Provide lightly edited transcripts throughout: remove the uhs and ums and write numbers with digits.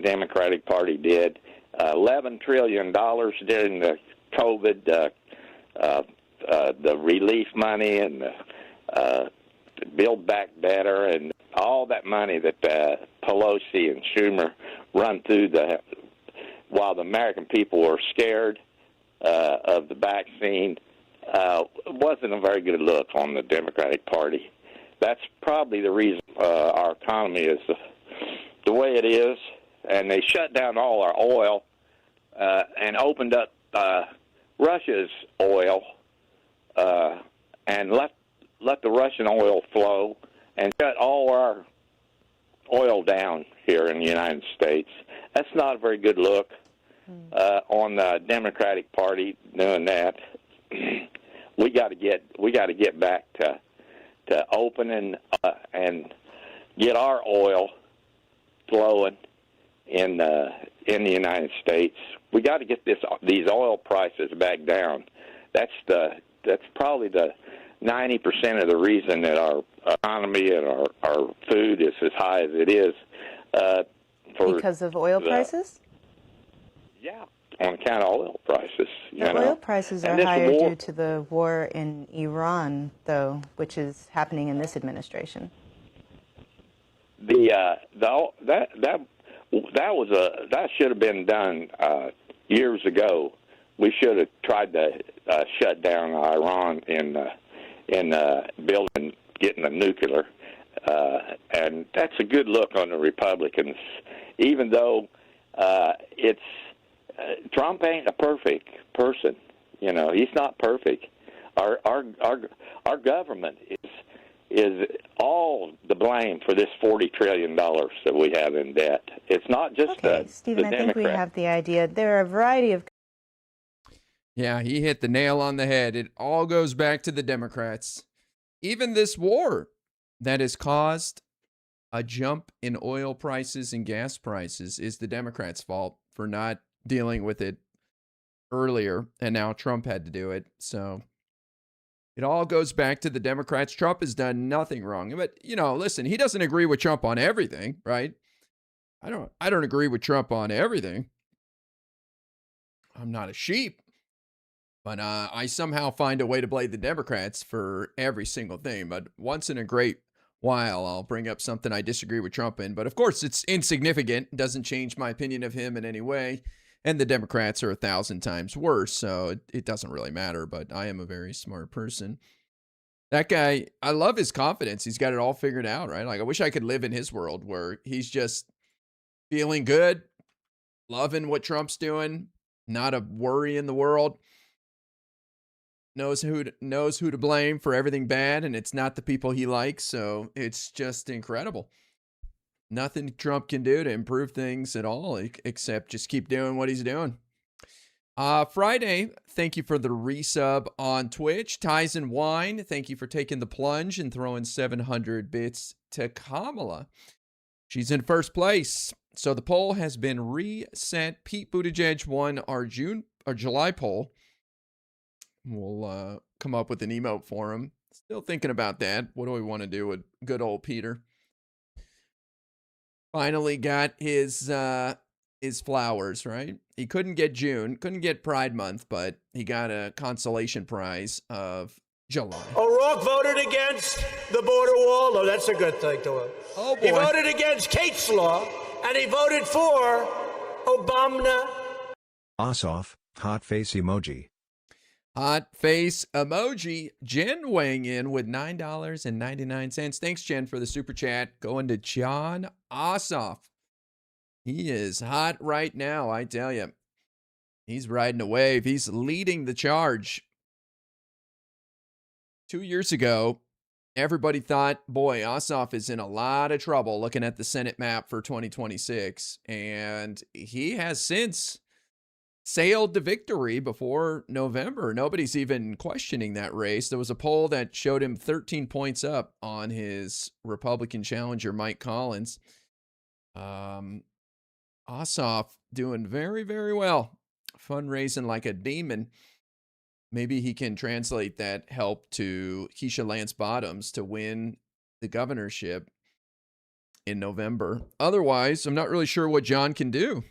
Democratic Party did. $11 trillion during the COVID, the relief money and the Build Back Better, and all that money that Pelosi and Schumer run through while the American people were scared of the vaccine, wasn't a very good look on the Democratic Party. That's probably the reason our economy is the way it is. And they shut down all our oil and opened up Russia's oil and let the Russian oil flow and shut all our oil down here in the United States. That's not a very good look on the Democratic Party doing that. We got to get back to opening and get our oil flowing in the United States. We got to get these oil prices back down. That's probably the 90% of the reason that our economy and our food is as high as it is. Because of oil prices? Yeah, on account of oil prices. Oil prices are higher due to the war in Iran, though, which is happening in this administration. That should have been done years ago. We should have tried to shut down Iran in building, getting the nuclear, and that's a good look on the Republicans. Even though Trump ain't a perfect person, he's not perfect. Our government is all the blame for this $40 trillion that we have in debt. It's not just Stephen, I think we have the idea. There are a variety of... Yeah, he hit the nail on the head. It all goes back to the Democrats. Even this war that has caused a jump in oil prices and gas prices is the Democrats' fault for not dealing with it earlier, and now Trump had to do it. So it all goes back to the Democrats. Trump has done nothing wrong. But, listen, he doesn't agree with Trump on everything, right? I don't agree with Trump on everything. I'm not a sheep. But I somehow find a way to blame the Democrats for every single thing. But once in a great while, I'll bring up something I disagree with Trump in. But of course, it's insignificant. Doesn't change my opinion of him in any way. And the Democrats are 1,000 times worse. So it doesn't really matter. But I am a very smart person. That guy, I love his confidence. He's got it all figured out, right? Like, I wish I could live in his world where he's just feeling good, loving what Trump's doing, not a worry in the world. Knows who to blame for everything bad, and it's not the people he likes, so it's just incredible. Nothing Trump can do to improve things at all, except just keep doing what he's doing. Friday, thank you for the resub on Twitch. Ties and Wine, thank you for taking the plunge and throwing 700 bits to Kamala. She's in first place. So the poll has been reset. Pete Buttigieg won our July poll. We'll come up with an emote for him. Still thinking about that. What do we want to do with good old Peter? Finally got his flowers, right? He couldn't get June, couldn't get Pride Month, but he got a consolation prize of July. O'Rourke voted against the border wall. Oh, that's a good thing to him. Oh, boy. He voted against Kate's law, and he voted for Obama. Ossoff, hot face emoji. Hot face emoji. Jen weighing in with $9.99. Thanks, Jen, for the super chat. Going to John Ossoff. He is hot right now, I tell you. He's riding a wave. He's leading the charge. 2 years ago, everybody thought, boy, Ossoff is in a lot of trouble looking at the Senate map for 2026. And he has since sailed to victory before November. Nobody's even questioning that race. There was a poll that showed him 13 points up on his Republican challenger, Mike Collins. Ossoff doing very, very well. Fundraising like a demon. Maybe he can translate that help to Keisha Lance Bottoms to win the governorship in November. Otherwise, I'm not really sure what John can do.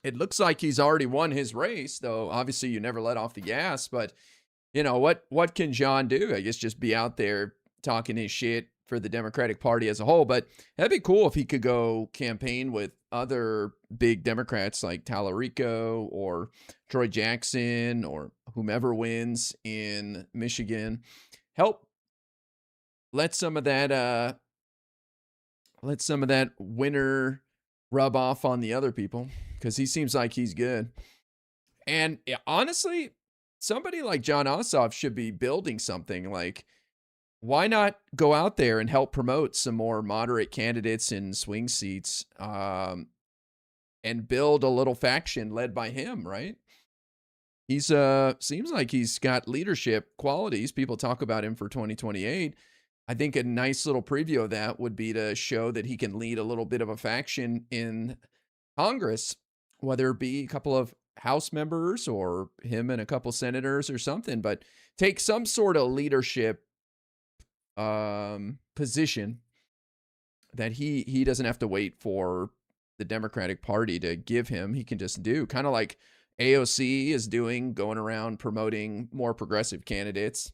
It looks like he's already won his race, though obviously you never let off the gas. But, you know, what can John do? I guess just be out there talking his shit for the Democratic Party as a whole. But that'd be cool if he could go campaign with other big Democrats like Tallarico or Troy Jackson or whomever wins in Michigan. Help let some of that winner rub off on the other people, because he seems like he's good. And honestly, somebody like Jon Ossoff should be building something. Like, why not go out there and help promote some more moderate candidates in swing seats, and build a little faction led by him, right? He's seems like he's got leadership qualities. People talk about him for 2028. I think a nice little preview of that would be to show that he can lead a little bit of a faction in Congress, whether it be a couple of House members or him and a couple senators or something, but take some sort of leadership position that he doesn't have to wait for the Democratic Party to give him. He can just do, kind of like AOC is doing, going around promoting more progressive candidates.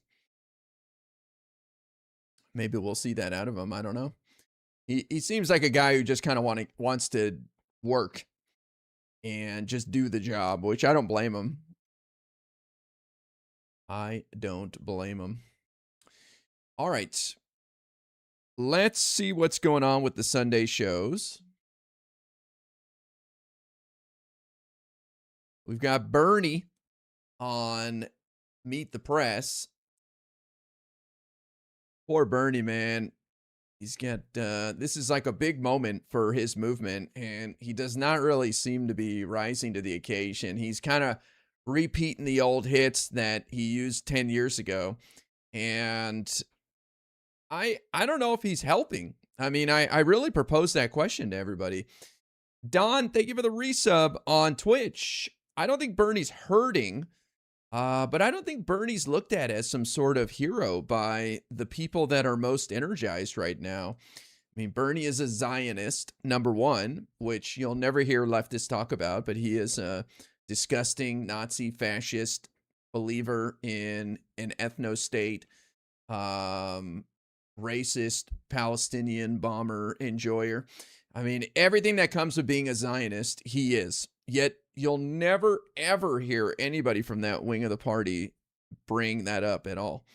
Maybe we'll see that out of him. I don't know. He seems like a guy who just kind of wants to work and just do the job, which I don't blame him. I don't blame him. All right. Let's see what's going on with the Sunday shows. We've got Bernie on Meet the Press. Poor Bernie, man. He's got, this is like a big moment for his movement, and he does not really seem to be rising to the occasion. He's kind of repeating the old hits that he used 10 years ago. And I don't know if he's helping. I mean, I really proposed that question to everybody. Don, thank you for the resub on Twitch. I don't think Bernie's hurting. But I don't think Bernie's looked at as some sort of hero by the people that are most energized right now. I mean, Bernie is a Zionist, number one, which you'll never hear leftists talk about, but he is a disgusting Nazi fascist believer in an ethno-state, racist Palestinian bomber enjoyer. I mean, everything that comes with being a Zionist, he is. Yet you'll never, ever hear anybody from that wing of the party bring that up at all.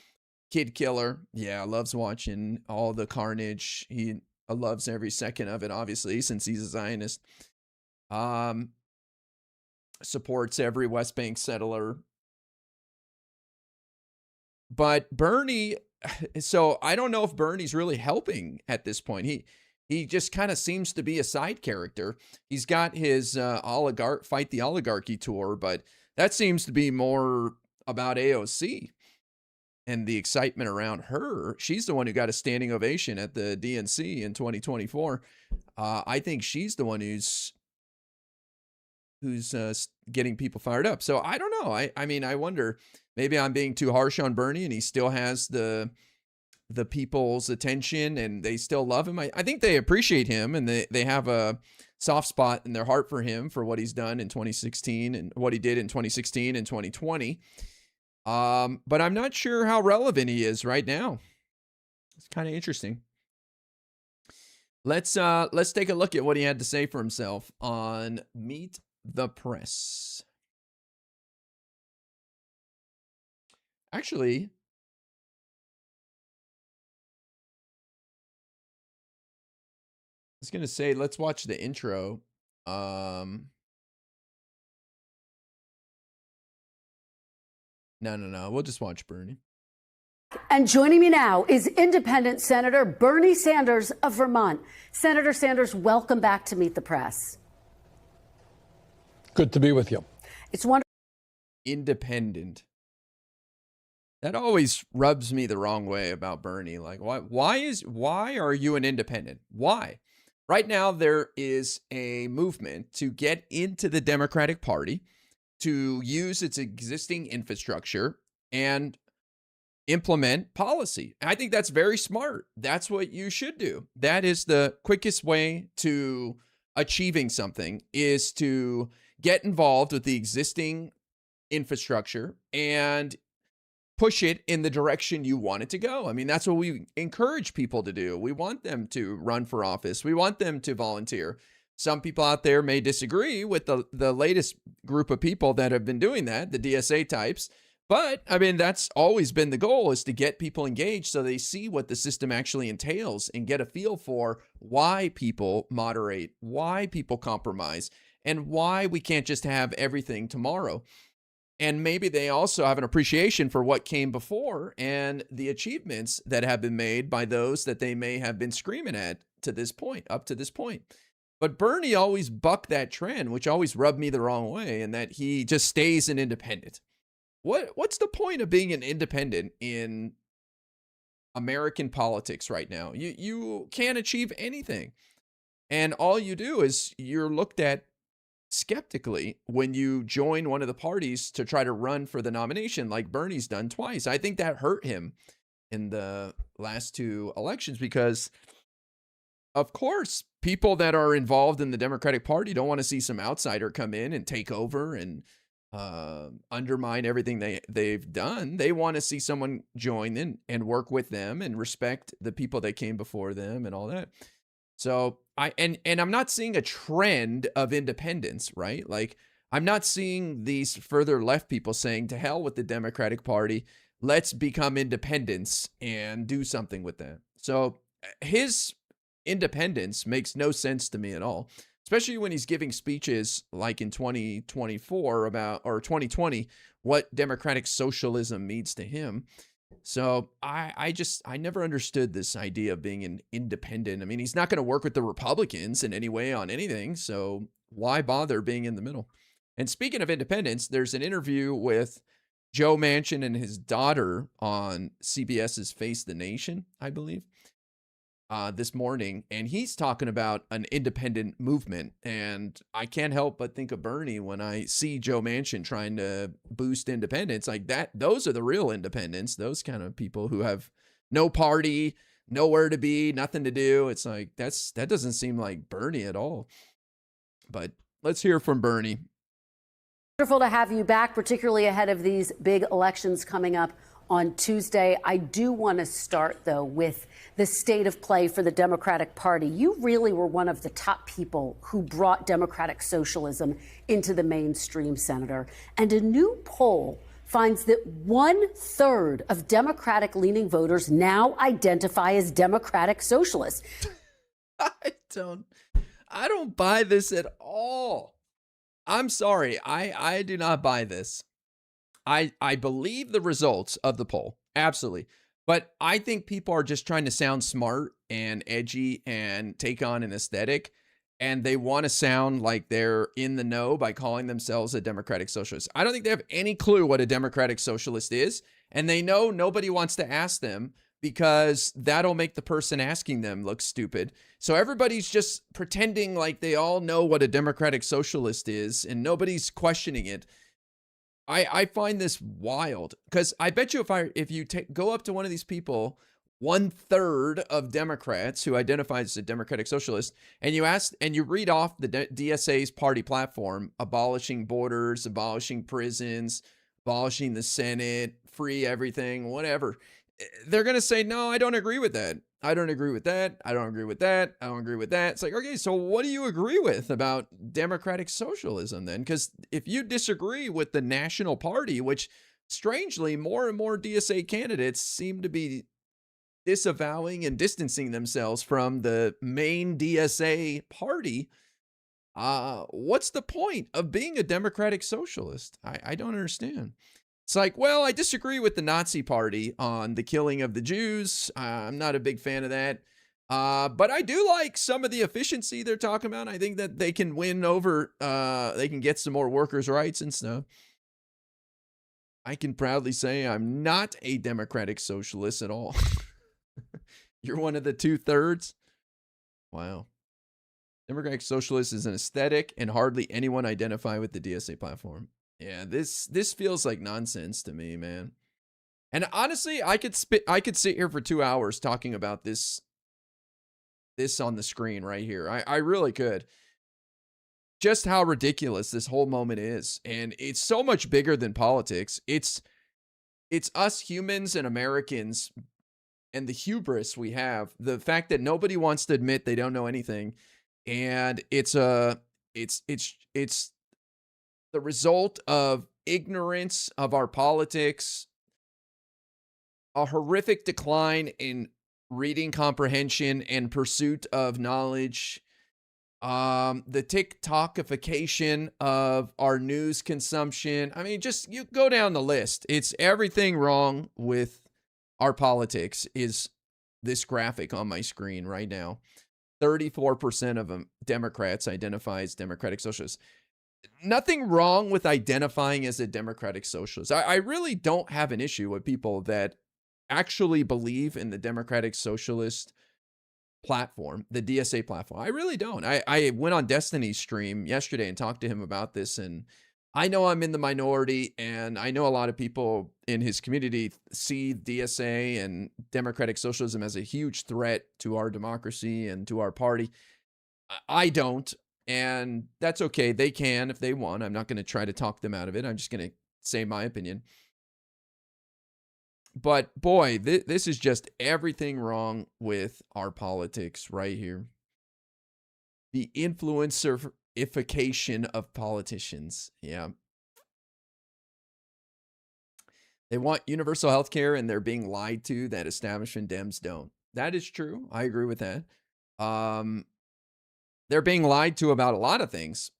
Kid killer. Yeah, loves watching all the carnage. He loves every second of it, obviously, since he's a Zionist. Supports every West Bank settler. But Bernie, so I don't know if Bernie's really helping at this point. He just kind of seems to be a side character. He's got his Fight the Oligarchy tour, but that seems to be more about AOC and the excitement around her. She's the one who got a standing ovation at the DNC in 2024. I think she's the one who's getting people fired up. So I don't know. I mean, I wonder, maybe I'm being too harsh on Bernie and he still has the people's attention and they still love him. I think they appreciate him and they have a soft spot in their heart for him for what he's done in 2016 and what he did in 2016 and 2020. But I'm not sure how relevant he is right now. It's kind of interesting. Let's take a look at what he had to say for himself on Meet the Press. Actually, I was going to say, let's watch the intro. No. We'll just watch Bernie. And joining me now is independent Senator Bernie Sanders of Vermont. Senator Sanders, welcome back to Meet the Press. Good to be with you. It's wonderful. Independent. That always rubs me the wrong way about Bernie. Like, why are you an independent? Why? Right now, there is a movement to get into the Democratic Party, to use its existing infrastructure and implement policy. I think that's very smart. That's what you should do. That is the quickest way to achieving something, is to get involved with the existing infrastructure and push it in the direction you want it to go. I mean, that's what we encourage people to do. We want them to run for office. We want them to volunteer. Some people out there may disagree with the latest group of people that have been doing that, the DSA types. But I mean, that's always been the goal, is to get people engaged so they see what the system actually entails and get a feel for why people moderate, why people compromise, and why we can't just have everything tomorrow. And maybe they also have an appreciation for what came before and the achievements that have been made by those that they may have been screaming at to this point, up to this point. But Bernie always bucked that trend, which always rubbed me the wrong way, and that he just stays an independent. What's the point of being an independent in American politics right now? You can't achieve anything. And all you do is you're looked at skeptically when you join one of the parties to try to run for the nomination, like Bernie's done twice. I think that hurt him in the last two elections because, of course, people that are involved in the Democratic Party don't want to see some outsider come in and take over and undermine everything they've done. They want to see someone join in and work with them and respect the people that came before them and all that. So I'm not seeing a trend of independence, right? Like, I'm not seeing these further left people saying, to hell with the Democratic Party, let's become independents and do something with that. So his independence makes no sense to me at all, especially when he's giving speeches like in 2024 or 2020, what democratic socialism means to him. So I never understood this idea of being an independent. I mean, he's not going to work with the Republicans in any way on anything. So why bother being in the middle? And speaking of independence, there's an interview with Joe Manchin and his daughter on CBS's Face the Nation, I believe, this morning, and he's talking about an independent movement. And I can't help but think of Bernie when I see Joe Manchin trying to boost independence like that. Those are the real independents, those kind of people who have no party, nowhere to be, nothing to do. It's like, that doesn't seem like Bernie at all. But let's hear from Bernie. Wonderful to have you back, particularly ahead of these big elections coming up on Tuesday. I do want to start, though, with the state of play for the Democratic Party. You really were one of the top people who brought democratic socialism into the mainstream, Senator. And a new poll finds that 1/3 of Democratic-leaning voters now identify as democratic socialists. I don't buy this at all. I'm sorry. I do not buy this. I believe the results of the poll. Absolutely. But I think people are just trying to sound smart and edgy and take on an aesthetic. And they want to sound like they're in the know by calling themselves a democratic socialist. I don't think they have any clue what a democratic socialist is. And they know nobody wants to ask them because that'll make the person asking them look stupid. So everybody's just pretending like they all know what a democratic socialist is and nobody's questioning it. I find this wild because I bet you if you go up to one of these people, 1/3 of Democrats who identify as a democratic socialist, and you ask and you read off the DSA's party platform, abolishing borders, abolishing prisons, abolishing the Senate, free everything, whatever, they're going to say, no, I don't agree with that. I don't agree with that. I don't agree with that. I don't agree with that. It's like, okay, so what do you agree with about democratic socialism then? Because if you disagree with the National Party, which strangely more and more DSA candidates seem to be disavowing and distancing themselves from the main DSA party, what's the point of being a democratic socialist? I don't understand. It's like, well, I disagree with the Nazi party on the killing of the Jews. I'm not a big fan of that. But I do like some of the efficiency they're talking about. I think that they can win over, they can get some more workers' rights and stuff. I can proudly say I'm not a democratic socialist at all. You're one of the 2/3? Wow. Democratic socialist is an aesthetic and hardly anyone identify with the DSA platform. Yeah, this feels like nonsense to me, man. And honestly, I could sit here for 2 hours talking about this on the screen right here. I really could. Just how ridiculous this whole moment is. And it's so much bigger than politics. It's us humans and Americans and the hubris we have, the fact that nobody wants to admit they don't know anything. And it's the result of ignorance of our politics, a horrific decline in reading comprehension and pursuit of knowledge, the TikTokification of our news consumption. I mean, just you go down the list. It's everything wrong with our politics is this graphic on my screen right now. 34% of them, Democrats, identify as Democratic Socialists. Nothing wrong with identifying as a Democratic Socialist. I really don't have an issue with people that actually believe in the Democratic Socialist platform, the DSA platform. I really don't. I went on Destiny's stream yesterday and talked to him about this, and I know I'm in the minority, and I know a lot of people in his community see DSA and democratic socialism as a huge threat to our democracy and to our party. I don't, and that's okay. They can if they want. I'm not going to try to talk them out of it. I'm just going to say my opinion. But boy, this is just everything wrong with our politics right here. The influencerification of politicians. Yeah. They want universal health care and they're being lied to that establishment Dems don't. That is true. I agree with that. They're being lied to about a lot of things.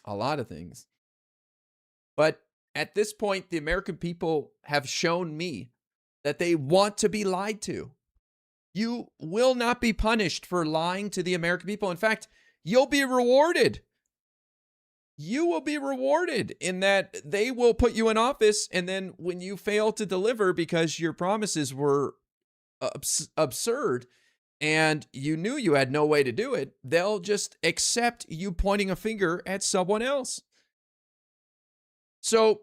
A lot of things. But at this point, the American people have shown me that they want to be lied to. You will not be punished for lying to the American people. In fact, you'll be rewarded. You will be rewarded in that they will put you in office, and then when you fail to deliver because your promises were absurd and you knew you had no way to do it, they'll just accept you pointing a finger at someone else. So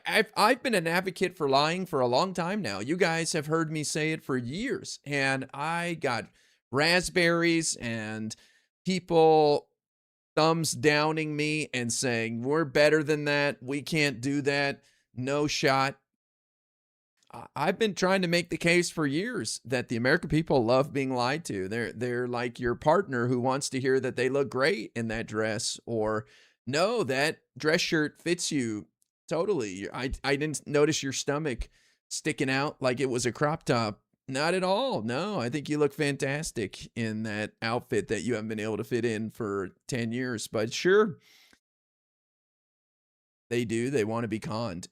I've been an advocate for lying for a long time now. You guys have heard me say it for years, and I got raspberries and people thumbs downing me and saying, we're better than that. We can't do that. No shot. I've been trying to make the case for years that the American people love being lied to. They're like your partner who wants to hear that they look great in that dress, or no, that dress shirt fits you totally. I didn't notice your stomach sticking out like it was a crop top. Not at all. No, I think you look fantastic in that outfit that you haven't been able to fit in for 10 years. But sure, they do. They want to be conned.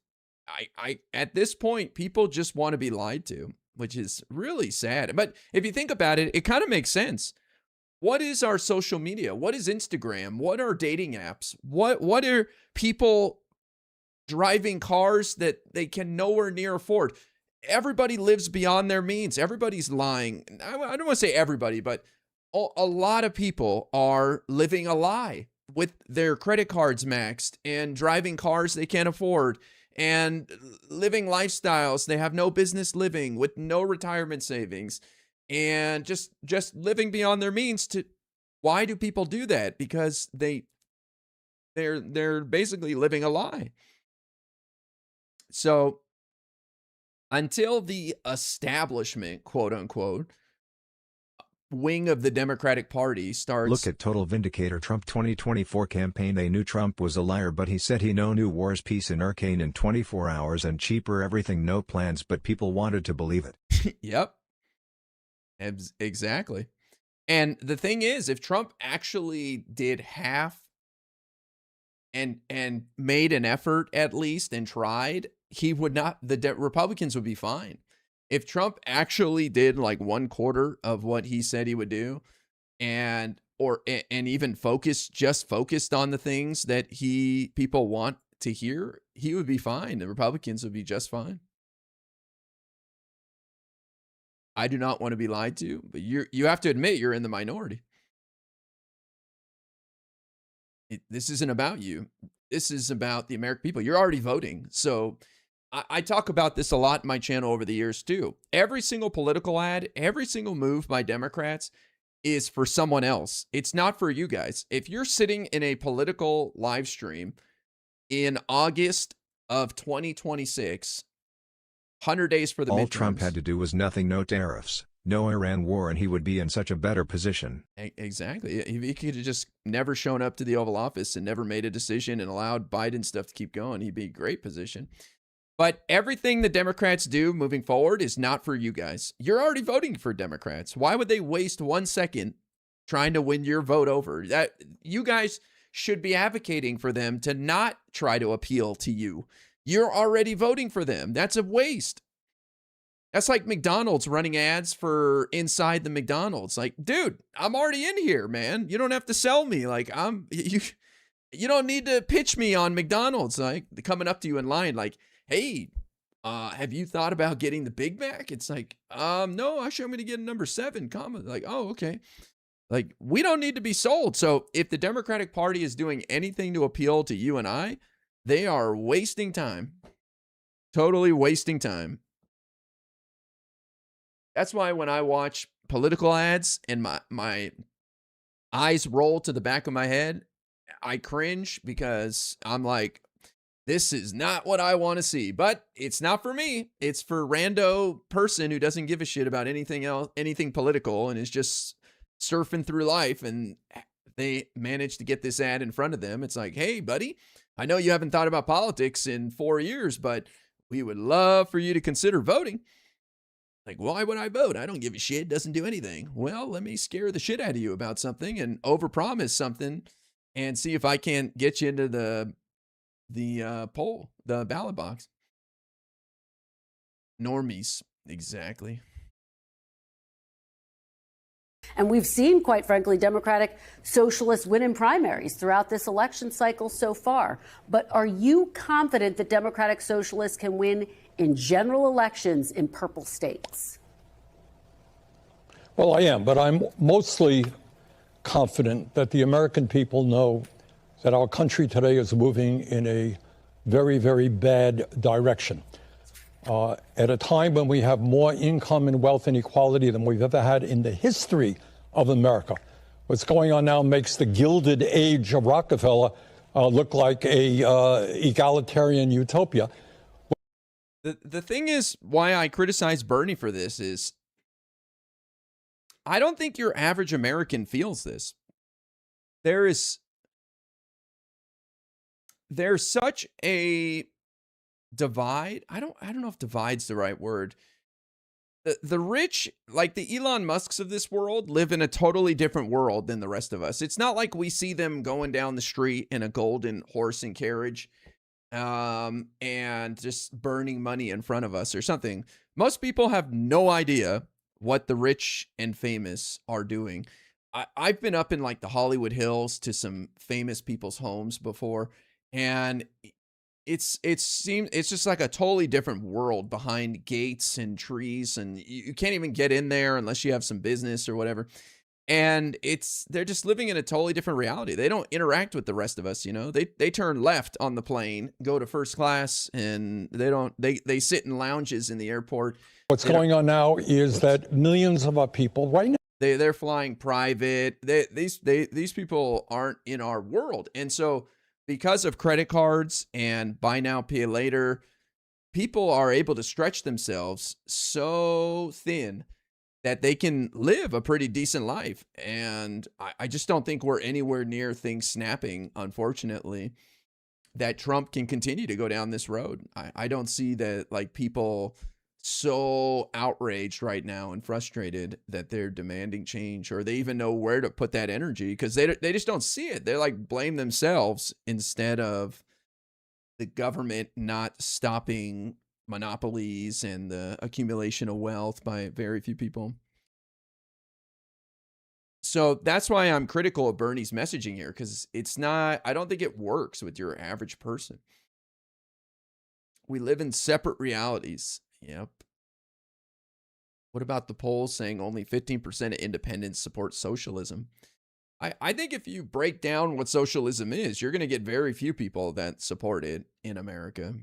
I at this point, people just want to be lied to, which is really sad. But if you think about it, it kind of makes sense. What is our social media? What is Instagram? What are dating apps? What are people driving cars that they can nowhere near afford? Everybody lives beyond their means. Everybody's lying. I don't want to say everybody, but a lot of people are living a lie with their credit cards maxed and driving cars they can't afford and living lifestyles they have no business living, with no retirement savings, and just living beyond their means. Why do people do that? Because they're basically living a lie. So until the establishment, quote unquote, wing of the Democratic Party starts... Look at Total Vindicator Trump 2024 campaign. They knew Trump was a liar, but he said he no new wars, peace and hurricane in 24 hours and cheaper everything, no plans, but people wanted to believe it. Yep. Exactly. And the thing is, if Trump actually did half and made an effort at least and tried, he would not, the Republicans would be fine. If Trump actually did like 1/4 of what he said he would do, and even focused on the things that people want to hear, he would be fine. The Republicans would be just fine. I do not want to be lied to, but you have to admit you're in the minority. This isn't about you. This is about the American people. You're already voting. So I talk about this a lot in my channel over the years too. Every single political ad, every single move by Democrats is for someone else. It's not for you guys. If you're sitting in a political live stream in August of 2026, 100 days for the midterms. All Trump had to do was nothing, no tariffs, no Iran war, and he would be in such a better position. Exactly. He could have just never shown up to the Oval Office and never made a decision and allowed Biden stuff to keep going. He'd be in a great position. But everything the Democrats do moving forward is not for you guys. You're already voting for Democrats. Why would they waste 1 second trying to win your vote over? That you guys should be advocating for them to not try to appeal to you. You're already voting for them. That's a waste. That's like McDonald's running ads for inside the McDonald's. Like, dude, I'm already in here, man. You don't have to sell me. Like, you don't need to pitch me on McDonald's. Like, coming up to you in line, like, hey, have you thought about getting the Big Mac? It's like, no, I show me to get a number 7, comma. Like, oh, okay. Like, we don't need to be sold. So if the Democratic Party is doing anything to appeal to you and I, they are wasting time. Totally wasting time. That's why when I watch political ads and my eyes roll to the back of my head, I cringe because I'm like, this is not what I want to see. But it's not for me. It's for a rando person who doesn't give a shit about anything else, anything political, and is just surfing through life, and they manage to get this ad in front of them. It's like, hey, buddy, I know you haven't thought about politics in 4 years, but we would love for you to consider voting. Like, why would I vote? I don't give a shit. It doesn't do anything. Well, let me scare the shit out of you about something and overpromise something and see if I can't get you into the poll, the ballot box. Normies, exactly. And we've seen, quite frankly, Democratic socialists win in primaries throughout this election cycle so far. But are you confident that Democratic socialists can win in general elections in purple states? Well, I am, but I'm mostly confident that the American people know that our country today is moving in a very, very bad direction. At a time when we have more income and wealth inequality than we've ever had in the history of America. What's going on now makes the Gilded Age of Rockefeller look like a egalitarian utopia. The thing is, why I criticize Bernie for this is, I don't think your average American feels this. There's such a divide. I don't know if divide's the right word. The rich, like the Elon Musks of this world, live in a totally different world than the rest of us. It's not like we see them going down the street in a golden horse and carriage and just burning money in front of us or something. Most people have no idea what the rich and famous are doing. I've been up in like the Hollywood Hills to some famous people's homes before, and it's just like a totally different world behind gates and trees, and you can't even get in there unless you have some business or whatever. And they're just living in a totally different reality. They don't interact with the rest of us, you know. They turn left on the plane, go to first class, and they sit in lounges in the airport. What's going on now is that millions of our people right now, they're flying private. These people aren't in our world. And so because of credit cards and buy now, pay later, people are able to stretch themselves so thin that they can live a pretty decent life. And I just don't think we're anywhere near things snapping, unfortunately, that Trump can continue to go down this road. I don't see that, like, people so outraged right now and frustrated that they're demanding change, or they even know where to put that energy, because they just don't see it. They're like blame themselves instead of the government not stopping monopolies and the accumulation of wealth by very few people. So that's why I'm critical of Bernie's messaging here, because I don't think it works with your average person. We live in separate realities. Yep. What about the polls saying only 15% of independents support socialism? I think if you break down what socialism is, you're going to get very few people that support it in America.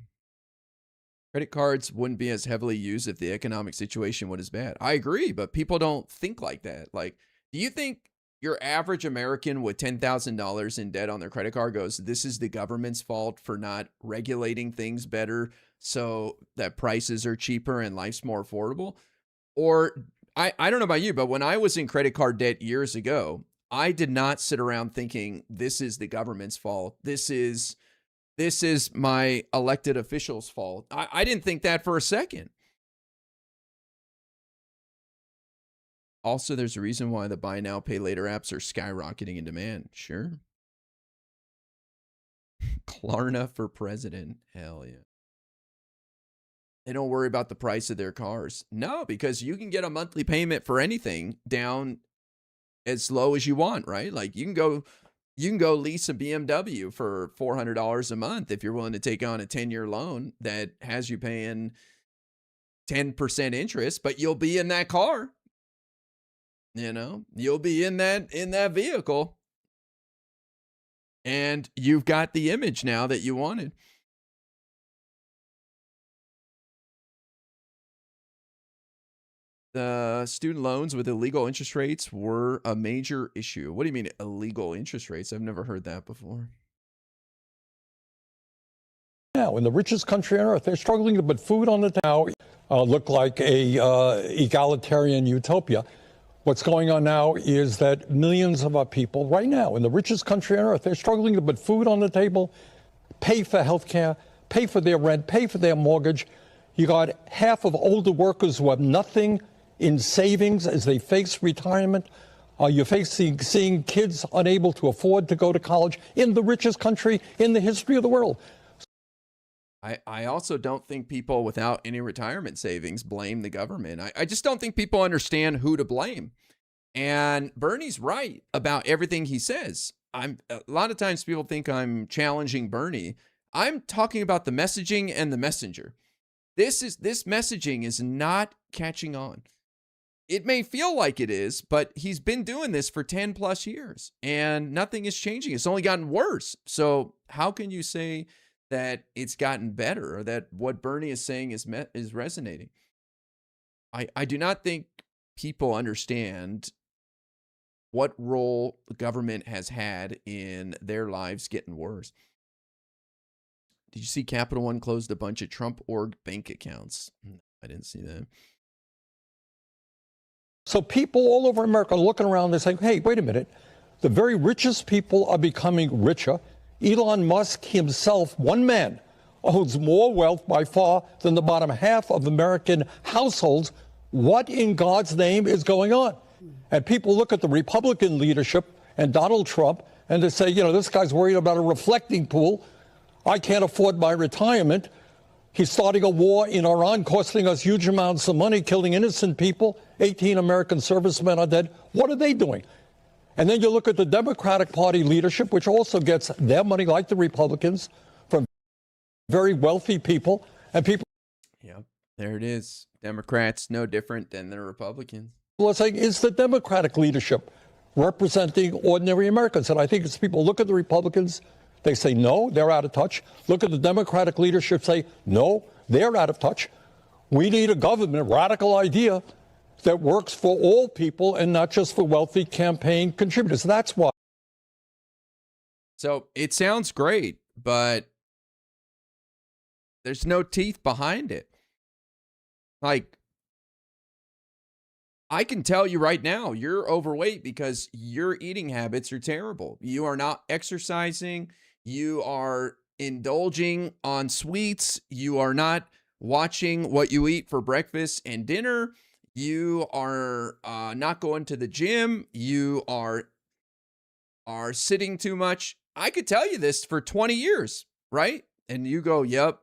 Credit cards wouldn't be as heavily used if the economic situation was as bad. I agree, but people don't think like that. Like, do you think your average American with $10,000 in debt on their credit card goes, this is the government's fault for not regulating things better so that prices are cheaper and life's more affordable? Or I don't know about you, but when I was in credit card debt years ago, I did not sit around thinking this is the government's fault. This is my elected officials' fault. I didn't think that for a second. Also, there's a reason why the buy now, pay later apps are skyrocketing in demand. Sure. Klarna for president. Hell yeah. They don't worry about the price of their cars. No, because you can get a monthly payment for anything down as low as you want, right? Like you can go lease a BMW for $400 a month if you're willing to take on a 10-year loan that has you paying 10% interest, but you'll be in that car. You know, you'll be in that vehicle. And you've got the image now that you wanted. The student loans with illegal interest rates were a major issue. What do you mean illegal interest rates? I've never heard that before. Now, in the richest country on earth, they're struggling to put food on the table. Look like a egalitarian utopia. What's going on now is that millions of our people right now in the richest country on earth, they're struggling to put food on the table, pay for health care, pay for their rent, pay for their mortgage. You got half of older workers who have nothing in savings as they face retirement. You're seeing kids unable to afford to go to college in the richest country in the history of the world. I also don't think people without any retirement savings blame the government. I just don't think people understand who to blame. And Bernie's right about everything he says. A lot of times people think I'm challenging Bernie. I'm talking about the messaging and the messenger. This messaging is not catching on. It may feel like it is, but he's been doing this for 10 plus years and nothing is changing. It's only gotten worse. So how can you say that it's gotten better or that what Bernie is saying is resonating? I do not think people understand what role the government has had in their lives getting worse. Did you see Capital One closed a bunch of Trump org bank accounts? I didn't see that. So people all over America are looking around and saying, hey, wait a minute. The very richest people are becoming richer. Elon Musk himself, one man, owns more wealth by far than the bottom half of American households. What in God's name is going on? And people look at the Republican leadership and Donald Trump and they say, this guy's worried about a reflecting pool. I can't afford my retirement. He's starting a war in Iran, costing us huge amounts of money, killing innocent people. 18 American servicemen are dead. What are they doing? And then you look at the Democratic Party leadership, which also gets their money, like the Republicans, from very wealthy people. And people. Yep, there it is. Democrats, no different than the Republicans. Well, it's saying, is the Democratic leadership representing ordinary Americans? And I think it's people look at the Republicans. They say, no, they're out of touch. Look at the Democratic leadership, say, no, they're out of touch. We need a government, a radical idea that works for all people and not just for wealthy campaign contributors. That's why. So it sounds great, but there's no teeth behind it. Like, I can tell you right now, you're overweight because your eating habits are terrible. You are not exercising. You are indulging on sweets. You are not watching what you eat for breakfast and dinner. You are not going to the gym. You are sitting too much. I could tell you this for 20 years, right? And you go, yep,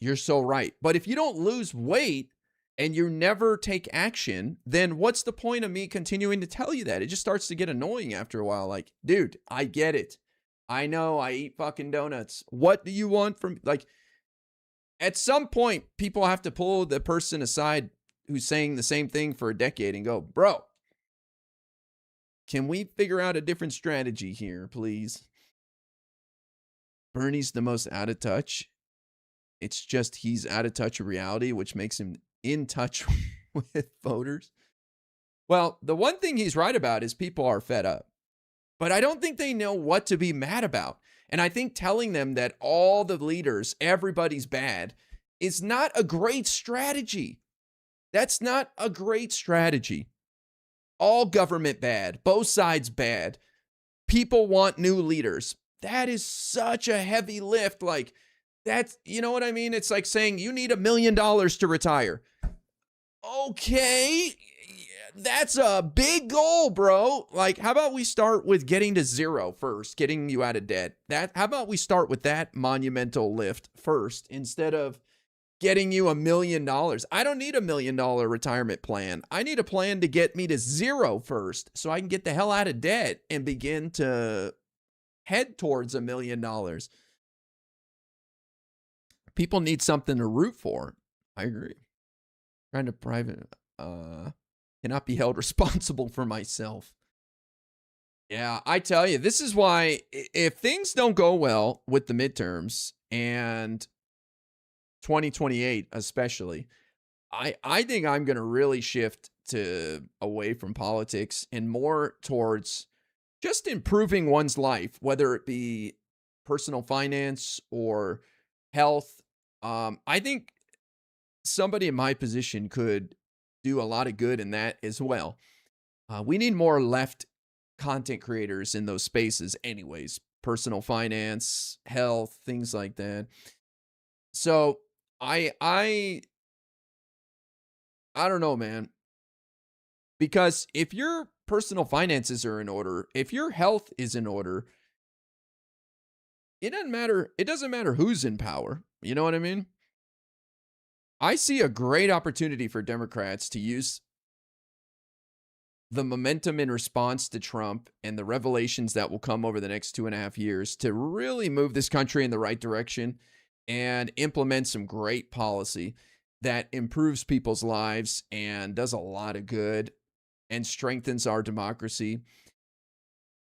you're so right. But if you don't lose weight and you never take action, then what's the point of me continuing to tell you that? It just starts to get annoying after a while. Like, dude, I get it. I know I eat fucking donuts. What do you want from, like, at some point, people have to pull the person aside who's saying the same thing for a decade and go, bro, can we figure out a different strategy here, please? Bernie's the most out of touch. It's just he's out of touch with reality, which makes him in touch with voters. Well, the one thing he's right about is people are fed up. But I don't think they know what to be mad about. And I think telling them that all the leaders, everybody's bad, is not a great strategy. That's not a great strategy. All government bad, both sides bad. People want new leaders. That is such a heavy lift. Like, that's, you know what I mean? It's like saying you need $1 million to retire. Okay, that's a big goal, bro. Like, how about we start with getting to zero first, getting you out of debt? How about we start with that monumental lift first instead of getting you $1 million? I don't need $1 million retirement plan. I need a plan to get me to zero first so I can get the hell out of debt and begin to head towards $1 million. People need something to root for. I agree. Trying to private cannot be held responsible for myself. Yeah, I tell you, this is why if things don't go well with the midterms and 2028 especially, I think I'm going to really shift to away from politics and more towards just improving one's life, whether it be personal finance or health. I think somebody in my position could do a lot of good in that as well. We need more left content creators in those spaces anyways, personal finance, health, things like that. So I don't know, man. Because if your personal finances are in order, if your health is in order, it doesn't matter who's in power. You know what I mean? I see a great opportunity for Democrats to use the momentum in response to Trump and the revelations that will come over the next 2.5 years to really move this country in the right direction and implement some great policy that improves people's lives and does a lot of good and strengthens our democracy.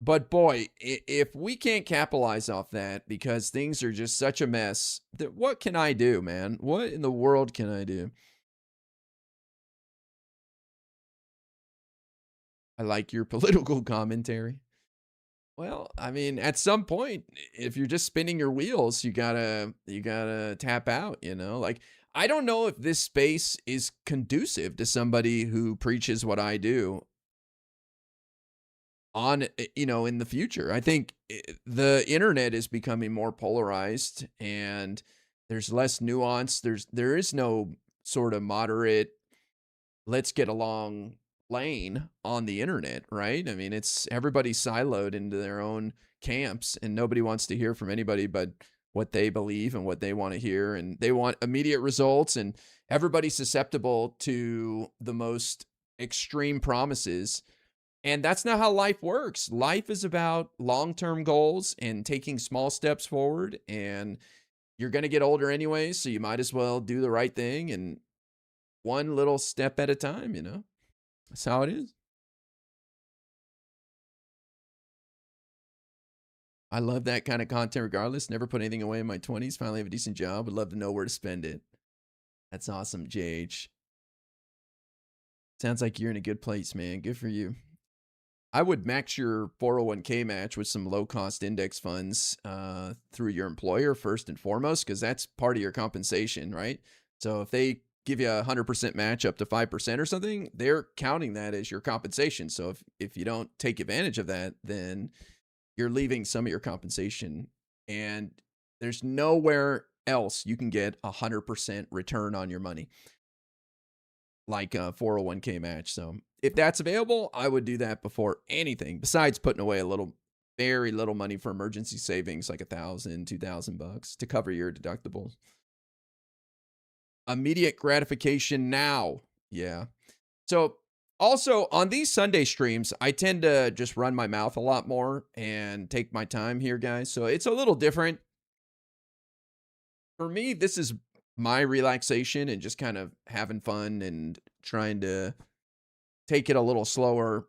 But boy, if we can't capitalize off that because things are just such a mess, what can I do, man? What in the world can I do? I like your political commentary. Well, I mean, at some point, if you're just spinning your wheels, you gotta tap out, you know? Like, I don't know if this space is conducive to somebody who preaches what I do on, in the future. I think the internet is becoming more polarized and there's less nuance. There is no sort of moderate, let's get along lane on the internet, right? I mean, it's everybody's siloed into their own camps and nobody wants to hear from anybody but what they believe and what they want to hear. And they want immediate results and everybody's susceptible to the most extreme promises. And that's not how life works. Life is about long-term goals and taking small steps forward. And you're going to get older anyway, so you might as well do the right thing and one little step at a time, That's how it is. I love that kind of content regardless. Never put anything away in my 20s. Finally have a decent job. Would love to know where to spend it. That's awesome, JH. Sounds like you're in a good place, man. Good for you. I would max your 401k match with some low-cost index funds through your employer first and foremost, because that's part of your compensation, right? So if they give you a 100% match up to 5% or something, they're counting that as your compensation. So if you don't take advantage of that, then you're leaving some of your compensation. And there's nowhere else you can get 100% return on your money like a 401k match. So if that's available, I would do that before anything besides putting away very little money for emergency savings, like $1,000, $2,000 to cover your deductibles. Immediate gratification now. Yeah. So also on these Sunday streams, I tend to just run my mouth a lot more and take my time here, guys. So it's a little different. For me, this is my relaxation and just kind of having fun and trying to take it a little slower.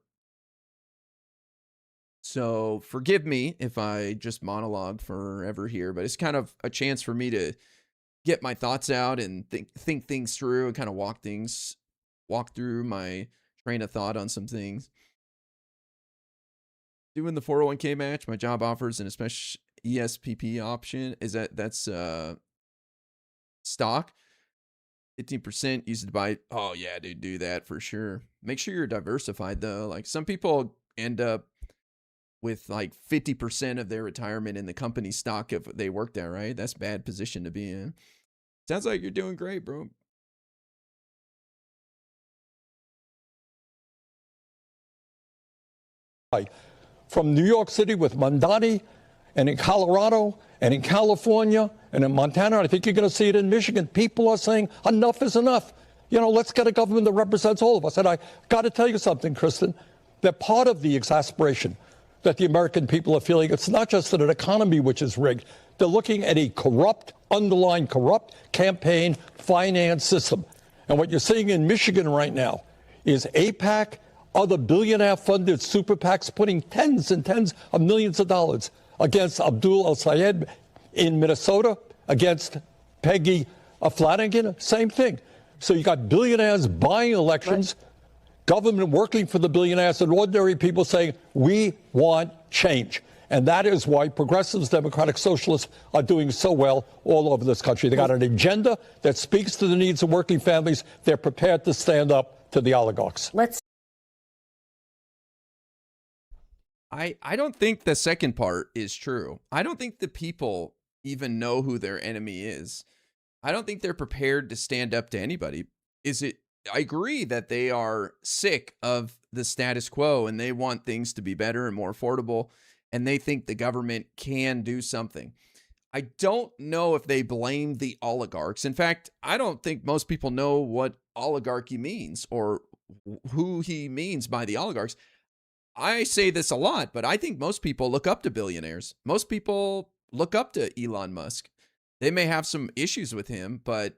So forgive me if I just monologue forever here, but it's kind of a chance for me to get my thoughts out and think things through and kind of walk through my train of thought on some things. Doing the 401k match, my job offers an especially ESPP option. That's stock? 15% used to buy. Oh yeah, dude, do that for sure. Make sure you're diversified though. Like some people end up with like 50% of their retirement in the company stock if they work there, right? That's a bad position to be in. Sounds like you're doing great, bro. From New York City with Mamdani, and in Colorado, and in California, and in Montana, and I think you're going to see it in Michigan. People are saying enough is enough. You know, let's get a government that represents all of us. And I got to tell you something, Kristen, that part of the exasperation that the American people are feeling, it's not just an economy which is rigged. They're looking at a corrupt, underlying corrupt campaign finance system. And what you're seeing in Michigan right now is AIPAC, other billionaire-funded super PACs putting tens and tens of millions of dollars against Abdul El-Sayed in Minnesota, against Peggy Flanagan, same thing. So you got billionaires buying elections, government working for the billionaires, and ordinary people saying, we want change. And that is why progressives, democratic socialists are doing so well all over this country. They got an agenda that speaks to the needs of working families. They're prepared to stand up to the oligarchs. I don't think the second part is true. I don't think the people even know who their enemy is. I don't think they're prepared to stand up to anybody. I agree that they are sick of the status quo and they want things to be better and more affordable, and they think the government can do something. I don't know if they blame the oligarchs. In fact, I don't think most people know what oligarchy means or who he means by the oligarchs. I say this a lot, but I think most people look up to billionaires. Most people look up to Elon Musk. They may have some issues with him, but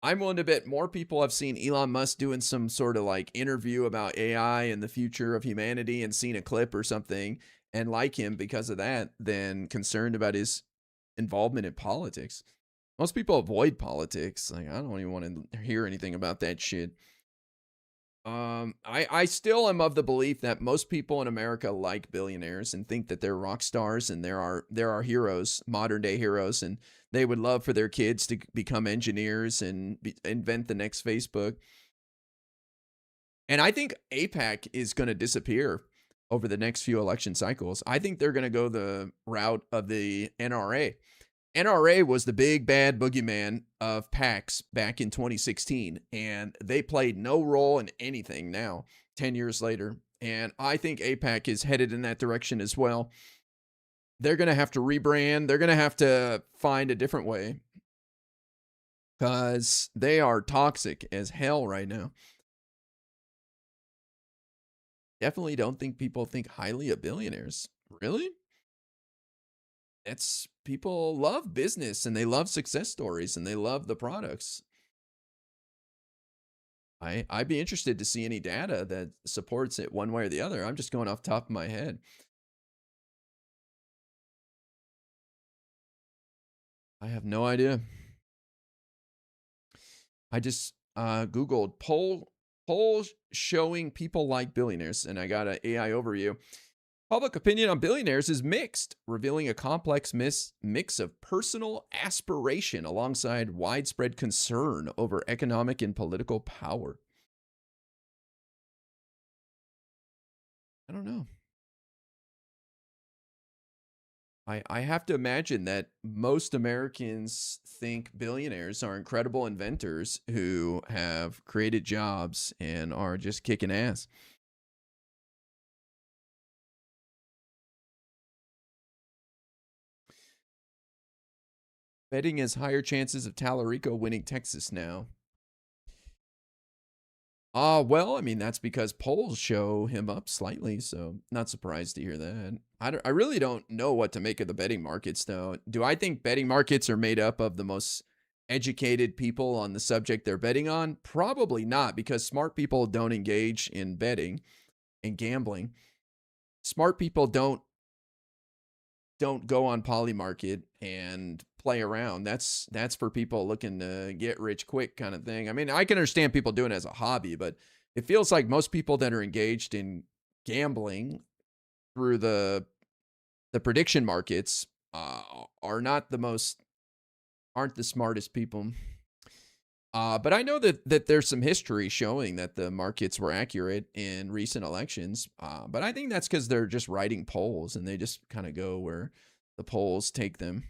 I'm willing to bet more people have seen Elon Musk doing some sort of like interview about AI and the future of humanity and seen a clip or something and like him because of that than concerned about his involvement in politics. Most people avoid politics. Like, I don't even want to hear anything about that shit. I still am of the belief that most people in America like billionaires and think that they're rock stars and there are heroes, modern day heroes, and they would love for their kids to become engineers and invent the next Facebook. And I think AIPAC is going to disappear over the next few election cycles. I think they're going to go the route of the NRA. NRA was the big bad boogeyman of PACs back in 2016, and they played no role in anything now, 10 years later. And I think AIPAC is headed in that direction as well. They're going to have to rebrand. They're going to have to find a different way because they are toxic as hell right now. Definitely don't think people think highly of billionaires. Really? People love business and they love success stories and they love the products. I'd be interested to see any data that supports it one way or the other. I'm just going off the top of my head. I have no idea. I just Googled polls showing people like billionaires, and I got an AI overview. Public opinion on billionaires is mixed, revealing a complex mix of personal aspiration alongside widespread concern over economic and political power. I don't know. I have to imagine that most Americans think billionaires are incredible inventors who have created jobs and are just kicking ass. Betting has higher chances of Tallarico winning Texas now. Well, I mean, that's because polls show him up slightly, so not surprised to hear that. I really don't know what to make of the betting markets, though. Do I think betting markets are made up of the most educated people on the subject they're betting on? Probably not, because smart people don't engage in betting and gambling. Smart people don't don't go on Polymarket and play around. That's for people looking to get rich quick kind of thing. I mean, I can understand people doing it as a hobby, but it feels like most people that are engaged in gambling through the prediction markets are not the most, aren't the smartest people. But I know that there's some history showing that the markets were accurate in recent elections. But I think that's because they're just writing polls and they just kind of go where the polls take them.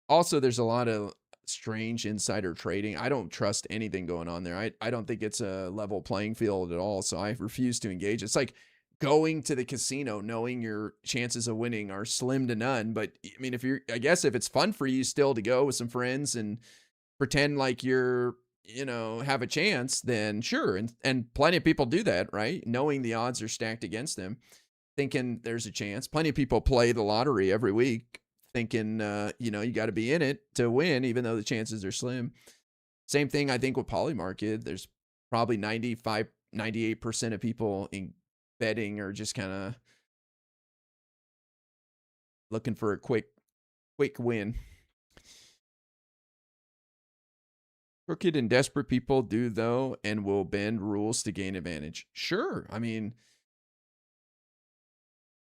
Also, there's a lot of strange insider trading. I don't trust anything going on there. I don't think it's a level playing field at all. So I refuse to engage. It's like going to the casino knowing your chances of winning are slim to none. But I mean, I guess if it's fun for you still to go with some friends and pretend like you're, have a chance, then sure. And plenty of people do that, right? Knowing the odds are stacked against them, thinking there's a chance. Plenty of people play the lottery every week thinking, you got to be in it to win, even though the chances are slim. Same thing, I think, with Polymarket. There's probably 95, 98% of people in betting are just kind of looking for a quick win. Crooked and desperate people do, though, and will bend rules to gain advantage. Sure. I mean,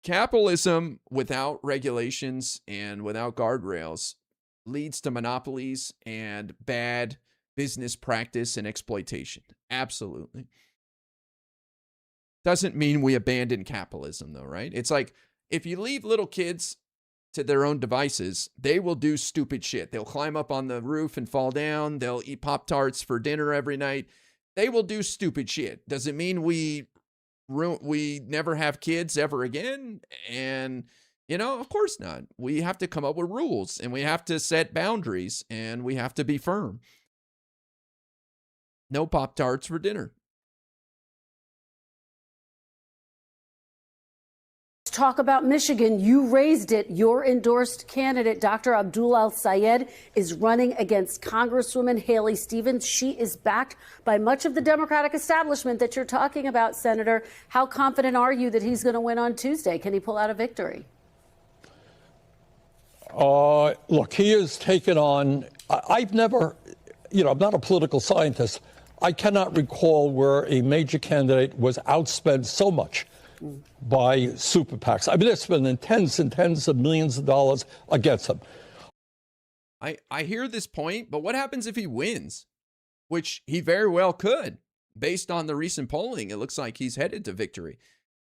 capitalism without regulations and without guardrails leads to monopolies and bad business practice and exploitation. Absolutely. Doesn't mean we abandon capitalism, though, right? It's like if you leave little kids to their own devices, they will do stupid shit. They'll climb up on the roof and fall down. They'll eat Pop-Tarts for dinner every night. They will do stupid shit. Does it mean we never have kids ever again? And, of course not. We have to come up with rules and we have to set boundaries and we have to be firm. No Pop-Tarts for dinner. Talk about Michigan. You raised it. Your endorsed candidate, Dr. Abdul El-Sayed, is running against Congresswoman Haley Stevens. She is backed by much of the Democratic establishment that you're talking about, Senator. How confident are you that he's going to win on Tuesday? Can he pull out a victory? Look, he has taken on, I've never, I'm not a political scientist. I cannot recall where a major candidate was outspent so much by super PACs. I mean, they're spending tens and tens of millions of dollars against him. I hear this point, but what happens if he wins? Which he very well could. Based on the recent polling, it looks like he's headed to victory.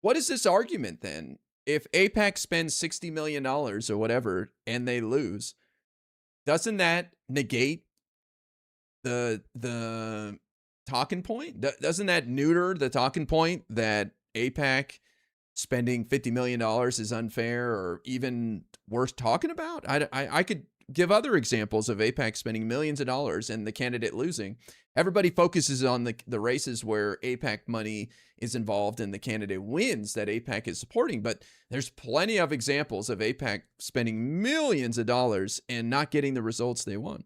What is this argument then? If AIPAC spends $60 million or whatever and they lose, doesn't that negate the talking point? Doesn't that neuter the talking point that AIPAC spending $50 million is unfair or even worth talking about? I could give other examples of AIPAC spending millions of dollars and the candidate losing. Everybody focuses on the races where AIPAC money is involved and the candidate wins that AIPAC is supporting. But there's plenty of examples of AIPAC spending millions of dollars and not getting the results they want.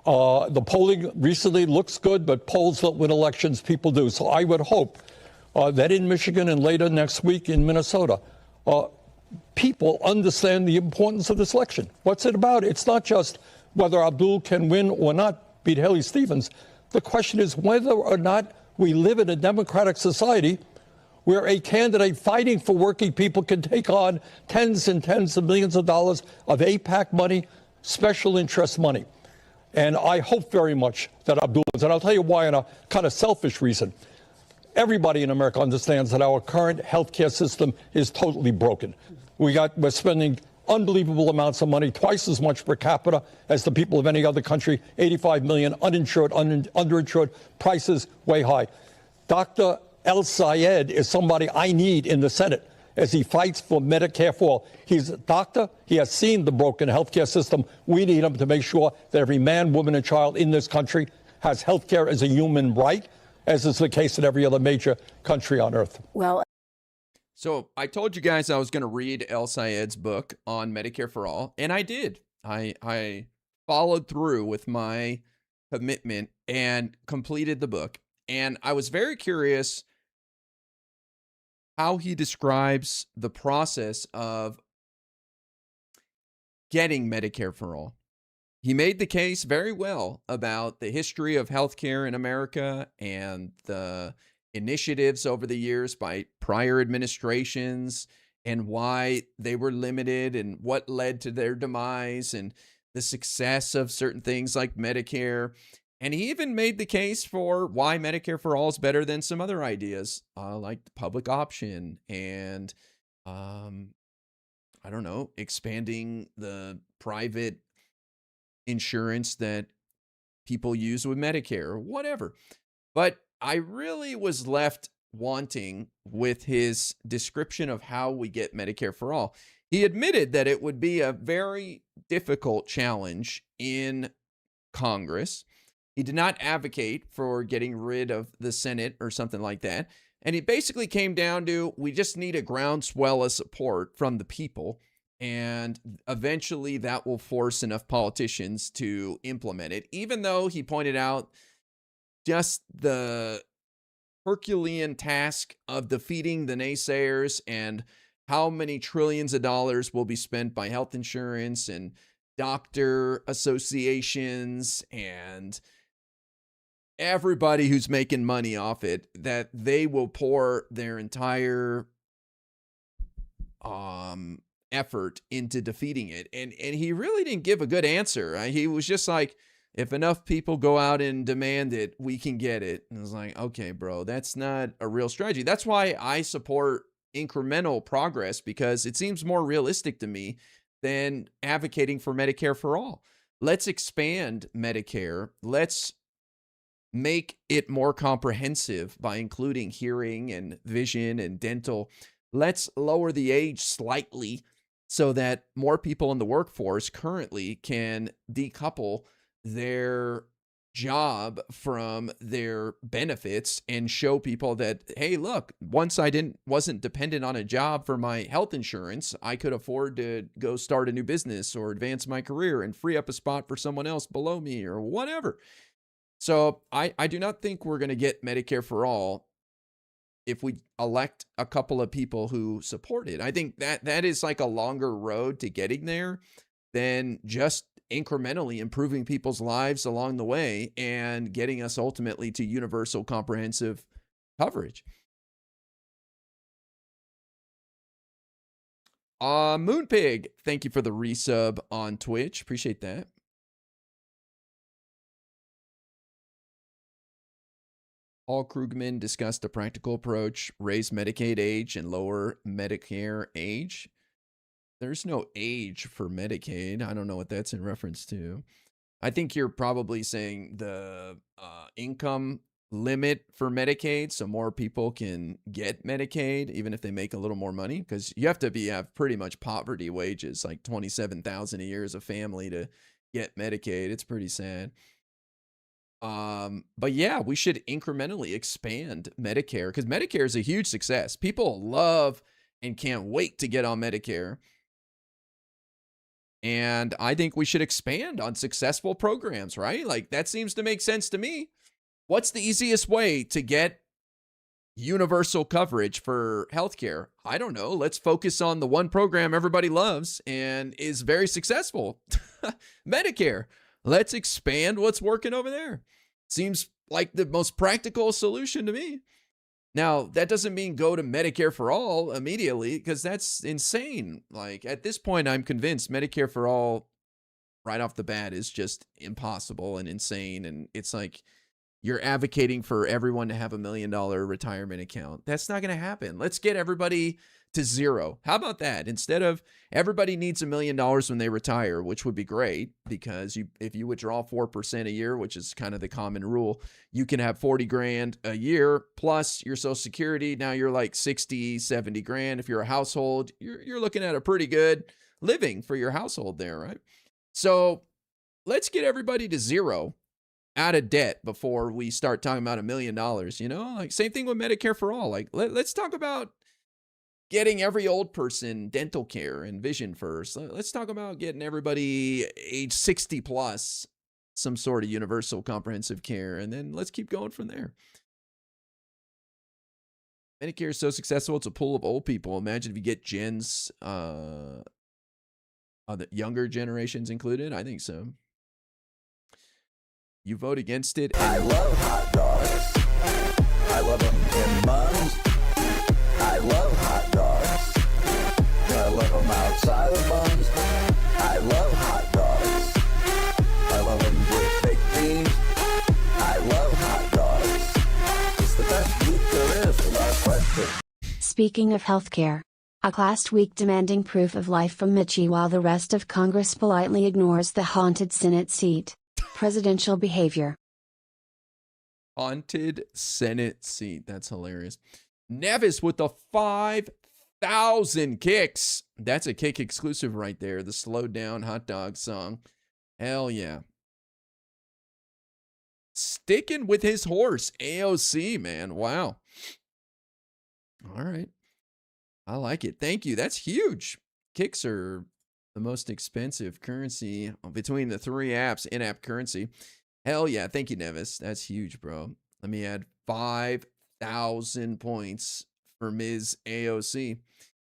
The polling recently looks good, but polls don't win elections, people do. So I would hope that in Michigan and later next week in Minnesota, people understand the importance of this election. What's it about? It's not just whether Abdul can win or not beat Haley Stevens. The question is whether or not we live in a democratic society where a candidate fighting for working people can take on tens and tens of millions of dollars of AIPAC money, special interest money. And I hope very much that Abdul wins. And I'll tell you why, on a kind of selfish reason. Everybody in America understands that our current healthcare system is totally broken. We're spending unbelievable amounts of money, twice as much per capita as the people of any other country, 85 million uninsured, underinsured, prices way high. Dr. El-Sayed is somebody I need in the Senate as he fights for Medicare for all. He's a doctor. He has seen the broken healthcare system. We need him to make sure that every man, woman, and child in this country has healthcare as a human right, as is the case in every other major country on earth. Well, so I told you guys I was going to read El-Sayed's book on Medicare for All, and I did. I followed through with my commitment and completed the book. And I was very curious how he describes the process of getting Medicare for all. He made the case very well about the history of healthcare in America and the initiatives over the years by prior administrations and why they were limited and what led to their demise and the success of certain things like Medicare. And he even made the case for why Medicare for all is better than some other ideas, like the public option and, I don't know, expanding the private insurance that people use with Medicare or whatever. But I really was left wanting with his description of how we get Medicare for all. He admitted that it would be a very difficult challenge in Congress. He did not advocate for getting rid of the Senate or something like that. And he basically came down to, we just need a groundswell of support from the people. And eventually that will force enough politicians to implement it, even though he pointed out just the Herculean task of defeating the naysayers and how many trillions of dollars will be spent by health insurance and doctor associations and everybody who's making money off it, that they will pour their entire effort into defeating it. And he really didn't give a good answer. He was just like, if enough people go out and demand it, we can get it. And I was like, okay, bro, that's not a real strategy. That's why I support incremental progress, because it seems more realistic to me than advocating for Medicare for all. Let's expand Medicare. Let's make it more comprehensive by including hearing and vision and dental. Let's lower the age slightly so that more people in the workforce currently can decouple their job from their benefits and show people that, hey, look, once I wasn't dependent on a job for my health insurance, I could afford to go start a new business or advance my career and free up a spot for someone else below me or whatever. So I do not think we're going to get Medicare for all if we elect a couple of people who support it. I think that is like a longer road to getting there than just incrementally improving people's lives along the way and getting us ultimately to universal comprehensive coverage. Moonpig, thank you for the resub on Twitch. Appreciate that. Paul Krugman discussed a practical approach, raise Medicaid age and lower Medicare age. There's no age for Medicaid. I don't know what that's in reference to. I think you're probably saying the income limit for Medicaid, so more people can get Medicaid, even if they make a little more money, because you have to have pretty much poverty wages, like $27,000 a year as a family to get Medicaid. It's pretty sad. But yeah, we should incrementally expand Medicare, because Medicare is a huge success. People love and can't wait to get on Medicare. And I think we should expand on successful programs, right? Like, that seems to make sense to me. What's the easiest way to get universal coverage for healthcare? I don't know. Let's focus on the one program everybody loves and is very successful. Medicare. Let's expand what's working over there. Seems like the most practical solution to me. Now, that doesn't mean go to Medicare for all immediately, because that's insane. Like, at this point, I'm convinced Medicare for all right off the bat is just impossible and insane. And it's like you're advocating for everyone to have $1 million retirement account. That's not going to happen. Let's get everybody to zero. How about that? Instead of everybody needs $1 million when they retire, which would be great, because if you withdraw 4% a year, which is kind of the common rule, you can have 40 grand a year plus your Social Security. Now you're like 60, 70 grand. If you're a household, you're looking at a pretty good living for your household there, right? So let's get everybody to zero out of debt before we start talking about $1 million, like same thing with Medicare for all. Like let's talk about getting every old person dental care and vision first. Let's talk about getting everybody age 60 plus some sort of universal comprehensive care. And then let's keep going from there. Medicare is so successful, it's a pool of old people. Imagine if you get gens, the younger generations included. I think so. You vote against it. I love hot dogs. I love them in buns. I love hot dogs. I love them outside of buns. I love hot dogs. I love them with baked beans. I love hot dogs. It's the best meat there is, without question. Speaking of healthcare, a last week demanding proof of life from Mitchie while the rest of Congress politely ignores the haunted Senate seat. Presidential behavior. Haunted Senate seat. That's hilarious. Nevis with the 5,000 kicks. That's a kick exclusive right there. The slowed down hot dog song. Hell yeah. Sticking with his horse, AOC, man. Wow. All right. I like it. Thank you. That's huge. Kicks are the most expensive currency between the three apps, in-app currency. Hell yeah. Thank you, Nevis. That's huge, bro. Let me add 5,000 points for Ms. AOC.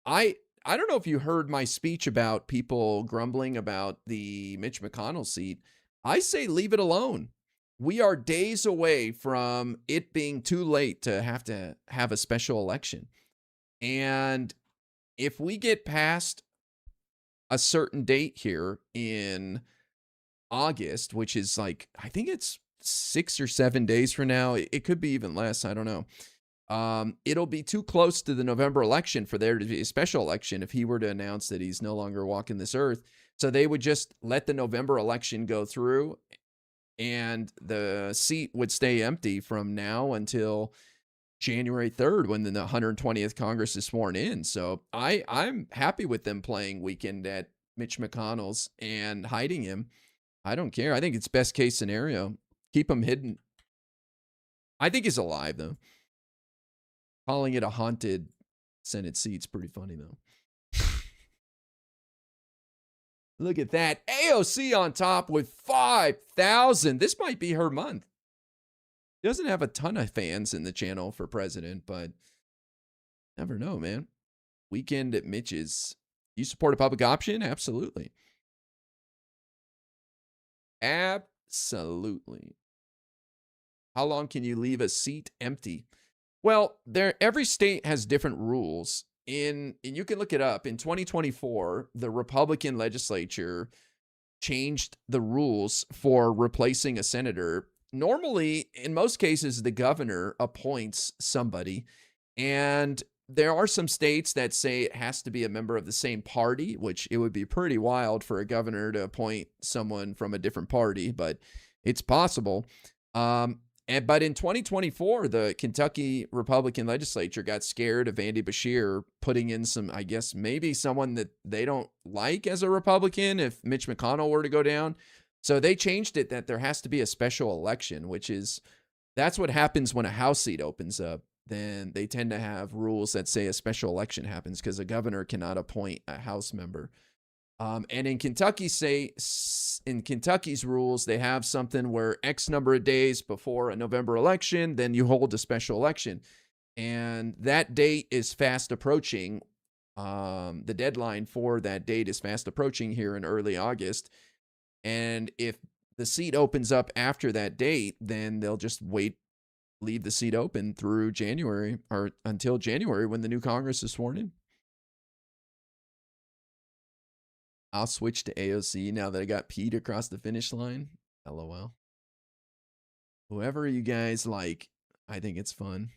I don't know if you heard my speech about people grumbling about the Mitch McConnell seat. I say leave it alone. We are days away from it being too late to have a special election. And if we get past a certain date here in August, which is like, I think it's 6 or 7 days from now. It could be even less. I don't know. It'll be too close to the November election for there to be a special election if he were to announce that he's no longer walking this earth. So they would just let the November election go through and the seat would stay empty from now until January 3rd when the 120th Congress is sworn in. So I'm happy with them playing weekend at Mitch McConnell's and hiding him. I don't care. I think it's best case scenario. Keep him hidden. I think he's alive, though. Calling it a haunted Senate seat's pretty funny, though. Look at that. AOC on top with 5,000. This might be her month. She doesn't have a ton of fans in the channel for president, but never know, man. Weekend at Mitch's. You support a public option? Absolutely. Absolutely. How long can you leave a seat empty? Well, every state has different rules. And you can look it up. In 2024, the Republican legislature changed the rules for replacing a senator. Normally, in most cases, the governor appoints somebody. And there are some states that say it has to be a member of the same party, which it would be pretty wild for a governor to appoint someone from a different party, but it's possible. But in 2024, the Kentucky Republican legislature got scared of Andy Beshear putting in some, I guess, maybe someone that they don't like as a Republican if Mitch McConnell were to go down. So they changed it that there has to be a special election, that's what happens when a House seat opens up. Then they tend to have rules that say a special election happens because a governor cannot appoint a House member. And in Kentucky's rules, they have something where X number of days before a November election, then you hold a special election. And that date is fast approaching. The deadline for that date is fast approaching here in early August. And if the seat opens up after that date, then they'll just leave the seat open through January or until January when the new Congress is sworn in. I'll switch to AOC now that I got Pete across the finish line. LOL. Whoever you guys like, I think it's fun.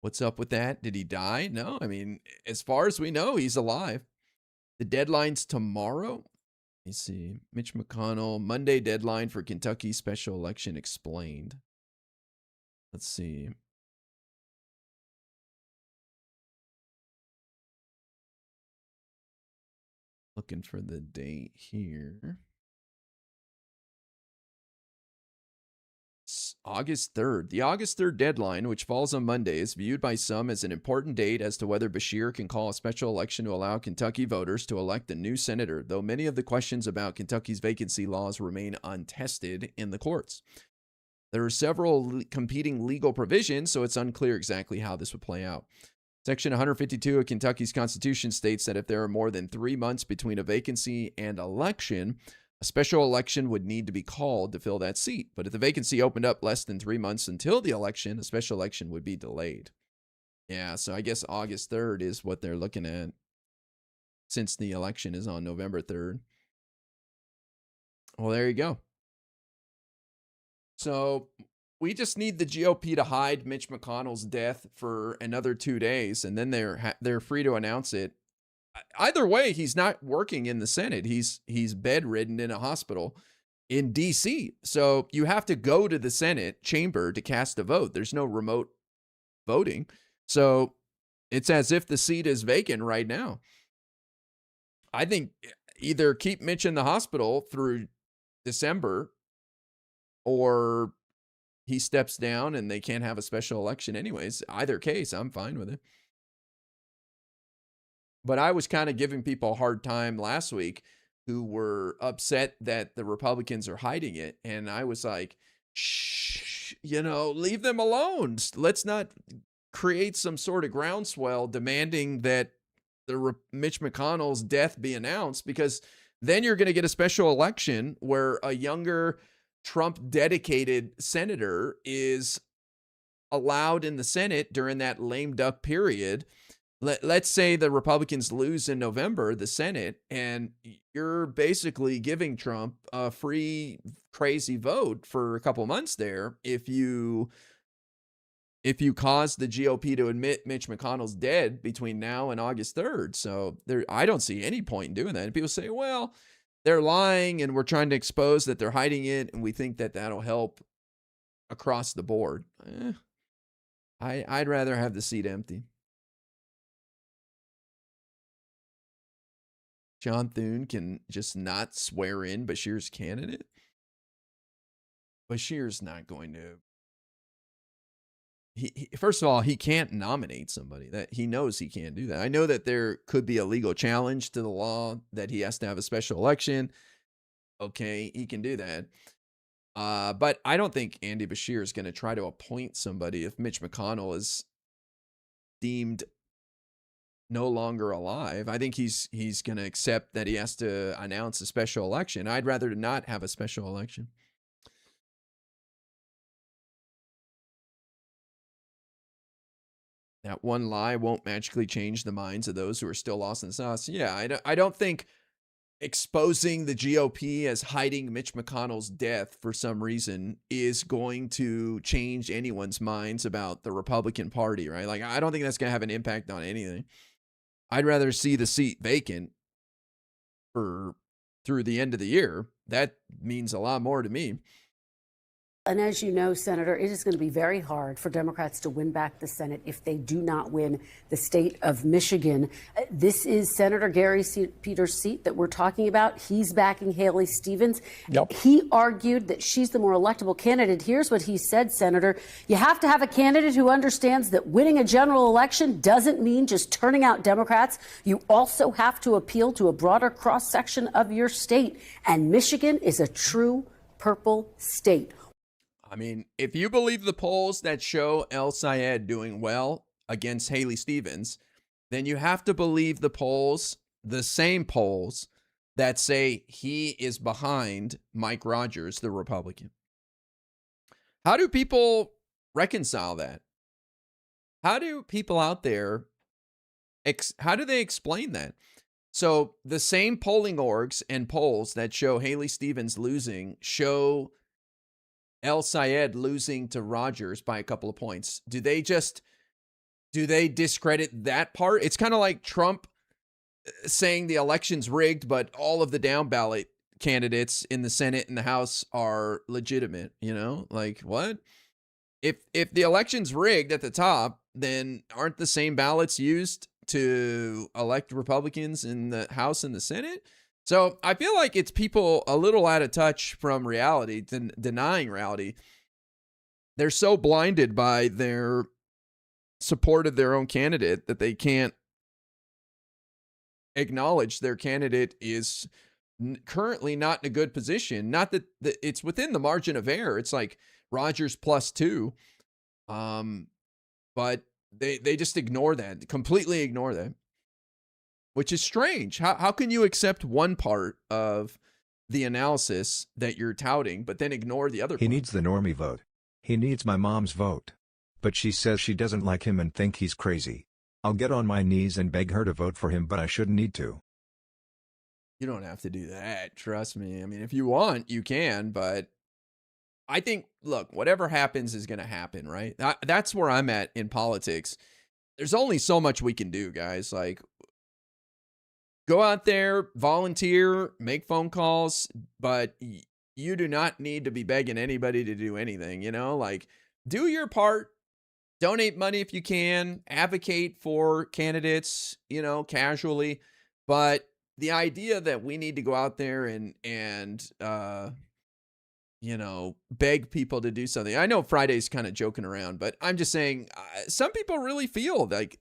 What's up with that? Did he die? No, I mean, as far as we know, he's alive. The deadline's tomorrow. Let me see. Mitch McConnell, Monday deadline for Kentucky special election explained. Let's see. Looking for the date here. It's August 3rd. The August 3rd deadline, which falls on Monday, is viewed by some as an important date as to whether Beshear can call a special election to allow Kentucky voters to elect a new senator, though many of the questions about Kentucky's vacancy laws remain untested in the courts. There are several competing legal provisions, so it's unclear exactly how this would play out. Section 152 of Kentucky's Constitution states that if there are more than 3 months between a vacancy and election, a special election would need to be called to fill that seat. But if the vacancy opened up less than 3 months until the election, a special election would be delayed. Yeah, so I guess August 3rd is what they're looking at, since the election is on November 3rd. Well, there you go. So we just need the GOP to hide Mitch McConnell's death for another 2 days, and then they're free to announce it. Either way, he's not working in the Senate. He's bedridden in a hospital in D.C. So you have to go to the Senate chamber to cast a vote. There's no remote voting. So it's as if the seat is vacant right now. I think either keep Mitch in the hospital through December, or he steps down and they can't have a special election anyways. Either case, I'm fine with it. But I was kind of giving people a hard time last week who were upset that the Republicans are hiding it. And I was like, shh, leave them alone. Let's not create some sort of groundswell demanding that Mitch McConnell's death be announced, because then you're going to get a special election where a younger Trump dedicated senator is allowed in the Senate during that lame duck period. Let's say the Republicans lose in November, the Senate, and you're basically giving Trump a free, crazy vote for a couple months there if you cause the GOP to admit Mitch McConnell's dead between now and August 3rd. So I don't see any point in doing that. And people say, well, they're lying and we're trying to expose that they're hiding it, and we think that that'll help across the board. I'd rather have the seat empty. John Thune can just not swear in Bashir's candidate. Bashir's not going to. First of all, he can't nominate somebody. That he knows he can't do that. I know that there could be a legal challenge to the law that he has to have a special election. Okay, he can do that. But I don't think Andy Bashir is going to try to appoint somebody if Mitch McConnell is deemed no longer alive. I think he's going to accept that he has to announce a special election. I'd rather not have a special election. That one lie won't magically change the minds of those who are still lost in the sauce. Yeah, I don't think exposing the GOP as hiding Mitch McConnell's death for some reason is going to change anyone's minds about the Republican Party, right? Like, I don't think that's going to have an impact on anything. I'd rather see the seat vacant through the end of the year. That means a lot more to me. And as you know, Senator, it is going to be very hard for Democrats to win back the Senate if they do not win the state of Michigan. This is Senator Gary Peters' seat that we're talking about. He's backing Haley Stevens. Yep. He argued that she's the more electable candidate. Here's what he said, Senator. You have to have a candidate who understands that winning a general election doesn't mean just turning out Democrats. You also have to appeal to a broader cross-section of your state. And Michigan is a true purple state. I mean, if you believe the polls that show El Sayed doing well against Haley Stevens, then you have to believe the polls, the same polls that say he is behind Mike Rogers, the Republican. How do people reconcile that? How do people out there, how do they explain that? So the same polling orgs and polls that show Haley Stevens losing show El Sayed losing to Rogers by a couple of points. Do they discredit that part? It's kind of like Trump saying the election's rigged, but all of the down ballot candidates in the Senate and the House are legitimate, Like, what? If the election's rigged at the top, then aren't the same ballots used to elect Republicans in the House and the Senate? So I feel like it's people a little out of touch from reality, denying reality. They're so blinded by their support of their own candidate that they can't acknowledge their candidate is currently not in a good position. Not that it's within the margin of error. It's like Rodgers +2. But they just ignore that, completely ignore that, which is strange. How can you accept one part of the analysis that you're touting, but then ignore the other part? He needs the normie vote. He needs my mom's vote. But she says she doesn't like him and think he's crazy. I'll get on my knees and beg her to vote for him, but I shouldn't need to. You don't have to do that. Trust me. I mean, if you want, you can, but I think, look, whatever happens is going to happen, right? That's where I'm at in politics. There's only so much we can do, guys. Like, go out there, volunteer, make phone calls, but you do not need to be begging anybody to do anything, you know? Like, do your part. Donate money if you can. Advocate for candidates, you know, casually. But the idea that we need to go out there and you know, beg people to do something. I know Friday's kind of joking around, but I'm just saying some people really feel like,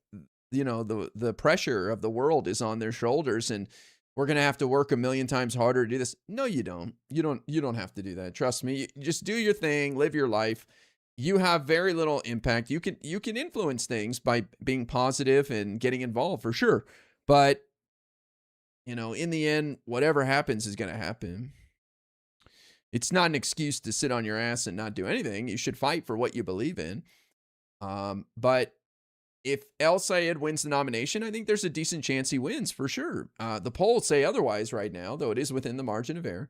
you know, the pressure of the world is on their shoulders and we're going to have to work a million times harder to do this. No, you don't. You don't have to do that. Trust me. You just do your thing, live your life. You have very little impact. You can influence things by being positive and getting involved for sure. But, you know, in the end, whatever happens is going to happen. It's not an excuse to sit on your ass and not do anything. You should fight for what you believe in. But if El Sayed wins the nomination, I think there's a decent chance he wins for sure. The polls say otherwise right now, though it is within the margin of error.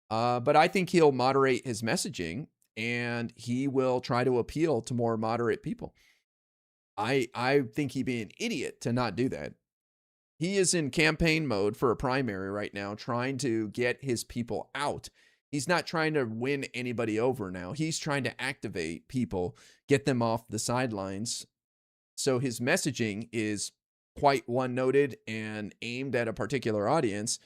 But I think he'll moderate his messaging and he will try to appeal to more moderate people. I think he'd be an idiot to not do that. He is in campaign mode for a primary right now, trying to get his people out. He's not trying to win anybody over now. He's trying to activate people, get them off the sidelines. So his messaging is quite one-noted and aimed at a particular audience.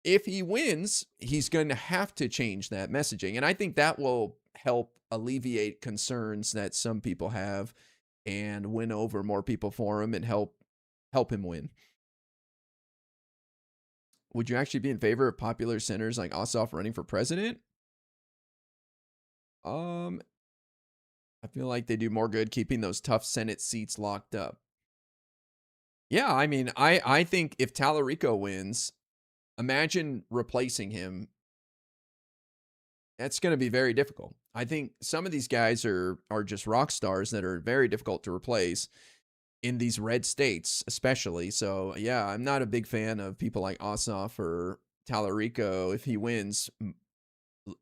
If he wins, he's going to have to change that messaging. And I think that will help alleviate concerns that some people have and win over more people for him and help him win. Would you actually be in favor of popular senators like Ossoff running for president? I feel like they do more good keeping those tough Senate seats locked up. Yeah, I mean, I think if Tallarico wins, imagine replacing him. That's going to be very difficult. I think some of these guys are just rock stars that are very difficult to replace in these red states, especially. So, yeah, I'm not a big fan of people like Ossoff or Tallarico, if he wins,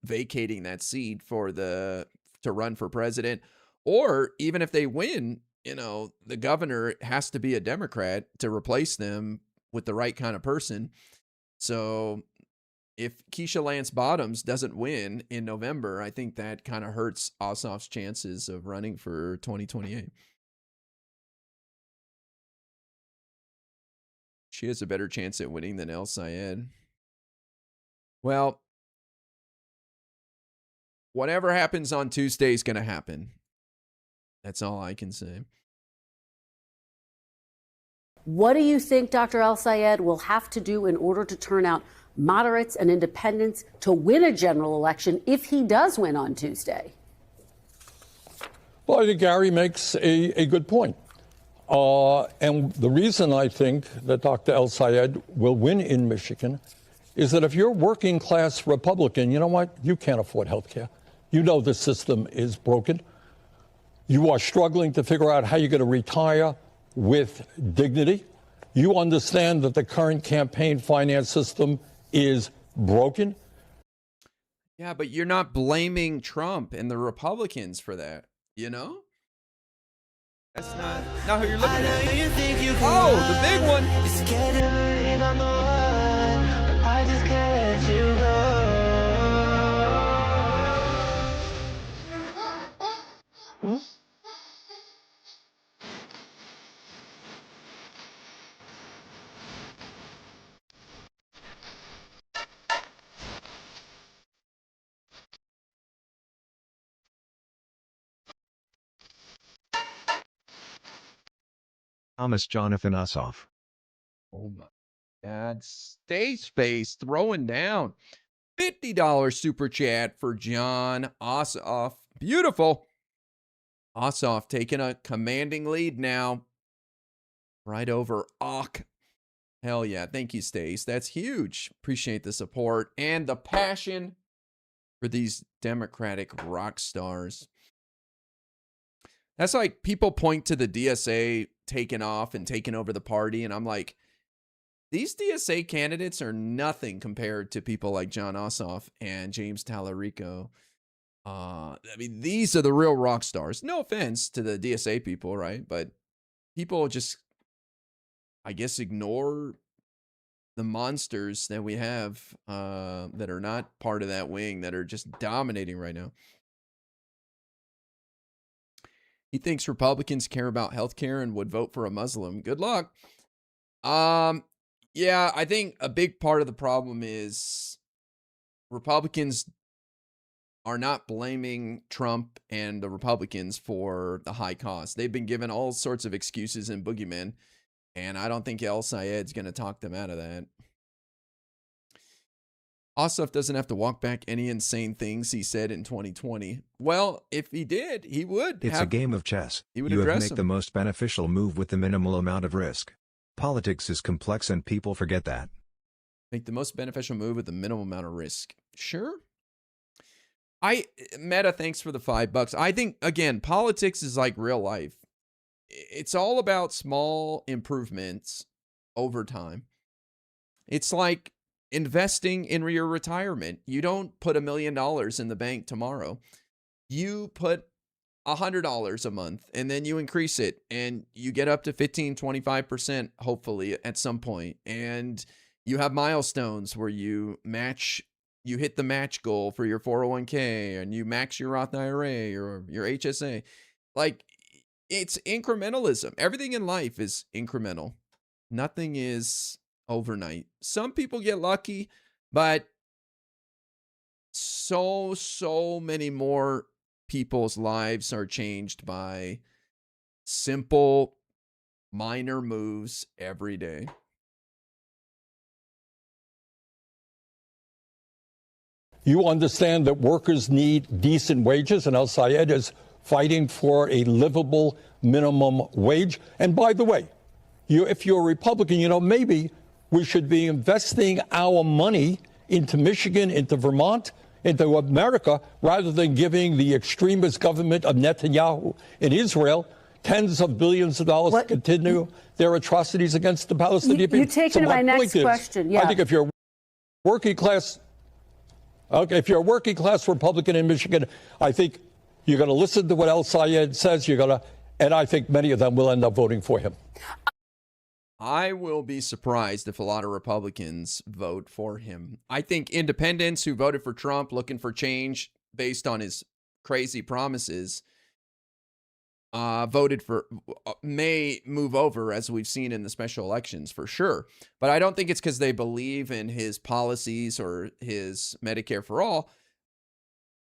vacating that seat to run for president. Or even if they win, you know, the governor has to be a Democrat to replace them with the right kind of person. So if Keisha Lance Bottoms doesn't win in November, I think that kind of hurts Ossoff's chances of running for 2028. She has a better chance at winning than El Sayed. Well, whatever happens on Tuesday is going to happen. That's all I can say. What do you think Dr. El Sayed will have to do in order to turn out moderates and independents to win a general election if he does win on Tuesday? Well, I think Gary makes a good point. And the reason I think that Dr. El Sayed will win in Michigan is that if you're a working class Republican, you know what? You can't afford health care. You know the system is broken. You are struggling to figure out how you're going to retire with dignity. You understand that the current campaign finance system is broken. Yeah, but you're not blaming Trump and the Republicans for that, you know? That's not who you're looking at. Oh, the big one. I just can't let you go. Thomas Jonathan Ossoff. Oh my. And Stay Space throwing down $50 super chat for John Ossoff. Beautiful. Ossoff taking a commanding lead now. Right over Ock. Hell yeah. Thank you, Stace. That's huge. Appreciate the support and the passion for these Democratic rock stars. That's like people point to the DSA taking off and taking over the party, and I'm like, these DSA candidates are nothing compared to people like John Ossoff and James Tallarico. I mean, these are the real rock stars. No offense to the DSA people, right? But people just, I guess, ignore the monsters that we have that are not part of that wing, that are just dominating right now. He thinks Republicans care about healthcare and would vote for a Muslim. Good luck. Yeah, I think a big part of the problem is Republicans are not blaming Trump and the Republicans for the high cost. They've been given all sorts of excuses and boogeymen, and I don't think El Sayed's going to talk them out of that. Ossoff doesn't have to walk back any insane things he said in 2020. Well, if he did, he would. It's a game of chess. He would you have address to make them. the most beneficial move with the minimal amount of risk. Politics is complex and people forget that. Make the most beneficial move with the minimum amount of risk. Sure. Meta, thanks for the $5. I think, again, politics is like real life. It's all about small improvements over time. It's like investing in your retirement. You don't put $1 million in the bank tomorrow. You put $100 a month, and then you increase it, and you get up to 15, 25%, hopefully, at some point. And you have milestones where you hit the match goal for your 401k, and you max your Roth IRA or your HSA. Like, it's incrementalism. Everything in life is incremental. Nothing is overnight. Some people get lucky, but so many more people's lives are changed by simple, minor moves every day. You understand that workers need decent wages, and El Sayed is fighting for a livable minimum wage. And by the way, if you're a Republican, maybe we should be investing our money into Michigan, into Vermont, into America, rather than giving the extremist government of Netanyahu in Israel tens of billions of dollars to continue their atrocities against the Palestinian people. You take me to my next question. Yeah. I think if you're working class, if you're a working class Republican in Michigan, I think you're going to listen to what El Sayed says. And I think many of them will end up voting for him. I will be surprised if a lot of Republicans vote for him. I think independents who voted for Trump, looking for change based on his crazy promises, may move over, as we've seen in the special elections for sure. But I don't think it's because they believe in his policies or his Medicare for all.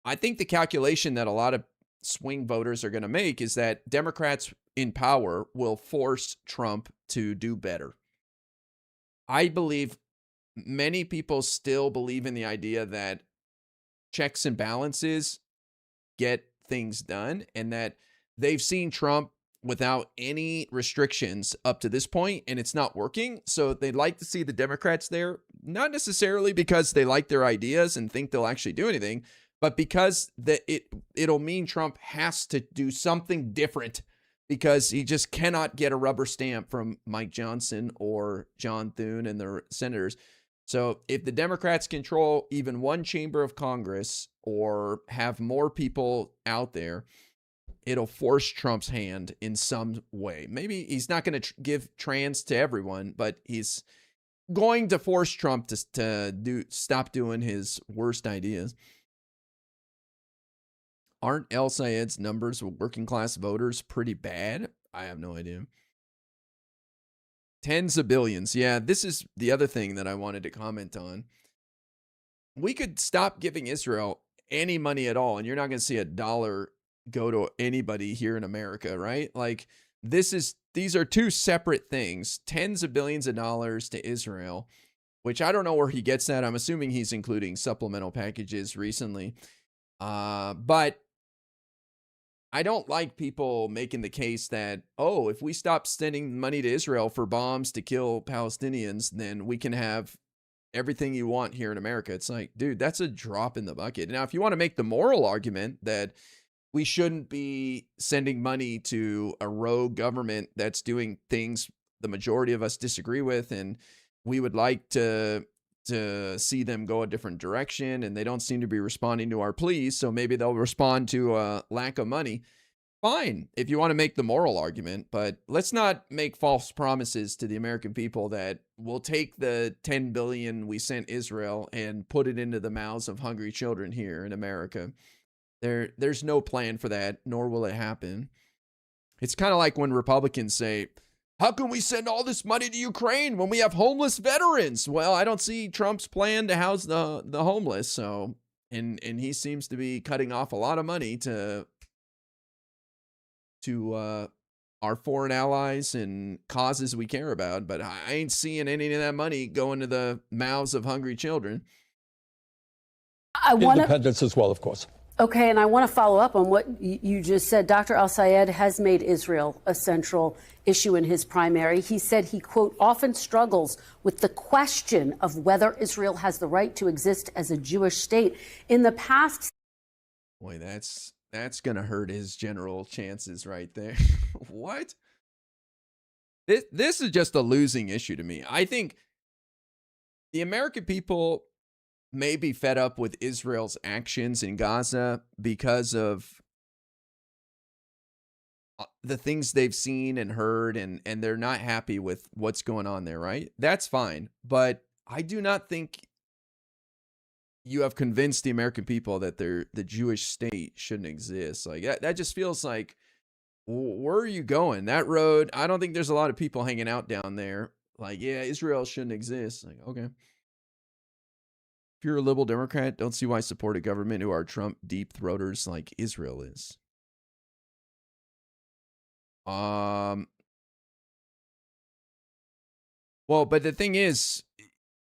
I think the calculation that a lot of swing voters are going to make is that Democrats in power will force Trump to do better. I believe many people still believe in the idea that checks and balances get things done, and that they've seen Trump without any restrictions up to this point, and it's not working. So they'd like to see the Democrats there, not necessarily because they like their ideas and think they'll actually do anything, but because it'll mean Trump has to do something different, because he just cannot get a rubber stamp from Mike Johnson or John Thune and the senators. So if the Democrats control even one chamber of Congress or have more people out there, it'll force Trump's hand in some way. Maybe he's not going to give trans to everyone, but he's going to force Trump to stop doing his worst ideas. Aren't El Sayed's numbers with working class voters pretty bad? I have no idea. Tens of billions. Yeah, this is the other thing that I wanted to comment on. We could stop giving Israel any money at all, and you're not going to see a dollar go to anybody here in America, right? Like, these are two separate things. Tens of billions of dollars to Israel, which I don't know where he gets that. I'm assuming he's including supplemental packages recently. But I don't like people making the case that, oh, if we stop sending money to Israel for bombs to kill Palestinians, then we can have everything you want here in America. It's like, dude, that's a drop in the bucket. Now, if you want to make the moral argument that we shouldn't be sending money to a rogue government that's doing things the majority of us disagree with, and we would like to see them go a different direction, and they don't seem to be responding to our pleas, so maybe they'll respond to a lack of money. Fine, if you want to make the moral argument, but let's not make false promises to the American people that we'll take the $10 billion we sent Israel and put it into the mouths of hungry children here in America. There's no plan for that, nor will it happen. It's kind of like when Republicans say, how can we send all this money to Ukraine when we have homeless veterans? Well, I don't see Trump's plan to house the homeless. So, and he seems to be cutting off a lot of money to our foreign allies and causes we care about. But I ain't seeing any of that money going to the mouths of hungry children. Independence as well, of course. Okay, and I want to follow up on what you just said. Dr. Al-Sayed has made Israel a central issue in his primary. He said he, quote, often struggles with the question of whether Israel has the right to exist as a Jewish state. In the past... Boy, that's going to hurt his general chances right there. What? This is just a losing issue to me. I think the American people may be fed up with Israel's actions in Gaza because of the things they've seen and heard, and they're not happy with what's going on there, right? That's fine. But I do not think you have convinced the American people that the Jewish state shouldn't exist. Like that just feels like, where are you going? That road, I don't think there's a lot of people hanging out down there. Like, yeah, Israel shouldn't exist. Like, okay. If you're a liberal Democrat, don't see why support a government who are Trump deep throaters like Israel is. Well, but the thing is,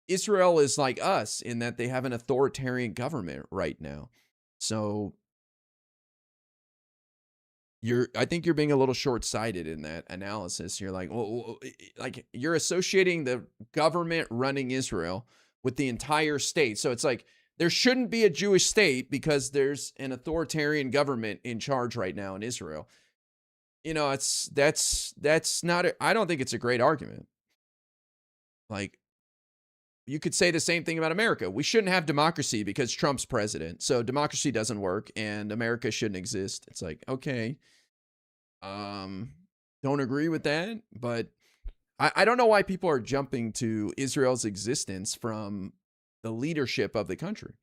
Israel is like us in that they have an authoritarian government right now. So I think you're being a little short-sighted in that analysis. You're like, well, like you're associating the government running Israel with the entire state. So it's like there shouldn't be a Jewish state because there's an authoritarian government in charge right now in Israel. You know, that's not I don't think it's a great argument. Like, you could say the same thing about America. We shouldn't have democracy because Trump's president. So democracy doesn't work and America shouldn't exist. It's like, okay. Don't agree with that, but I don't know why people are jumping to Israel's existence from the leadership of the country.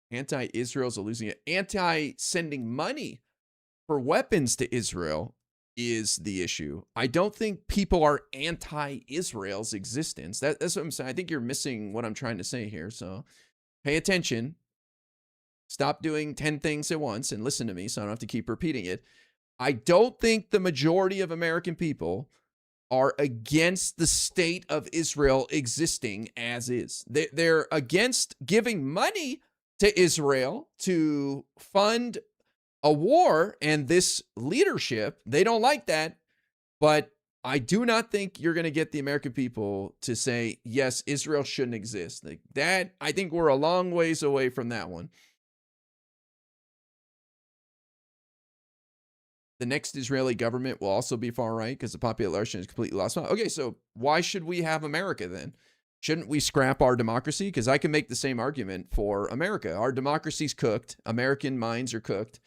Anti-Israel's a losing it. Anti-sending money for weapons to Israel is the issue. I don't think people are anti-Israel's existence. That's what I'm saying. I think you're missing what I'm trying to say here. So pay attention. Stop doing 10 things at once and listen to me so I don't have to keep repeating it. I don't think the majority of American people are against the state of Israel existing as is. They're against giving money to Israel to fund a war and this leadership. They don't like that, but I do not think you're going to get the American people to say, yes, Israel shouldn't exist. Like that, I think we're a long ways away from that one. The next Israeli government will also be far right because the population is completely lost. Okay, so why should we have America then? Shouldn't we scrap our democracy? Because I can make the same argument for America. Our democracy's cooked. American minds are cooked.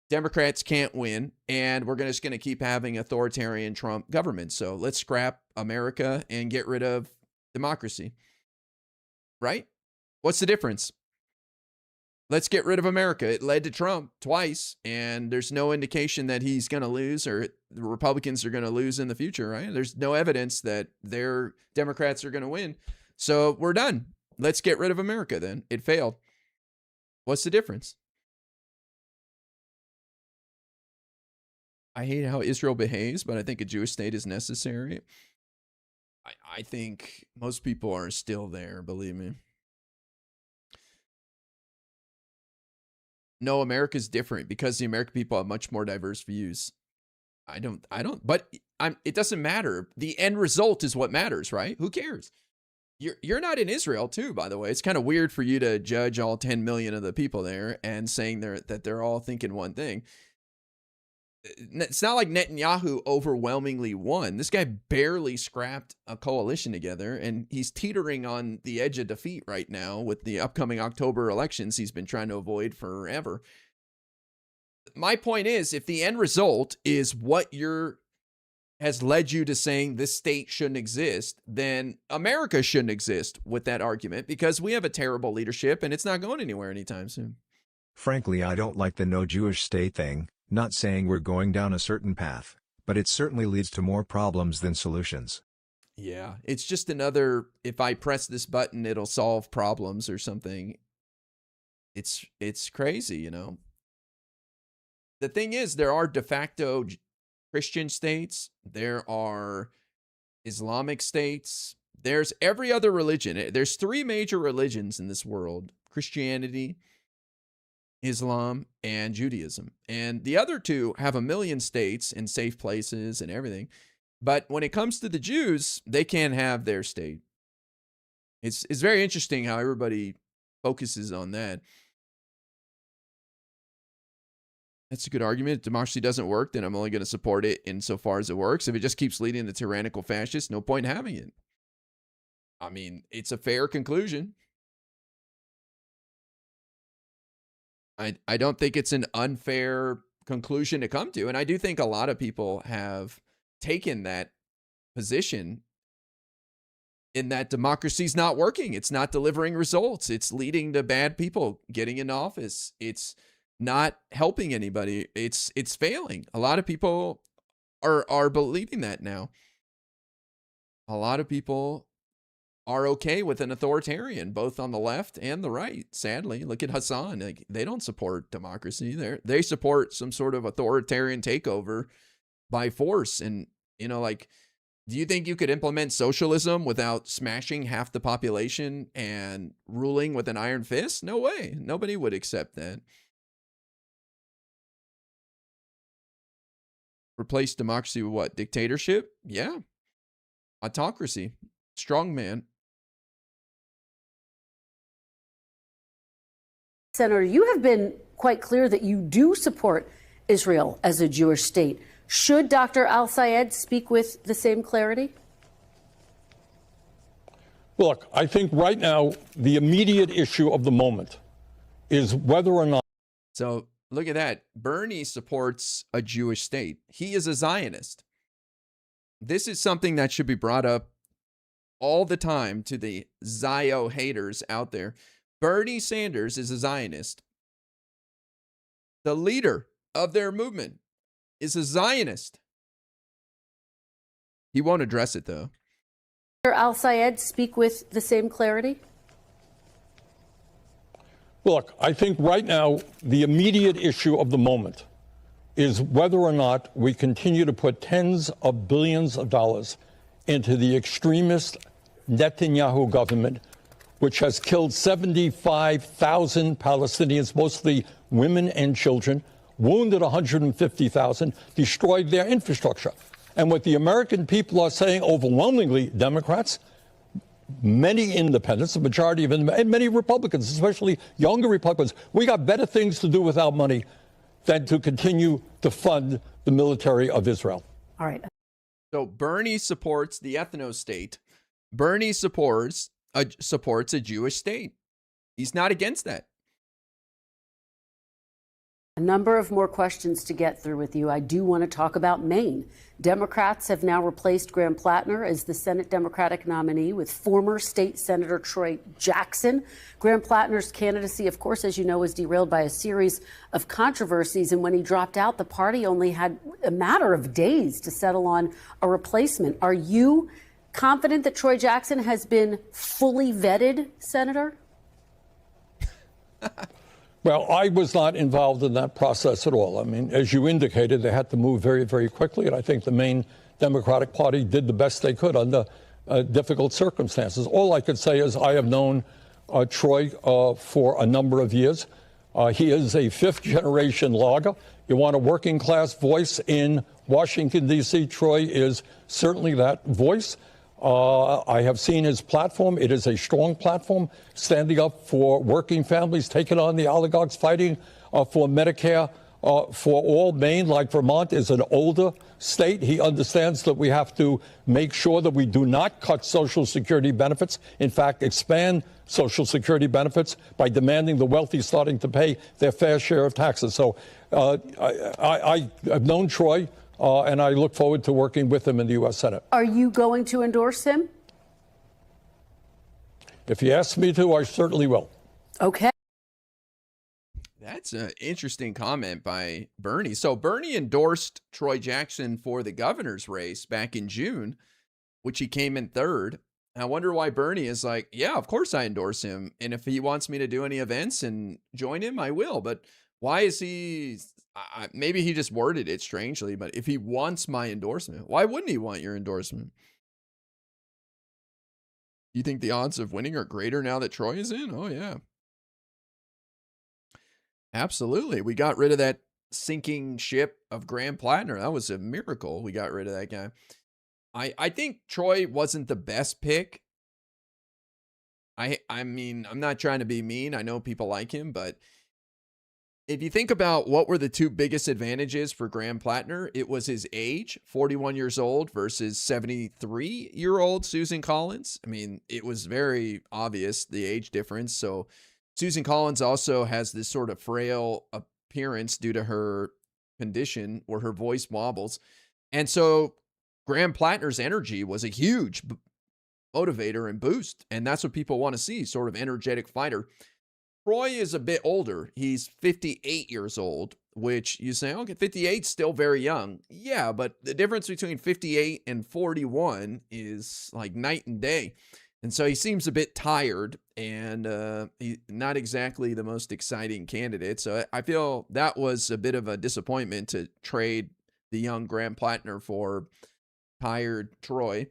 Democrats can't win, and we're just going to keep having authoritarian Trump government. So let's scrap America and get rid of democracy. Right? What's the difference? Let's get rid of America. It led to Trump twice, and there's no indication that he's going to lose or the Republicans are going to lose in the future, right? There's no evidence that their Democrats are going to win. So we're done. Let's get rid of America then. It failed. What's the difference? I hate how Israel behaves, but I think a Jewish state is necessary. I think most people are still there, believe me. No, America's different because the American people have much more diverse views. But it doesn't matter. The end result is what matters, right? Who cares? You're not in Israel too, by the way. It's kind of weird for you to judge all 10 million of the people there and saying that they're all thinking one thing. It's not like Netanyahu overwhelmingly won. This guy barely scrapped a coalition together, and he's teetering on the edge of defeat right now with the upcoming October elections he's been trying to avoid forever. My point is, if the end result is what has led you to saying this state shouldn't exist, then America shouldn't exist with that argument, because we have a terrible leadership and it's not going anywhere anytime soon. Frankly, I don't like the no Jewish state thing. Not saying we're going down a certain path, but it certainly leads to more problems than solutions. Yeah, it's just another, if I press this button, it'll solve problems or something. It's crazy, you know. The thing is, there are de facto Christian states. There are Islamic states. There's every other religion. There's 3 major religions in this world: Christianity, Islam, and Judaism. And the other 2 have a million states and safe places and everything. But when it comes to the Jews, they can't have their state. It's very interesting how everybody focuses on that. That's a good argument. If democracy doesn't work, then I'm only going to support it insofar as it works. If it just keeps leading to tyrannical fascists, no point in having it. I mean, it's a fair conclusion. I don't think it's an unfair conclusion to come to. And I do think a lot of people have taken that position in that democracy's not working. It's not delivering results. It's leading to bad people getting in office. It's not helping anybody. It's failing. A lot of people are believing that now. A lot of people are okay with an authoritarian, both on the left and the right. Sadly, look at Hassan. Like, they don't support democracy. They support some sort of authoritarian takeover by force. And, you know, like, do you think you could implement socialism without smashing half the population and ruling with an iron fist? No way. Nobody would accept that. Replace democracy with what? Dictatorship? Yeah. Autocracy. Strongman. Senator, you have been quite clear that you do support Israel as a Jewish state. Should Dr. Al-Sayed speak with the same clarity? Look, I think right now the immediate issue of the moment is whether or not. So look at that. Bernie supports a Jewish state. He is a Zionist. This is something that should be brought up all the time to the Zio haters out there. Bernie Sanders is a Zionist. The leader of their movement is a Zionist. He won't address it, though. Dr. Al-Sayed speak with the same clarity? Look, I think right now the immediate issue of the moment is whether or not we continue to put tens of billions of dollars into the extremist Netanyahu government, which has killed 75,000 Palestinians, mostly women and children, wounded 150,000, destroyed their infrastructure. And what the American people are saying, overwhelmingly Democrats, many independents, the majority of them, and many Republicans, especially younger Republicans, we got better things to do with our money than to continue to fund the military of Israel. All right. So Bernie supports the ethno-state. Bernie supports a Jewish state. He's not against that. A number of more questions to get through with you. I do want to talk about Maine. Democrats have now replaced Graham Plattner as the Senate Democratic nominee with former state Senator Troy Jackson. Graham Plattner's candidacy, of course, as you know, was derailed by a series of controversies. And when he dropped out, the party only had a matter of days to settle on a replacement. Are you confident that Troy Jackson has been fully vetted, Senator? Well, I was not involved in that process at all. I mean, as you indicated, they had to move very, very quickly, and I think the main Democratic Party did the best they could under difficult circumstances. All I could say is I have known Troy for a number of years. He is a fifth-generation logger. You want a working-class voice in Washington, D.C., Troy is certainly that voice. I have seen his platform. It is a strong platform, standing up for working families, taking on the oligarchs, fighting for Medicare for all. Maine, like Vermont, is an older state. He understands that we have to make sure that we do not cut Social Security benefits, in fact, expand Social Security benefits by demanding the wealthy starting to pay their fair share of taxes. So I have known Troy, and I look forward to working with him in the U.S. Senate. Are you going to endorse him? If he asks me to, I certainly will. Okay. That's an interesting comment by Bernie. So Bernie endorsed Troy Jackson for the governor's race back in June, which he came in third. I wonder why Bernie is like, yeah, of course I endorse him. And if he wants me to do any events and join him, I will. But why is he, maybe he just worded it strangely, but if he wants my endorsement, why wouldn't he want your endorsement? You think the odds of winning are greater now that Troy is in? Oh, yeah. Absolutely. We got rid of that sinking ship of Graham Plattner. That was a miracle. We got rid of that guy. I think Troy wasn't the best pick. I mean, I'm not trying to be mean. I know people like him, but if you think about what were the two biggest advantages for Graham Plattner, it was his age, 41 years old versus 73-year-old Susan Collins. I mean, it was very obvious, the age difference. So Susan Collins also has this sort of frail appearance due to her condition where her voice wobbles. And so Graham Plattner's energy was a huge motivator and boost. And that's what people want to see, sort of energetic fighter. Troy is a bit older. He's 58 years old, which you say, okay, 58 still very young. Yeah, but the difference between 58 and 41 is like night and day. And so he seems a bit tired and he's not exactly the most exciting candidate. So I feel that was a bit of a disappointment to trade the young Graham Plattner for tired Troy.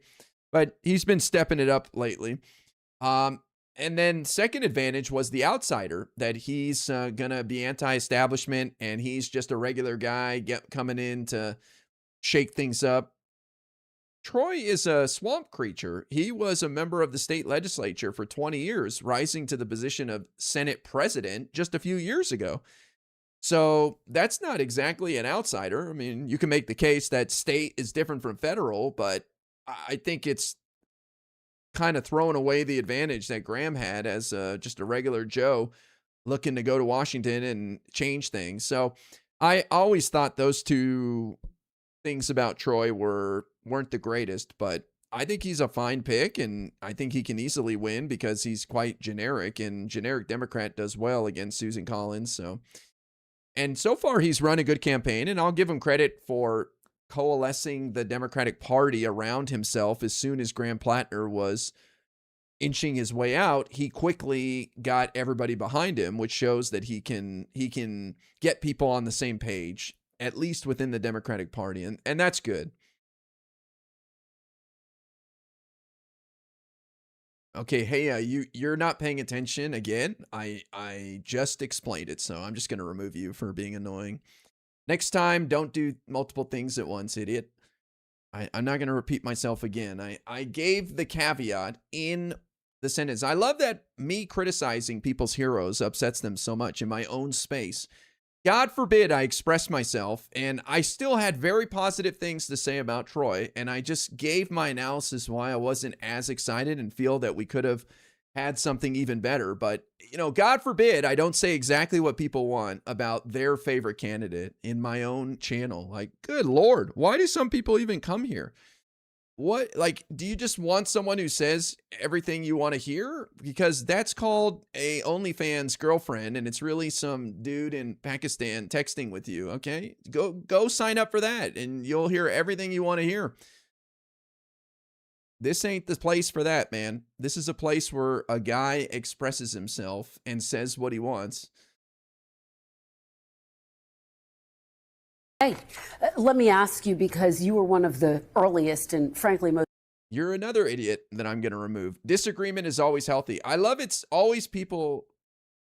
But he's been stepping it up lately. And then second advantage was the outsider, that he's going to be anti-establishment and he's just a regular guy coming in to shake things up. Troy is a swamp creature. He was a member of the state legislature for 20 years, rising to the position of Senate president just a few years ago. So that's not exactly an outsider. I mean, you can make the case that state is different from federal, but I think it's kind of throwing away the advantage that Graham had as just a regular Joe looking to go to Washington and change things. So I always thought those two things about Troy weren't the greatest, but I think he's a fine pick, and I think he can easily win because he's quite generic, and generic Democrat does well against Susan Collins. And so far he's run a good campaign, and I'll give him credit for coalescing the Democratic Party around himself. As soon as Graham Plattner was inching his way out, he quickly got everybody behind him, which shows that he can get people on the same page, at least within the Democratic Party, and that's good. Okay, hey, you're not paying attention again. I just explained it, so I'm just going to remove you for being annoying. Next time, don't do multiple things at once, idiot. I'm not going to repeat myself again. I gave the caveat in the sentence. I love that me criticizing people's heroes upsets them so much in my own space. God forbid I expressed myself, and I still had very positive things to say about Troy, and I just gave my analysis why I wasn't as excited and feel that we could have had something even better. But, you know, God forbid I don't say exactly what people want about their favorite candidate in my own channel. Like, good Lord, why do some people even come here? What, like, do you just want someone who says everything you want to hear? Because that's called a OnlyFans girlfriend, and it's really some dude in Pakistan texting with you. Okay, go sign up for that, and you'll hear everything you want to hear. This ain't the place for that, man. This is a place where a guy expresses himself and says what he wants. Hey, let me ask you, because you were one of the earliest and frankly most. You're another idiot that I'm going to remove. Disagreement is always healthy. I love it's always people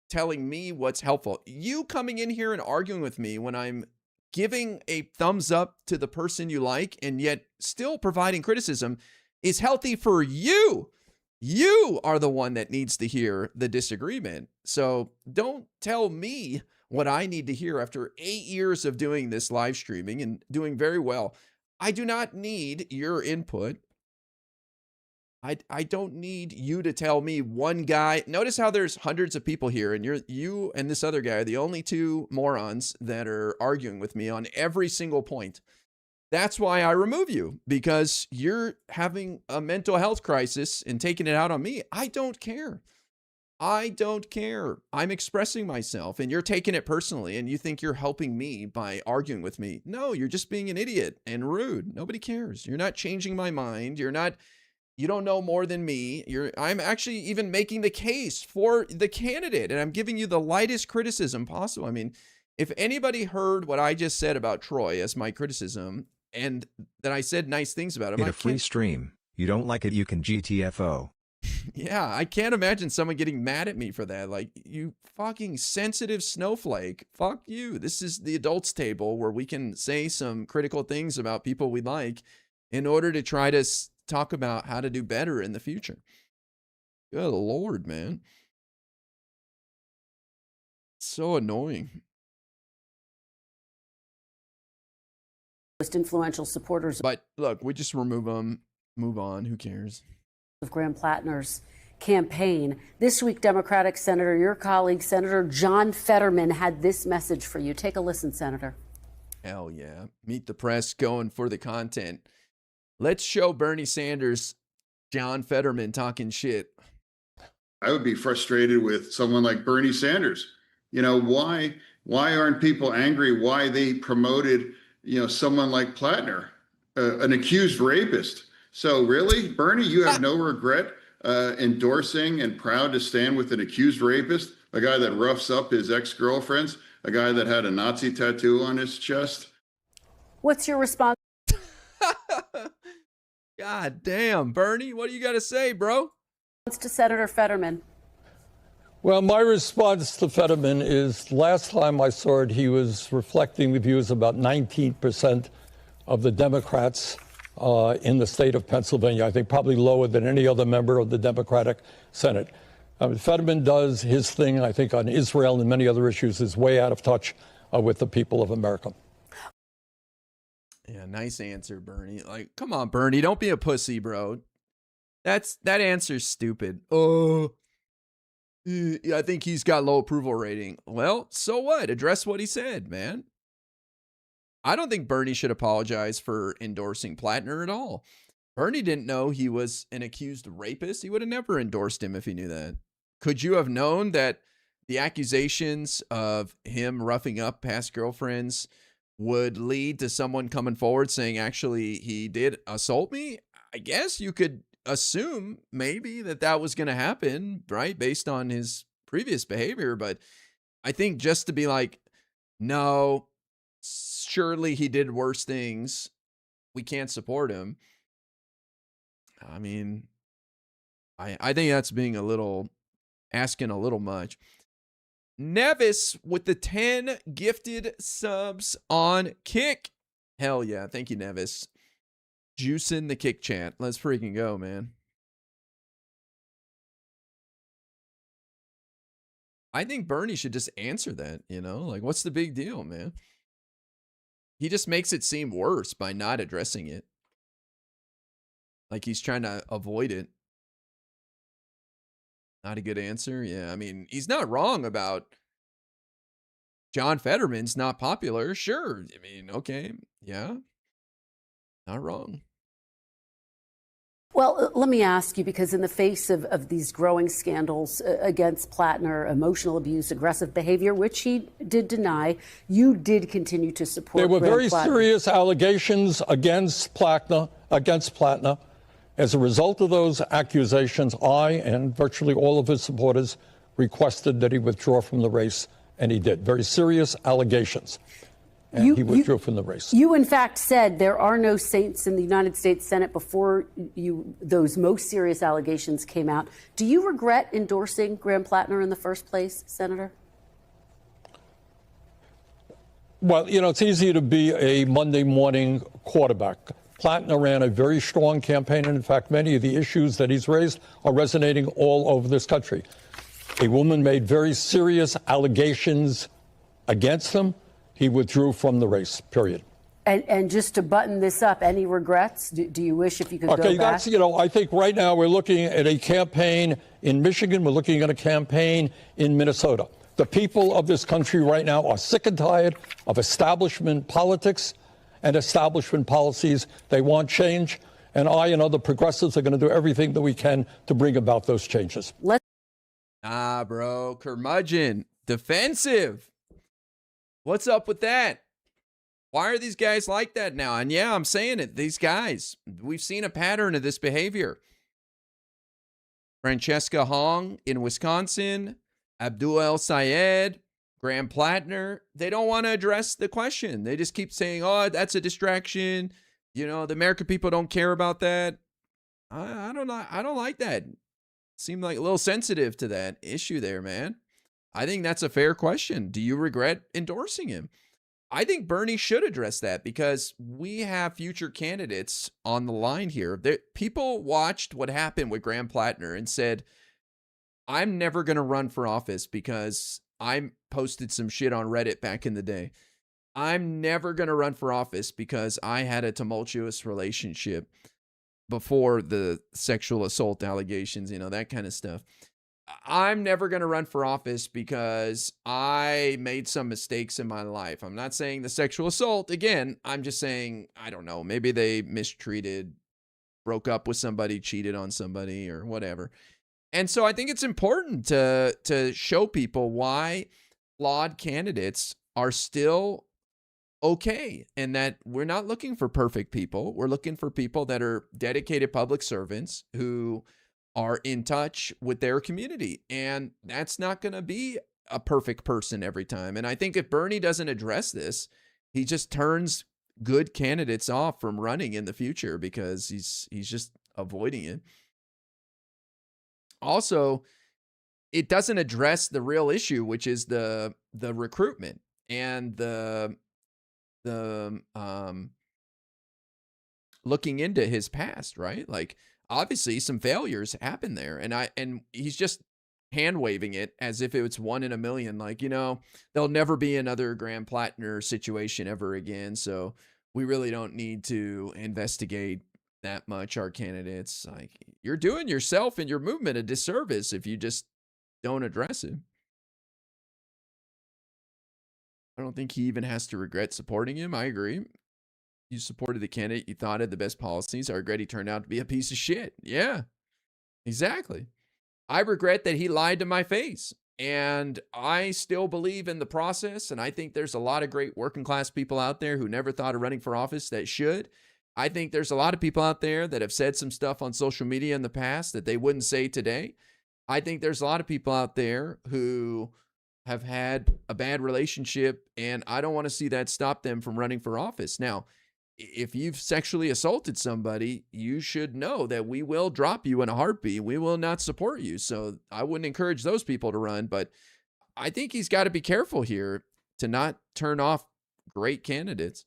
telling me what's helpful. You coming in here and arguing with me when I'm giving a thumbs up to the person you like and yet still providing criticism is healthy for you. You are the one that needs to hear the disagreement. So don't tell me what I need to hear after 8 years of doing this live streaming and doing very well. I do not need your input. I don't need you to tell me one guy. Notice how there's hundreds of people here and you and this other guy are the only two morons that are arguing with me on every single point. That's why I remove you, because you're having a mental health crisis and taking it out on me. I don't care. I don't care. I'm expressing myself and you're taking it personally and you think you're helping me by arguing with me. No, you're just being an idiot and rude. Nobody cares. You're not changing my mind. You don't know more than me. I'm actually even making the case for the candidate, and I'm giving you the lightest criticism possible. I mean, if anybody heard what I just said about Troy as my criticism, and that I said nice things about him. In a free stream. You don't like it, you can GTFO. Yeah, I can't imagine someone getting mad at me for that. Like, you fucking sensitive snowflake. Fuck you. This is the adults table where we can say some critical things about people we like in order to try to talk about how to do better in the future. Good Lord, man. So annoying. Most influential supporters. But look, we just remove them, move on. Who cares? Of Graham Plattner's campaign. This week, Democratic Senator, your colleague, Senator John Fetterman, had this message for you. Take a listen, Senator. Hell yeah. Meet the press going for the content. Let's show Bernie Sanders, John Fetterman talking shit. I would be frustrated with someone like Bernie Sanders. You know, why aren't people angry? Why they promoted, someone like Plattner, an accused rapist? So really, Bernie, you have no regret endorsing and proud to stand with an accused rapist, a guy that roughs up his ex-girlfriends, a guy that had a Nazi tattoo on his chest? What's your response? God damn, Bernie, what do you got to say, bro? To Senator Fetterman. Well, my response to Fetterman is last time I saw it, he was reflecting the views of about 19% of the Democrats in the state of Pennsylvania. I think probably lower than any other member of the Democratic Senate. Fetterman does his thing, I think, on Israel and many other issues, is way out of touch with the people of America. Yeah, nice answer, Bernie. Like, come on, Bernie, don't be a pussy, bro. That answer's stupid. Oh, I think he's got low approval rating. Well, so what? Address what he said, man. I don't think Bernie should apologize for endorsing Plattner at all. Bernie didn't know he was an accused rapist. He would have never endorsed him if he knew that. Could you have known that the accusations of him roughing up past girlfriends would lead to someone coming forward saying, actually, he did assault me? I guess you could assume maybe that was going to happen, right? Based on his previous behavior. But I think just to be like, no, surely he did worse things, we can't support him. I mean, I think that's being asking a little much. Nevis with the 10 gifted subs on Kick. Hell yeah. Thank you, Nevis. Juicing the Kick chat. Let's freaking go, man. I think Bernie should just answer that, like, what's the big deal, man? He just makes it seem worse by not addressing it. Like he's trying to avoid it. Not a good answer. Yeah, I mean, he's not wrong about John Fetterman's not popular. Sure. I mean, okay. Yeah. Not wrong. Well, let me ask you, because in the face of these growing scandals against Plattner, emotional abuse, aggressive behavior, which he did deny, you did continue to support. There were very Plattner. Serious allegations against Plattner. As a result of those accusations, I and virtually all of his supporters requested that he withdraw from the race, and he did. Very serious allegations. and he withdrew from the race. You, in fact, said there are no saints in the United States Senate before those most serious allegations came out. Do you regret endorsing Graham Plattner in the first place, Senator? Well, it's easy to be a Monday morning quarterback. Plattner ran a very strong campaign, and in fact, many of the issues that he's raised are resonating all over this country. A woman made very serious allegations against him. He withdrew from the race, period. And just to button this up, any regrets? Do you wish if you could go back? Okay, that's, I think right now we're looking at a campaign in Michigan. We're looking at a campaign in Minnesota. The people of this country right now are sick and tired of establishment politics and establishment policies. They want change. And I and other progressives are going to do everything that we can to bring about those changes. Bro, curmudgeon, defensive. What's up with that? Why are these guys like that now? And yeah, I'm saying it. These guys, we've seen a pattern of this behavior. Francesca Hong in Wisconsin, Abdul El Sayed, Graham Plattner, they don't want to address the question. They just keep saying, oh, that's a distraction. The American people don't care about that. I don't like that. Seem like a little sensitive to that issue there, man. I think that's a fair question. Do you regret endorsing him? I think Bernie should address that because we have future candidates on the line here. People watched what happened with Graham Plattner and said, I'm never going to run for office because I posted some shit on Reddit back in the day. I'm never going to run for office because I had a tumultuous relationship before the sexual assault allegations, that kind of stuff. I'm never going to run for office because I made some mistakes in my life. I'm not saying the sexual assault. Again, I'm just saying, I don't know, maybe they mistreated, broke up with somebody, cheated on somebody or whatever. And so I think it's important to show people why flawed candidates are still okay, and that we're not looking for perfect people. We're looking for people that are dedicated public servants who are in touch with their community. And that's not going to be a perfect person every time. And I think if Bernie doesn't address this, he just turns good candidates off from running in the future because he's just avoiding it. Also, it doesn't address the real issue, which is the recruitment and the looking into his past, right? Like, obviously some failures happen there, and he's just hand waving it as if it's 1 in a million. Like, there'll never be another Graham Plattner situation ever again, so we really don't need to investigate that much our candidates. Like, you're doing yourself and your movement a disservice if you just don't address it. I don't think he even has to regret supporting him. I agree. You supported the candidate you thought had the best policies. I regret he turned out to be a piece of shit. Yeah, exactly. I regret that he lied to my face. And I still believe in the process. And I think there's a lot of great working class people out there who never thought of running for office that should. I think there's a lot of people out there that have said some stuff on social media in the past that they wouldn't say today. I think there's a lot of people out there who have had a bad relationship, and I don't want to see that stop them from running for office. Now, if you've sexually assaulted somebody, you should know that we will drop you in a heartbeat. We will not support you. So I wouldn't encourage those people to run, but I think he's got to be careful here to not turn off great candidates.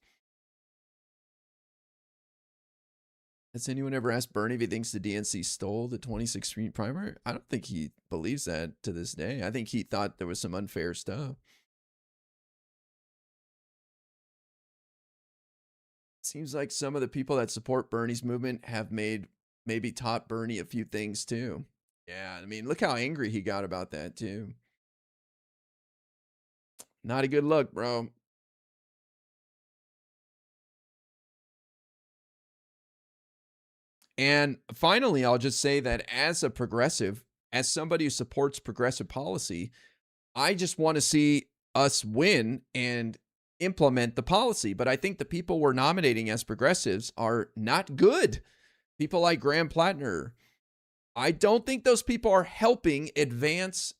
Has anyone ever asked Bernie if he thinks the DNC stole the 26th primary? I don't think he believes that to this day. I think he thought there was some unfair stuff. Seems like some of the people that support Bernie's movement have maybe taught Bernie a few things too. Yeah, I mean, look how angry he got about that too. Not a good look, bro. And finally, I'll just say that as a progressive, as somebody who supports progressive policy, I just want to see us win and implement the policy. But I think the people we're nominating as progressives are not good. People like Graham Plattner. I don't think those people are helping advance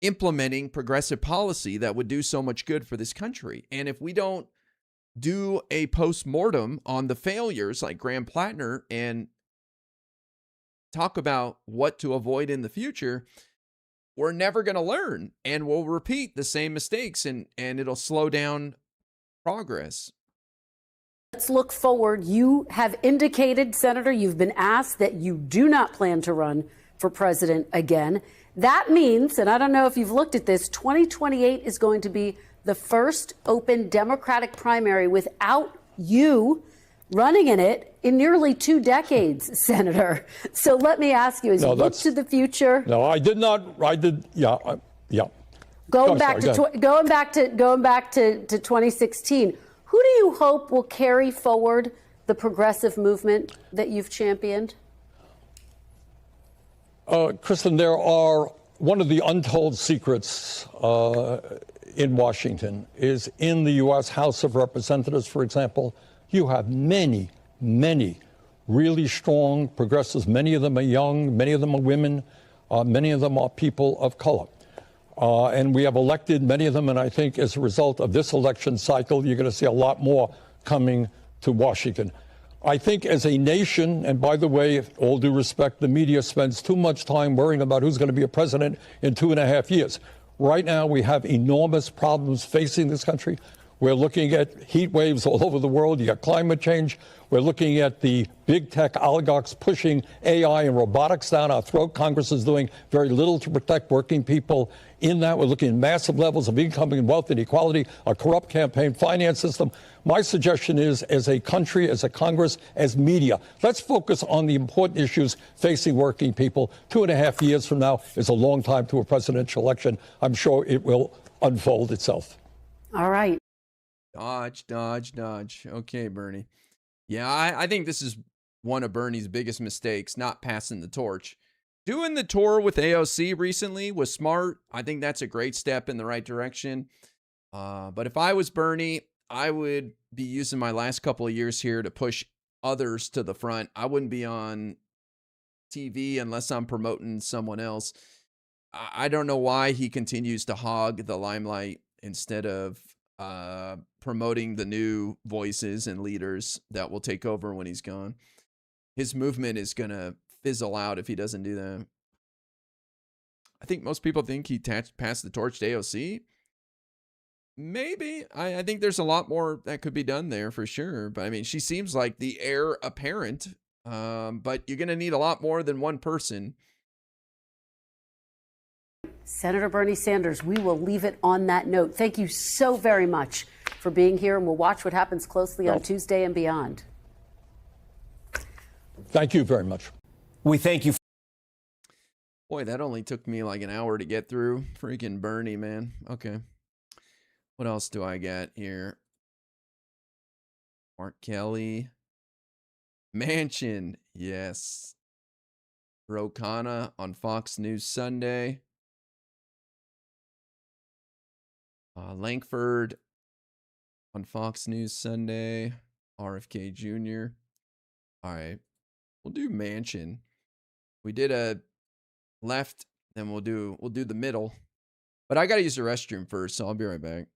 implementing progressive policy that would do so much good for this country. And if we don't do a post-mortem on the failures like Graham Plattner and talk about what to avoid in the future, we're never going to learn, and we'll repeat the same mistakes, and it'll slow down progress. Let's look forward. You have indicated, Senator, you've been asked that you do not plan to run for president again. That means, and I don't know if you've looked at this, 2028 is going to be the first open Democratic primary without you running in it in nearly 2 decades, Senator. So let me ask you, as you look to the future. No, I did not. I did. Yeah. Going back to 2016, who do you hope will carry forward the progressive movement that you've championed? Kristen, there are one of the untold secrets in Washington is in the U.S. House of Representatives, for example. You have many, many really strong progressives. Many of them are young. Many of them are women. Many of them are people of color. And we have elected many of them. And I think as a result of this election cycle, you're going to see a lot more coming to Washington. I think as a nation, and by the way, all due respect, the media spends too much time worrying about who's going to be a president in 2.5 years. Right now, we have enormous problems facing this country. We're looking at heat waves all over the world. You got climate change. We're looking at the big tech oligarchs pushing AI and robotics down our throat. Congress is doing very little to protect working people in that. We're looking at massive levels of income and wealth inequality, a corrupt campaign finance system. My suggestion is, as a country, as a Congress, as media, let's focus on the important issues facing working people. 2.5 years from now is a long time to a presidential election. I'm sure it will unfold itself. All right. Dodge. Okay, Bernie. Yeah, I think this is one of Bernie's biggest mistakes, not passing the torch. Doing the tour with AOC recently was smart. I think that's a great step in the right direction. But if I was Bernie, I would be using my last couple of years here to push others to the front. I wouldn't be on TV unless I'm promoting someone else. I don't know why he continues to hog the limelight instead of promoting the new voices and leaders that will take over when he's gone. His movement is going to fizzle out if he doesn't do that. I think most people think he passed the torch to AOC. Maybe. I think there's a lot more that could be done there for sure. But I mean, she seems like the heir apparent. But you're going to need a lot more than one person. Senator Bernie Sanders, we will leave it on that note. Thank you so very much for being here, and we'll watch what happens closely on Tuesday and beyond. Thank you very much. We thank you. Boy, that only took me like an hour to get through. Freaking Bernie, man. Okay. What else do I got here? Mark Kelly. Manchin. Yes. Ro Khanna on Fox News Sunday. Lankford on Fox News Sunday. RFK Jr. All right. We'll do Manchin. We did a left, then we'll do the middle. But I got to use the restroom first, so I'll be right back.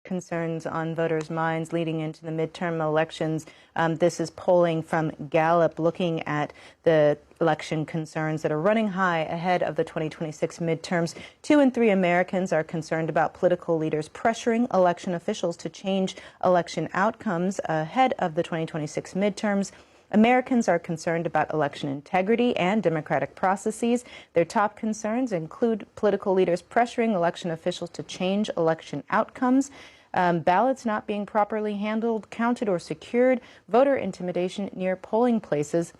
Concerns on voters' minds leading into the midterm elections. This is polling from Gallup looking at the election concerns that are running high ahead of the 2026 midterms. 2 in 3 Americans are concerned about political leaders pressuring election officials to change election outcomes ahead of the 2026 midterms. Americans are concerned about election integrity and democratic processes. Their top concerns include political leaders pressuring election officials to change election outcomes, ballots not being properly handled, counted, or secured, voter intimidation near polling places.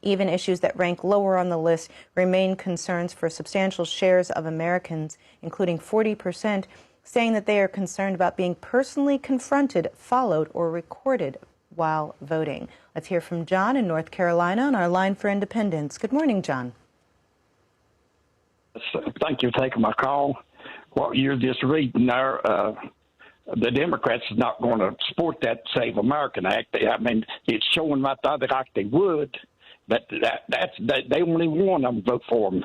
Even issues that rank lower on the list remain concerns for substantial shares of Americans, including 40%, saying that they are concerned about being personally confronted, followed, or recorded while voting. Let's hear from John in North Carolina on our line for Independence. Good morning, John. Thank you for taking my call. What you're just reading there, the Democrats is not going to support that Save American Act. I mean, it's showing right there that like they would, but they only one of them vote for them.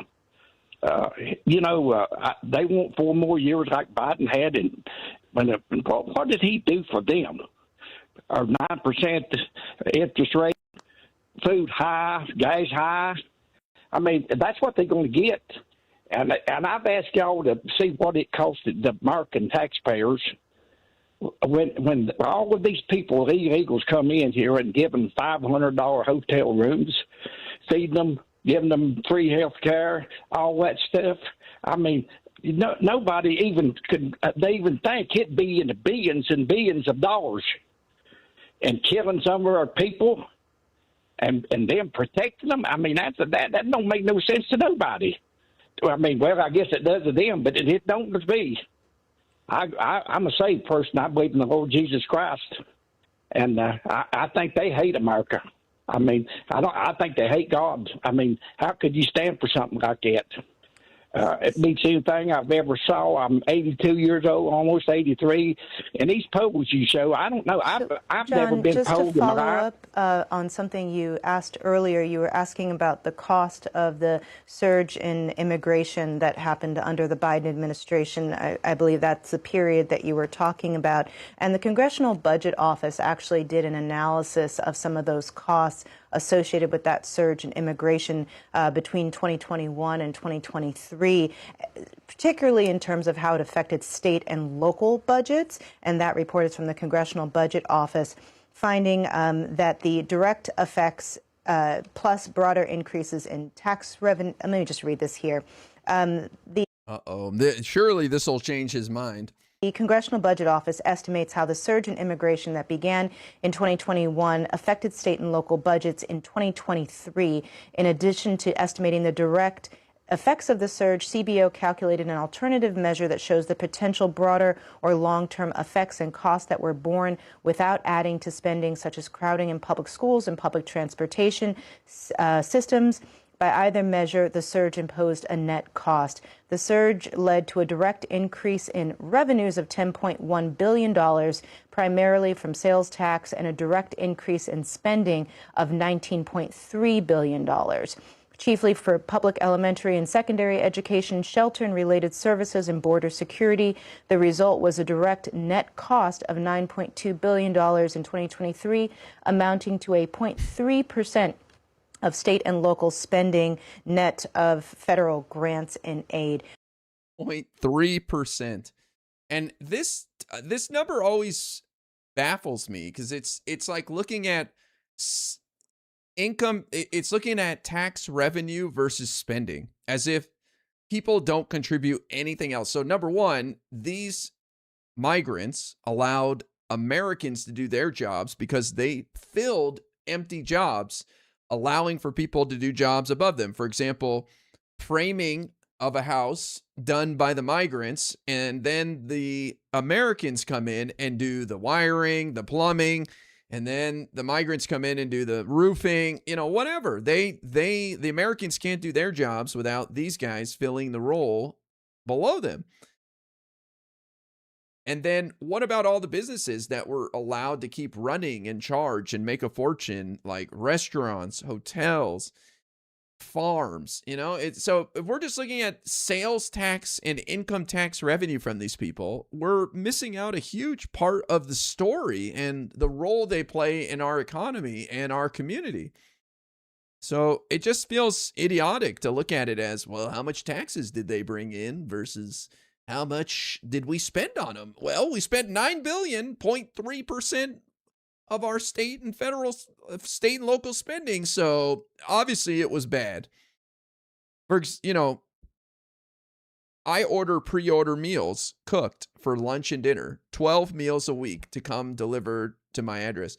They want 4 more years like Biden had, and what did he do for them? Or 9% interest rate, food high, gas high. I mean, that's what they're going to get. And I've asked y'all to see what it costed the American taxpayers when all of these people, illegals, come in here and give them $500 hotel rooms, feeding them, giving them free health care, all that stuff. I mean, nobody even could they even think it'd be in the billions and billions of dollars, and killing some of our people and them protecting them. I mean, that don't make no sense to nobody. I mean, well, I guess it does to them, but it don't to me. I'm a saved person. I believe in the Lord Jesus Christ, and I think they hate America. I mean, I think they hate God. I mean, how could you stand for something like that? It beats anything I've ever saw. I'm 82 years old, almost 83. And these polls you show, I don't know. I've John, never been just polled to in my follow life. up on something you asked earlier, you were asking about the cost of the surge in immigration that happened under the Biden administration. I believe that's the period that you were talking about. And the Congressional Budget Office actually did an analysis of some of those costs associated with that surge in immigration between 2021 and 2023, particularly in terms of how it affected state and local budgets. And that report is from the Congressional Budget Office, finding that the direct effects plus broader increases in tax revenue. Let me just read this here. Surely this will change his mind. The Congressional Budget Office estimates how the surge in immigration that began in 2021 affected state and local budgets in 2023. In addition to estimating the direct effects of the surge, CBO calculated an alternative measure that shows the potential broader or long-term effects and costs that were borne without adding to spending, such as crowding in public schools and public transportation systems. By either measure, the surge imposed a net cost. The surge led to a direct increase in revenues of $10.1 billion, primarily from sales tax, and a direct increase in spending of $19.3 billion, chiefly for public elementary and secondary education, shelter and related services, and border security. The result was a direct net cost of $9.2 billion in 2023, amounting to a 0.3% of state and local spending net of federal grants and aid. 0.3%. And this number always baffles me because it's like looking at income, it's looking at tax revenue versus spending as if people don't contribute anything else. So number one, these migrants allowed Americans to do their jobs because they filled empty jobs, allowing for people to do jobs above them. For example, framing of a house done by the migrants, and then the Americans come in and do the wiring, the plumbing, and then the migrants come in and do the roofing, whatever. The Americans can't do their jobs without these guys filling the role below them. And then what about all the businesses that were allowed to keep running and charge and make a fortune, like restaurants, hotels, farms, So if we're just looking at sales tax and income tax revenue from these people, we're missing out a huge part of the story and the role they play in our economy and our community. So it just feels idiotic to look at it as, well, how much taxes did they bring in versus how much did we spend on them? Well, we spent $9 billion, 0.3% of our state and local spending. So obviously it was bad. I pre-order meals cooked for lunch and dinner, 12 meals a week to come delivered to my address.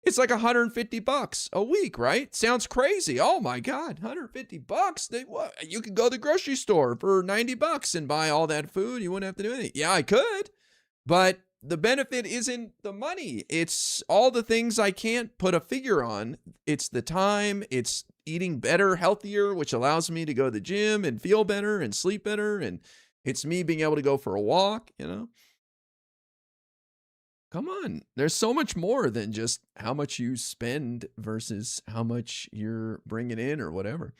It's like $150 a week, right? Sounds crazy. Oh my God, $150. You could go to the grocery store for $90 and buy all that food. You wouldn't have to do anything. Yeah, I could, but the benefit isn't the money. It's all the things I can't put a figure on. It's the time. It's eating better, healthier, which allows me to go to the gym and feel better and sleep better. And it's me being able to go for a walk, Come on. There's so much more than just how much you spend versus how much you're bringing in or whatever.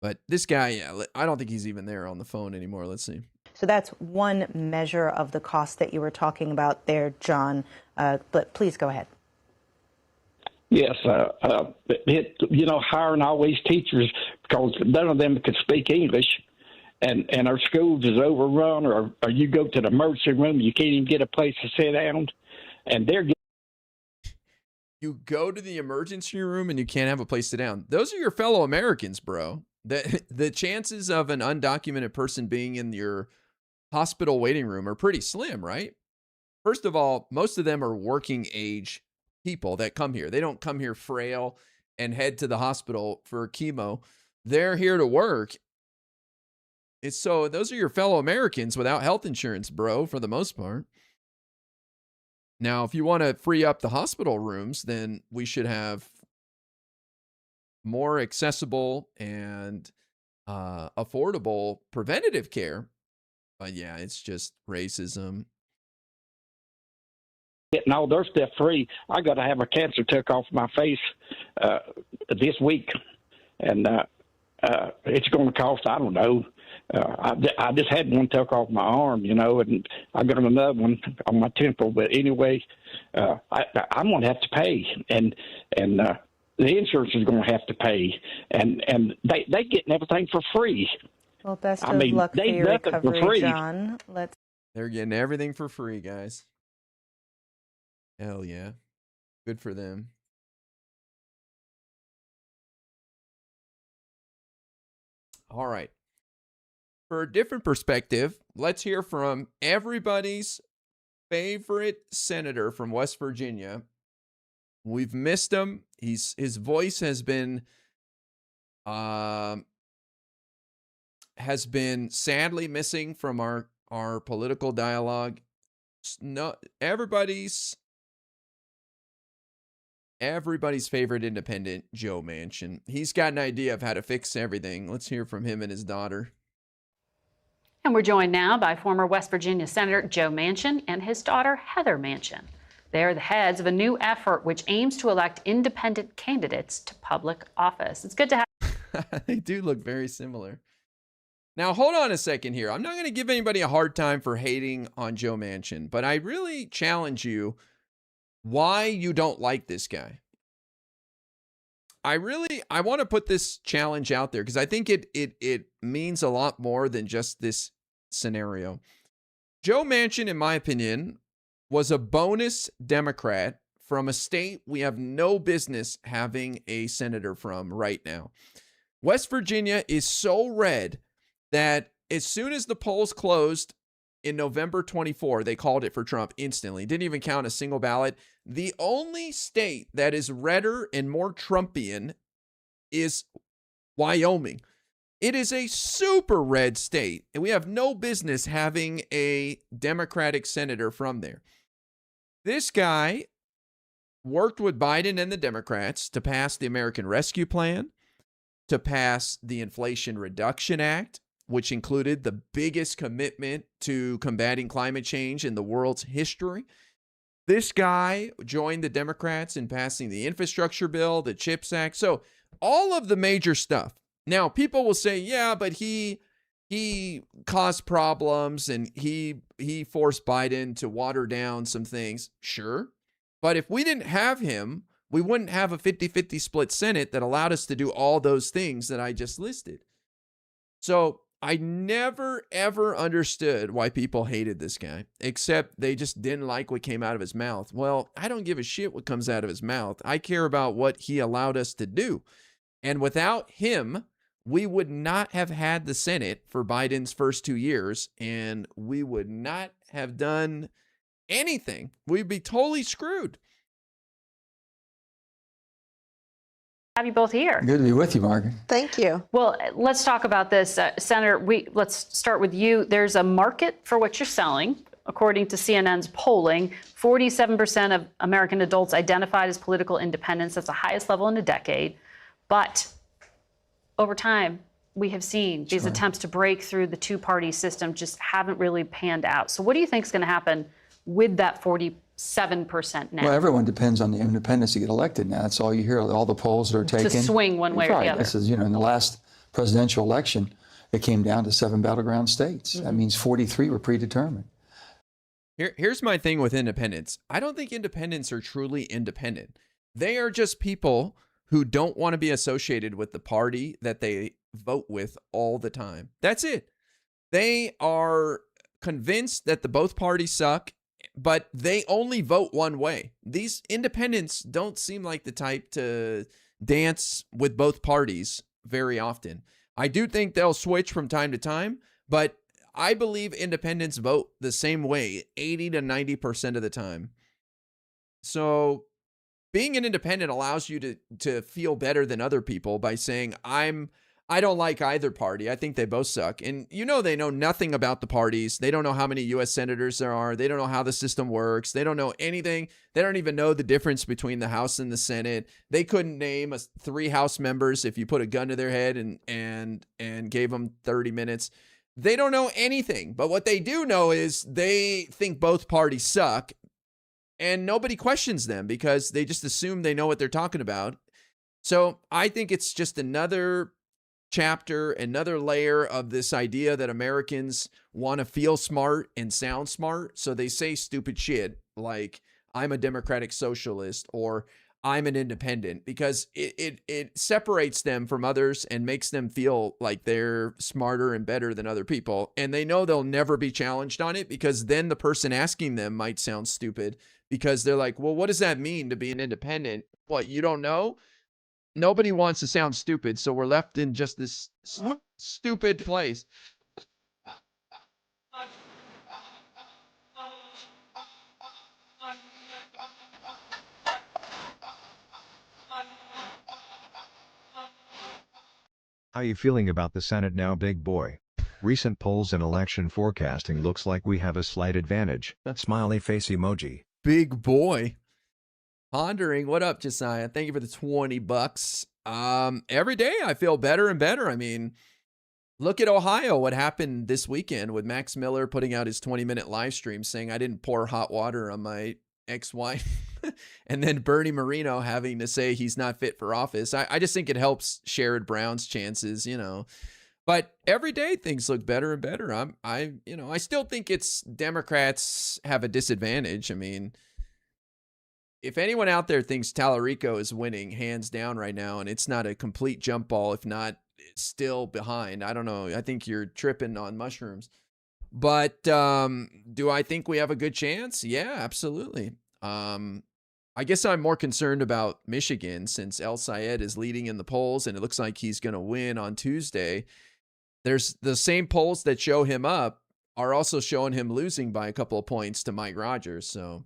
But this guy, yeah, I don't think he's even there on the phone anymore. Let's see. So that's one measure of the cost that you were talking about there, John. But please go ahead. Yes, hiring all these teachers because none of them could speak English, and our schools is overrun, or you go to the emergency room, you can't even get a place to sit down, and they're you go to the emergency room and you can't have a place to sit down. Those are your fellow Americans, bro. The chances of an undocumented person being in your hospital waiting room are pretty slim, right? First of all, most of them are working age people that come here. They don't come here frail and head to the hospital for chemo. They're here to work. So those are your fellow Americans without health insurance, bro, for the most part. Now, if you want to free up the hospital rooms, then we should have more accessible and affordable preventative care. But yeah, it's just racism. getting all their stuff free. I got to have a cancer took off my face this week, and it's going to cost, I don't know. I just had one took off my arm, and I got another one on my temple. But anyway, I'm going to have to pay, and the insurance is going to have to pay, and they getting everything for free. Well, best of luck for your recovery, John. They're getting everything for free, guys. Hell yeah. Good for them. All right. For a different perspective, let's hear from everybody's favorite senator from West Virginia. We've missed him. His voice has been sadly missing from our political dialogue. No, everybody's favorite independent, Joe Manchin. He's got an idea of how to fix everything. Let's hear from him and his daughter. And we're joined now by former West Virginia Senator Joe Manchin and his daughter Heather Manchin. They are the heads of a new effort which aims to elect independent candidates to public office. It's good to have. They do look very similar. Now, hold on a second here. I'm not going to give anybody a hard time for hating on Joe Manchin, but I really challenge you why you don't like this guy. I want to put this challenge out there because I think it means a lot more than just this scenario. Joe Manchin, in my opinion, was a bonus Democrat from a state we have no business having a senator from right now. West Virginia is so red that as soon as the polls closed in November 24, they called it for Trump instantly. Didn't even count a single ballot. The only state that is redder and more Trumpian is Wyoming. It is a super red state, and we have no business having a Democratic senator from there. This guy worked with Biden and the Democrats to pass the American Rescue Plan, to pass the Inflation Reduction Act, which included the biggest commitment to combating climate change in the world's history. This guy joined the Democrats in passing the infrastructure bill, the CHIPS Act. So all of the major stuff. Now, people will say, yeah, but he caused problems and he forced Biden to water down some things. Sure. But if we didn't have him, we wouldn't have a 50-50 split Senate that allowed us to do all those things that I just listed. So I never, ever understood why people hated this guy, except they just didn't like what came out of his mouth. Well, I don't give a shit what comes out of his mouth. I care about what he allowed us to do. And without him, we would not have had the Senate for Biden's first 2 years, and we would not have done anything. We'd be totally screwed. Have you both here. Good to be with you, Margaret. Thank you. Well, let's talk about this. Senator, let's start with you. There's a market for what you're selling. According to CNN's polling, 47% of American adults identified as political independents. That's the highest level in a decade. But over time, we have seen these attempts to break through the two-party system just haven't really panned out. So what do you think is going to happen with that 47% now? Well, everyone depends on the independents to get elected now. That's all you hear, all the polls that are taken. To swing one way or the other. This is, in the last presidential election, it came down to 7 battleground states. That means 43 were predetermined. Here's my thing with independents. I don't think independents are truly independent. They are just people who don't want to be associated with the party that they vote with all the time. That's it. They are convinced that the both parties suck, but they only vote one way. These independents don't seem like the type to dance with both parties very often. I do think they'll switch from time to time, but I believe independents vote the same way 80 to 90% of the time. So being an independent allows you to feel better than other people by saying, I don't like either party. I think they both suck. And they know nothing about the parties. They don't know how many U.S. senators there are. They don't know how the system works. They don't know anything. They don't even know the difference between the House and the Senate. They couldn't name 3 House members if you put a gun to their head and gave them 30 minutes. They don't know anything. But what they do know is they think both parties suck. And nobody questions them because they just assume they know what they're talking about. So I think it's just another chapter, another layer of this idea that Americans want to feel smart and sound smart. So they say stupid shit like, I'm a democratic socialist or I'm an independent, because it separates them from others and makes them feel like they're smarter and better than other people. And they know they'll never be challenged on it, because then the person asking them might sound stupid, because they're like, well, what does that mean to be an independent? What, you don't know? Nobody wants to sound stupid, so we're left in just this stupid place. How you feeling about the Senate now, big boy? Recent polls and election forecasting looks like we have a slight advantage. Smiley face emoji. Big boy. Pondering. What up, Josiah? Thank you for the $20. Every day I feel better and better. I mean, look at Ohio. What happened this weekend with Max Miller putting out his 20-minute live stream saying I didn't pour hot water on my ex-wife. And then Bernie Moreno having to say he's not fit for office. I just think it helps Sherrod Brown's chances, But every day things look better and better. I still think it's Democrats have a disadvantage. I mean, if anyone out there thinks Tallarico is winning hands down right now, and it's not a complete jump ball, if not still behind, I don't know. I think you're tripping on mushrooms. But do I think we have a good chance? Yeah, absolutely. I guess I'm more concerned about Michigan, since El Sayed is leading in the polls and it looks like he's going to win on Tuesday. There's the same polls that show him up are also showing him losing by a couple of points to Mike Rogers. So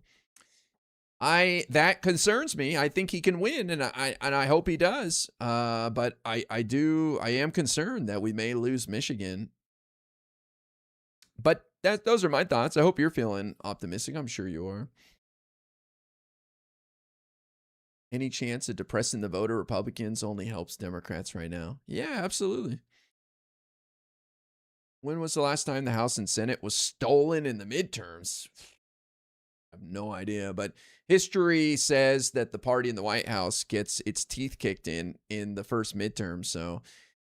that concerns me. I think he can win, and I hope he does. But I am concerned that we may lose Michigan. But those are my thoughts. I hope you're feeling optimistic. I'm sure you are. Any chance of depressing the voter? Republicans only helps Democrats right now. Yeah, absolutely. When was the last time the House and Senate was stolen in the midterms? I have no idea, but history says that the party in the White House gets its teeth kicked in the first midterm. So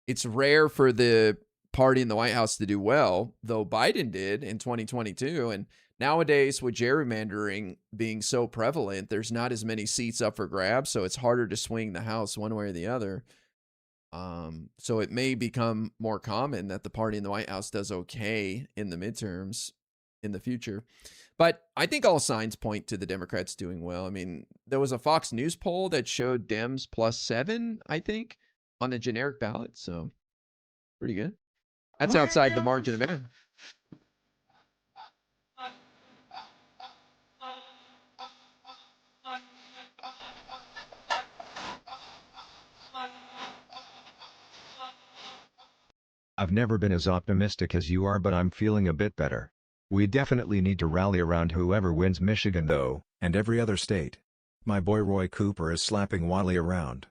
it's rare for the party in the White House to do well, though Biden did in 2022. And nowadays, with gerrymandering being so prevalent, there's not as many seats up for grabs, so it's harder to swing the House one way or the other. So it may become more common that the party in the White House does okay in the midterms in the future. But I think all signs point to the Democrats doing well. I mean, there was a Fox News poll that showed Dems +7, I think, on the generic ballot. So pretty good. That's outside the margin of error. I've never been as optimistic as you are, but I'm feeling a bit better. We definitely need to rally around whoever wins Michigan though, and every other state. My boy Roy Cooper is slapping Wiley around.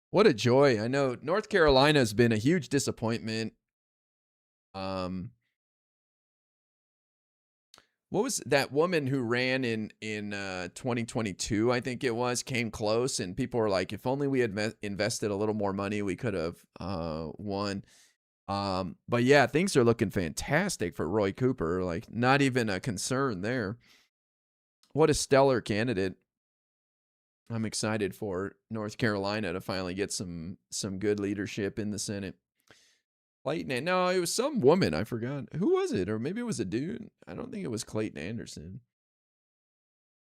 What a joy. I know North Carolina has been a huge disappointment. what was that woman who ran in 2022, I think it was, came close, and people were like, if only we had invested a little more money, we could have won. But yeah, things are looking fantastic for Roy Cooper. Like, not even a concern there. What a stellar candidate. I'm excited for North Carolina to finally get some good leadership in the Senate. Clayton, no, it was some woman. I forgot. Who was it? Or maybe it was a dude. I don't think it was Clayton Anderson.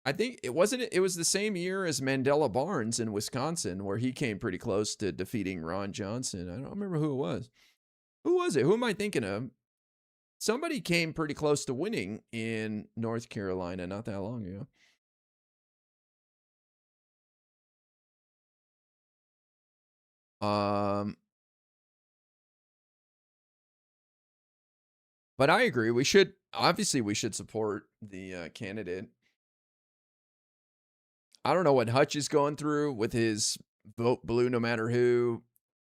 I think it wasn't. It was the same year as Mandela Barnes in Wisconsin, where he came pretty close to defeating Ron Johnson. I don't remember who it was. Who was it? Who am I thinking of? Somebody came pretty close to winning in North Carolina not that long ago. But I agree. We should support the candidate. I don't know what Hutch is going through with his vote blue no matter who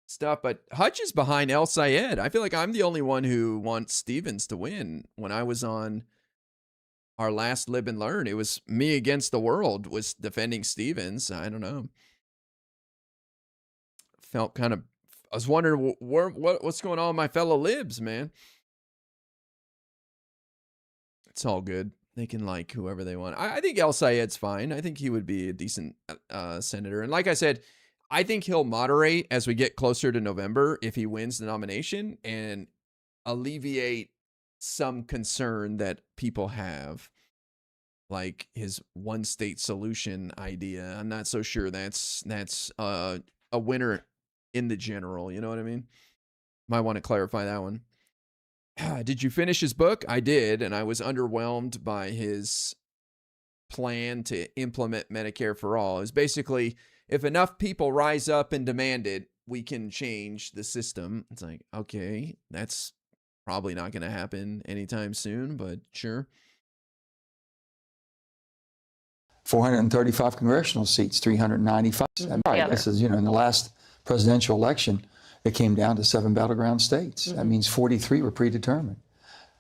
stuff, but Hutch is behind El Sayed. I feel like I'm the only one who wants Stevens to win. When I was on our last Live and Learn, it was me against the world was defending Stevens. I don't know. Felt kind of, I was wondering what's going on with my fellow libs, man. It's all good. They can like whoever they want. I think El Sayed's fine. I think he would be a decent senator. And like I said, I think he'll moderate as we get closer to November if he wins the nomination and alleviate some concern that people have, like his one state solution idea. I'm not so sure that's a winner in the general. You know what I mean? Might want to clarify that one. Did you finish his book? I did, and I was underwhelmed by his plan to implement Medicare for all. It's basically, if enough people rise up and demand it, we can change the system. It's like, okay, that's probably not going to happen anytime soon, but sure. 435 congressional seats, 395. Right. This is, in the last presidential election, it came down to 7 battleground states. That means 43 were predetermined.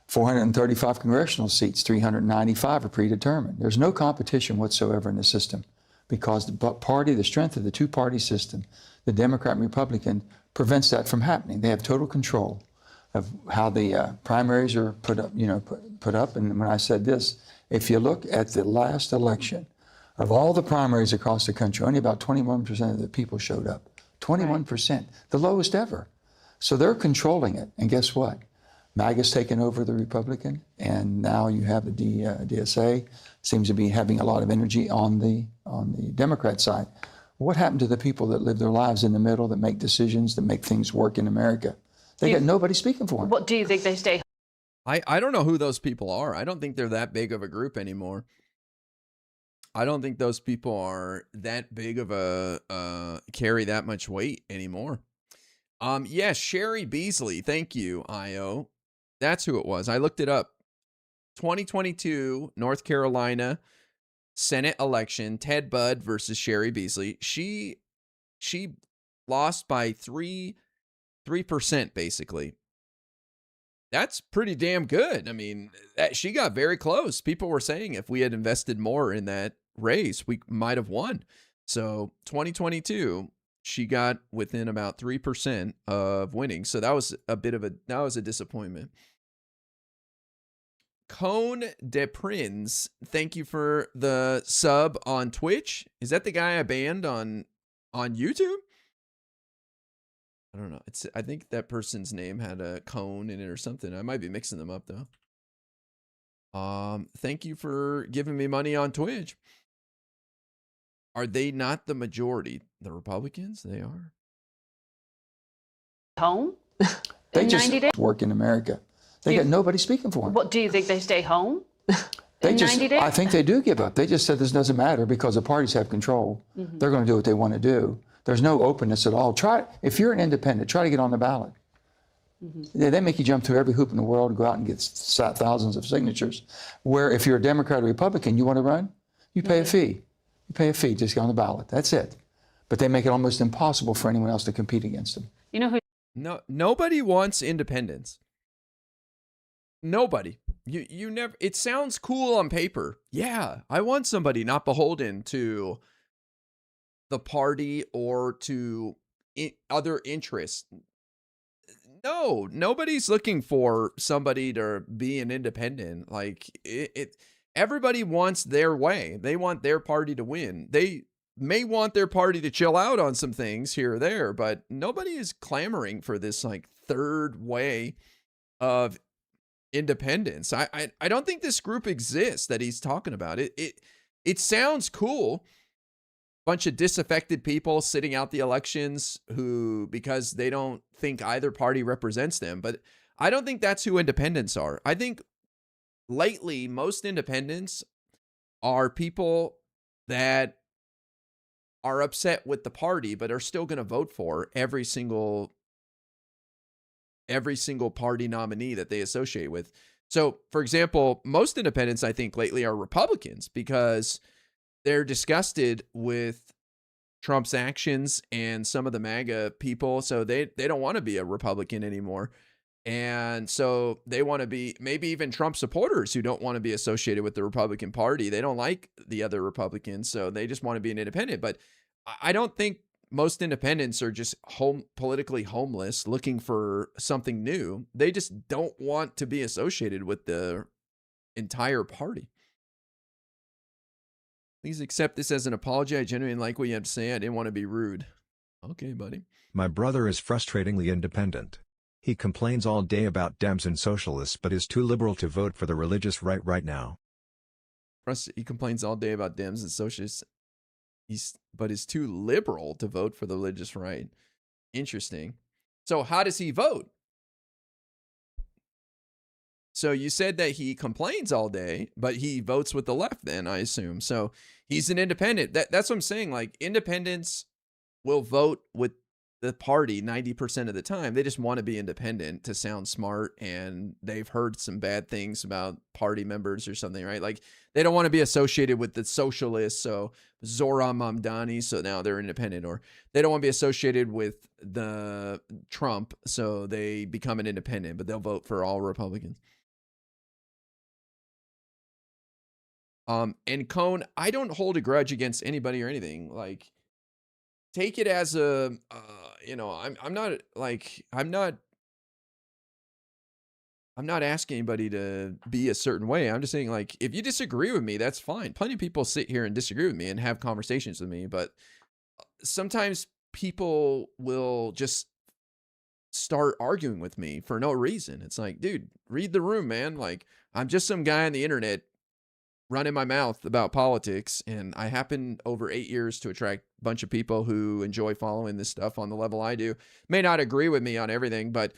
435 congressional seats, 395 are predetermined. There's no competition whatsoever in the system because the strength of the two-party system, the Democrat and Republican, prevents that from happening. They have total control of how the primaries are put up. And when I said this, if you look at the last election, of all the primaries across the country, only about 21% of the people showed up. 21%, the lowest ever. So they're controlling it. And guess what? MAGA's taken over the Republican, and now you have the DSA seems to be having a lot of energy on the Democrat side. What happened to the people that live their lives in the middle, that make decisions, that make things work in America? They got nobody speaking for them. What do you think they stay? I don't know who those people are. I don't think they're that big of a group anymore. I don't think those people are that big of a carry that much weight anymore. Yes, Sherry Beasley. Thank you, IO. That's who it was. I looked it up. 2022 North Carolina Senate election, Ted Budd versus Sherry Beasley. She lost by 3% basically. That's pretty damn good. I mean, she got very close. People were saying if we had invested more in that race, we might have won. So 2022, she got within about 3% of winning. So that was a disappointment. Cone de Prince, thank you for the sub on Twitch. Is that the guy I banned on YouTube? I don't know. I think that person's name had a cone in it or something. I might be mixing them up though. Thank you for giving me money on Twitch. Are they not the majority? The Republicans? They are. Home? They just work in America. They got nobody speaking for them. What do you think they stay home? They just, I think they do give up. They just said this doesn't matter because the parties have control. Mm-hmm. They're going to do what they want to do. There's no openness at all. If you're an independent, try to get on the ballot. Mm-hmm. They make you jump through every hoop in the world and go out and get thousands of signatures. Where if you're a Democrat or Republican, you want to run, you pay a fee. You pay a fee, just get on the ballot. That's it. But they make it almost impossible for anyone else to compete against them. You know who? No, nobody wants independence. Nobody. You never, it sounds cool on paper. Yeah, I want somebody not beholden to the party or to other interests. No, nobody's looking for somebody to be an independent. Like everybody wants their way. They want their party to win. They may want their party to chill out on some things here or there, but nobody is clamoring for this like third way of independence. I don't think this group exists that he's talking about. It sounds cool. Bunch of disaffected people sitting out the elections who, because they don't think either party represents them. But I don't think that's who independents are. I think lately most independents are people that are upset with the party, but are still going to vote for every single party nominee that they associate with. So, for example, most independents I think lately are Republicans because they're disgusted with Trump's actions and some of the MAGA people. So they don't want to be a Republican anymore. And so they want to be maybe even Trump supporters who don't want to be associated with the Republican Party. They don't like the other Republicans, so they just want to be an independent. But I don't think most independents are just politically homeless looking for something new. They just don't want to be associated with the entire party. Please accept this as an apology. I genuinely like what you have to say. I didn't want to be rude. Okay, buddy. My brother is frustratingly independent. He complains all day about Dems and socialists but is too liberal to vote for the religious right now. He complains all day about Dems and socialists, but is too liberal to vote for the religious right. Interesting. So how does he vote? So you said that he complains all day, but he votes with the left then, I assume. So he's an independent. That's what I'm saying. Like, independents will vote with the party 90% of the time. They just want to be independent to sound smart, and they've heard some bad things about party members or something, right? Like, they don't want to be associated with the socialists, so Zohran Mamdani, so now they're independent. Or they don't want to be associated with the Trump, so they become an independent, but they'll vote for all Republicans. And Cone, I don't hold a grudge against anybody or anything. Like, take it as a, I'm not asking anybody to be a certain way. I'm just saying, like, if you disagree with me, that's fine. Plenty of people sit here and disagree with me and have conversations with me, but sometimes people will just start arguing with me for no reason. It's like, dude, read the room, man. Like, I'm just some guy on the internet running my mouth about politics, and I happen over 8 years to attract a bunch of people who enjoy following this stuff on the level I do. May not agree with me on everything, but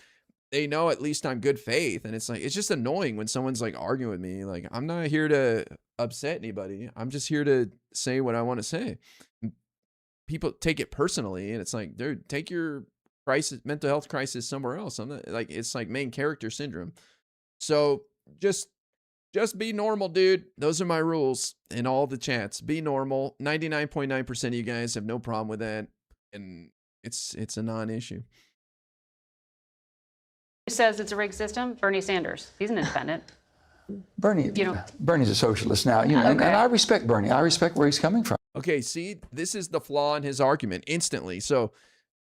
they know at least I'm good faith. And it's like, it's just annoying when someone's like arguing with me. Like, I'm not here to upset anybody. I'm just here to say what I want to say. People take it personally, and it's like, dude, take your mental health crisis somewhere else. I'm not, like, it's like main character syndrome. So just be normal, dude. Those are my rules in all the chats. Be normal. 99.9% of you guys have no problem with that, and it's a non-issue. Who says it's a rigged system? Bernie Sanders. He's an independent. Bernie's a socialist now, and I respect Bernie. I respect where he's coming from. Okay, see, this is the flaw in his argument instantly. So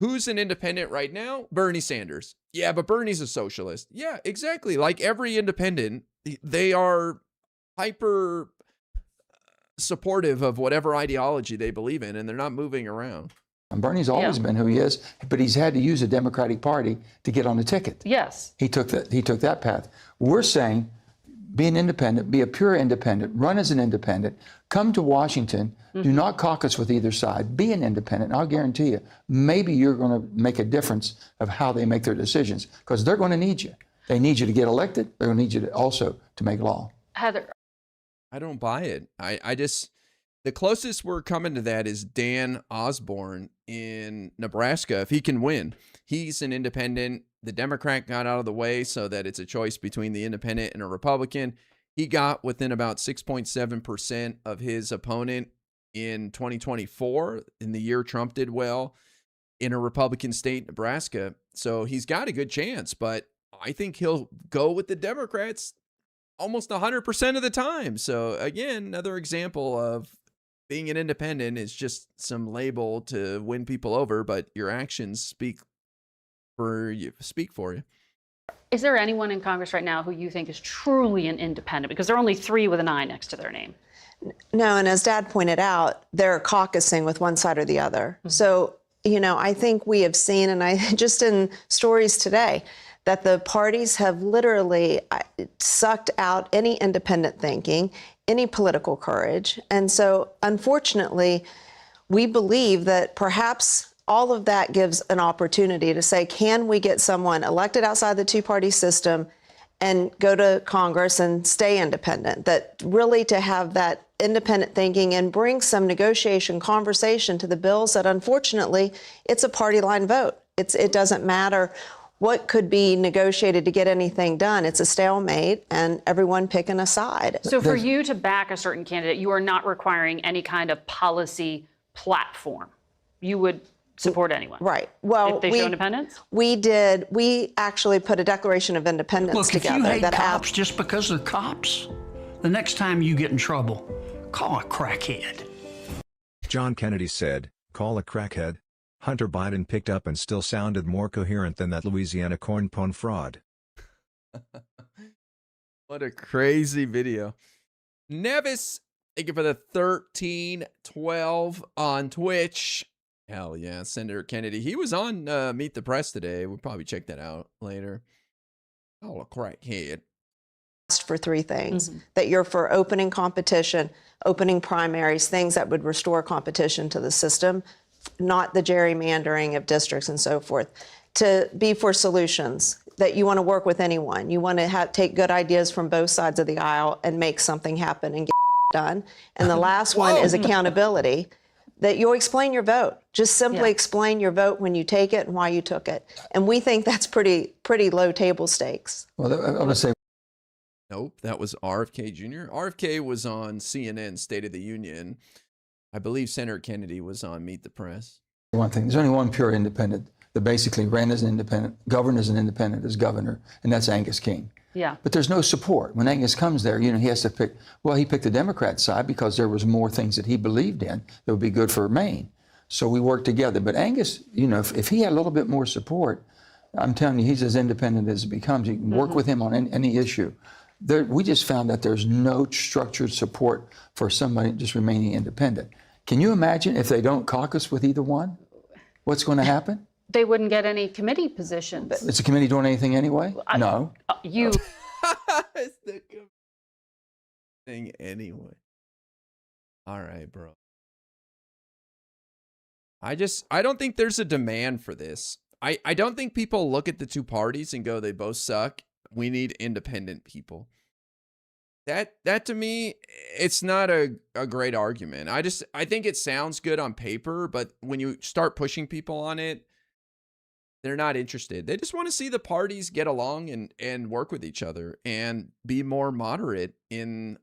who's an independent right now? Bernie Sanders. Yeah, but Bernie's a socialist. Yeah, exactly. Like every independent, they are hyper supportive of whatever ideology they believe in, and they're not moving around. And Bernie's always been who he is, but he's had to use the Democratic Party to get on the ticket. Yes. He took that path. We're saying, be an independent, be a pure independent, run as an independent, come to Washington, do not caucus with either side, be an independent. I'll guarantee you, maybe you're going to make a difference of how they make their decisions, because they're going to need you. They need you to get elected. They're going to need you also to make law. Heather. I don't buy it. I just, the closest we're coming to that is Dan Osborne in Nebraska. If he can win, he's an independent. The Democrat got out of the way so that it's a choice between the independent and a Republican. He got within about 6.7% of his opponent in 2024, in the year Trump did well in a Republican state, Nebraska. So he's got a good chance, but I think he'll go with the Democrats almost 100% of the time. So again, another example of being an independent is just some label to win people over, but your actions speak for you. Is there anyone in Congress right now who you think is truly an independent? Because there are only 3 with an I next to their name. No, and as Dad pointed out, they're caucusing with one side or the other. Mm-hmm. So, I think we have seen, and I just in stories today, that the parties have literally sucked out any independent thinking, any political courage. And so, unfortunately, we believe that perhaps all of that gives an opportunity to say, can we get someone elected outside the two-party system and go to Congress and stay independent? That really to have that independent thinking and bring some negotiation conversation to the bills that unfortunately it's a party line vote. It doesn't matter what could be negotiated to get anything done. It's a stalemate and everyone picking a side. So for you to back a certain candidate, you are not requiring any kind of policy platform. You would support anyone. Right. Well, if they show independence? We actually put a Declaration of Independence together. Look, if you hate cops just because they're cops, the next time you get in trouble, call a crackhead. John Kennedy said, call a crackhead. Hunter Biden picked up and still sounded more coherent than that Louisiana corn pone fraud. What a crazy video. Nevis, thank you for the 1312 on Twitch. Hell yeah, Senator Kennedy. He was on Meet the Press today. We'll probably check that out later. Oh, a crackhead. For 3 things, that you're for opening competition, opening primaries, things that would restore competition to the system, not the gerrymandering of districts and so forth, to be for solutions, that you want to work with anyone. You want to take good ideas from both sides of the aisle and make something happen and get done. And the last one is accountability, that you'll explain your vote. Just simply explain your vote when you take it and why you took it. And we think that's pretty low table stakes. Well, I'm going to say. Nope, that was RFK Jr. RFK was on CNN State of the Union. I believe Senator Kennedy was on Meet the Press. One thing, there's only one pure independent that basically ran as an independent, governed as an independent as governor, and that's Angus King. Yeah. But there's no support. When Angus comes there, he has to pick, he picked the Democrat side because there was more things that he believed in that would be good for Maine. So we worked together. But Angus, if he had a little bit more support, I'm telling you, he's as independent as it becomes. You can work with him on any issue. We just found that there's no structured support for somebody just remaining independent. Can you imagine if they don't caucus with either one? What's going to happen? They wouldn't get any committee positions. Is the committee doing anything anyway? No. It's the thing anyway. All right, bro. I don't think there's a demand for this. I don't think people look at the two parties and go, they both suck. We need independent people. That to me, it's not a great argument. I think it sounds good on paper, but when you start pushing people on it, they're not interested. They just want to see the parties get along and work with each other and be more moderate in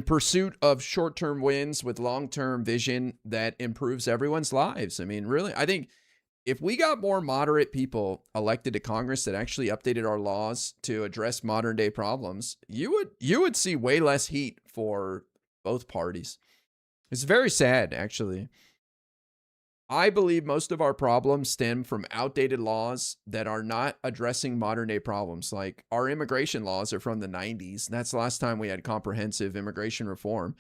pursuit of short-term wins with long-term vision that improves everyone's lives. I mean, really, I think if we got more moderate people elected to Congress that actually updated our laws to address modern day problems, you would see way less heat for both parties. It's very sad, actually. I believe most of our problems stem from outdated laws that are not addressing modern day problems. Like our immigration laws are from the 90s. That's the last time we had comprehensive immigration reform.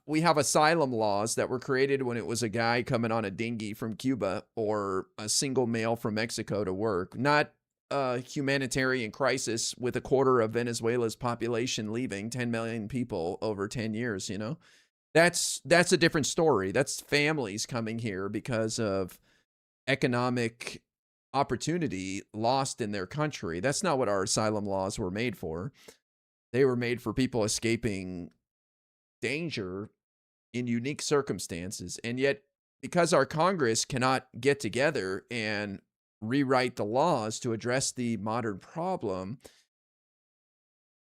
We have asylum laws that were created when it was a guy coming on a dinghy from Cuba or a single male from Mexico to work, not a humanitarian crisis with a quarter of Venezuela's population leaving, 10 million people over 10 years, That's a different story. That's families coming here because of economic opportunity lost in their country. That's not what our asylum laws were made for. They were made for people escaping danger in unique circumstances. And yet, because our Congress cannot get together and rewrite the laws to address the modern problem,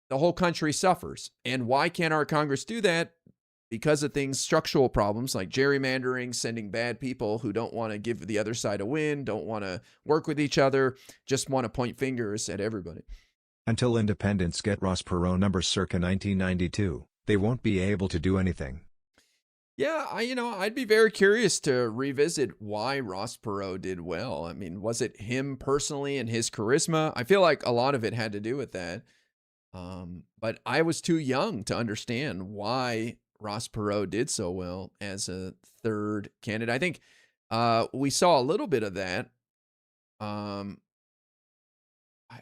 the whole country suffers. And why can't our Congress do that? Because of structural problems like gerrymandering, sending bad people who don't want to give the other side a win, don't want to work with each other, just want to point fingers at everybody. Until independents get Ross Perot numbers circa 1992, they won't be able to do anything. Yeah, I'd be very curious to revisit why Ross Perot did well. I mean, was it him personally and his charisma? I feel like a lot of it had to do with that. But I was too young to understand why Ross Perot did so well as a third candidate. I think we saw a little bit of that.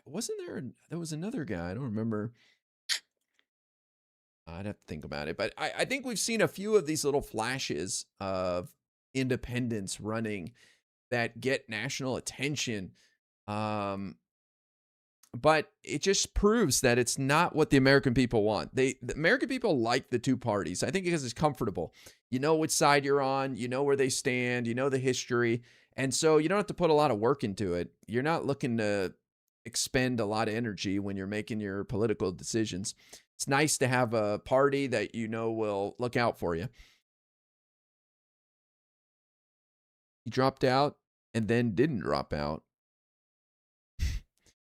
Wasn't there was another guy, I don't remember. I'd have to think about it, but I think we've seen a few of these little flashes of independents running that get national attention. But it just proves that it's not what the American people want. The American people like the two parties. I think because it's comfortable. You know which side you're on. You know where they stand. You know the history. And so you don't have to put a lot of work into it. You're not looking to expend a lot of energy when you're making your political decisions. It's nice to have a party that you know will look out for you. He dropped out and then didn't drop out.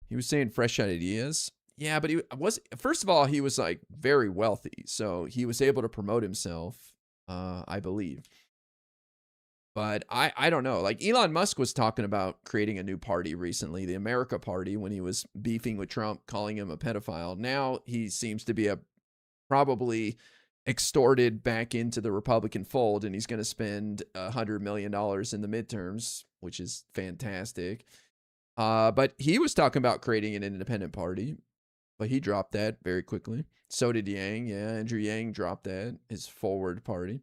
He was saying fresh ideas. Yeah, but first of all, he was like very wealthy. So he was able to promote himself, I believe. But I don't know. Like Elon Musk was talking about creating a new party recently, the America Party, when he was beefing with Trump, calling him a pedophile. Now he seems to be probably extorted back into the Republican fold, and he's going to spend $100 million in the midterms, which is fantastic. But he was talking about creating an independent party, but he dropped that very quickly. So did Yang. Yeah, Andrew Yang dropped that, his forward party.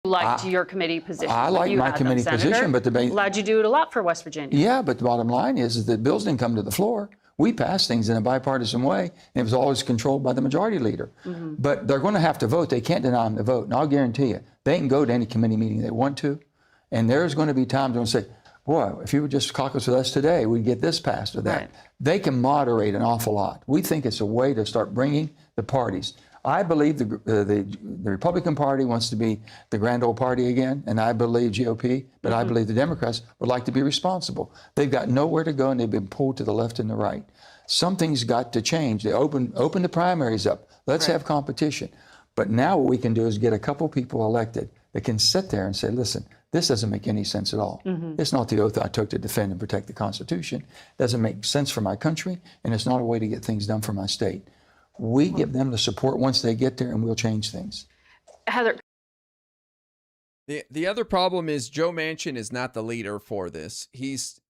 Liked your committee position. I like my committee position, but allowed you to do it a lot for West Virginia. Yeah, but the bottom line is that bills didn't come to the floor. We passed things in a bipartisan way, and it was always controlled by the majority leader. Mm-hmm. But they're going to have to vote. They can't deny them the vote. And I'll guarantee you, they can go to any committee meeting they want to. And there's going to be times when they say, boy, if you would just caucus with us today, we'd get this passed or that. Right. They can moderate an awful lot. We think it's a way to start bringing the parties. I believe the Republican Party wants to be the grand old party again, and I believe GOP, but I believe the Democrats would like to be responsible. They've got nowhere to go, and they've been pulled to the left and the right. Something's got to change. They open the primaries up. Let's have competition. But now what we can do is get a couple people elected that can sit there and say, listen, this doesn't make any sense at all. Mm-hmm. It's not the oath I took to defend and protect the Constitution. It doesn't make sense for my country, and it's not a way to get things done for my state. We give them the support once they get there, and we'll change things. Heather. The other problem is Joe Manchin is not the leader for this. He's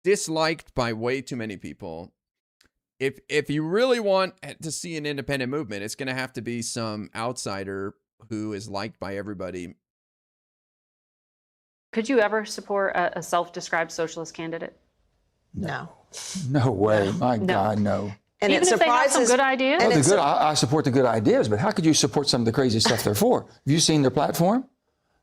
disliked by way too many people. If you really want to see an independent movement, it's going to have to be some outsider who is liked by everybody. Could you ever support a self-described socialist candidate? No. No way. My God, no. And even it if they have some good ideas? I support the good ideas, but how could you support some of the crazy stuff they're for? Have you seen their platform?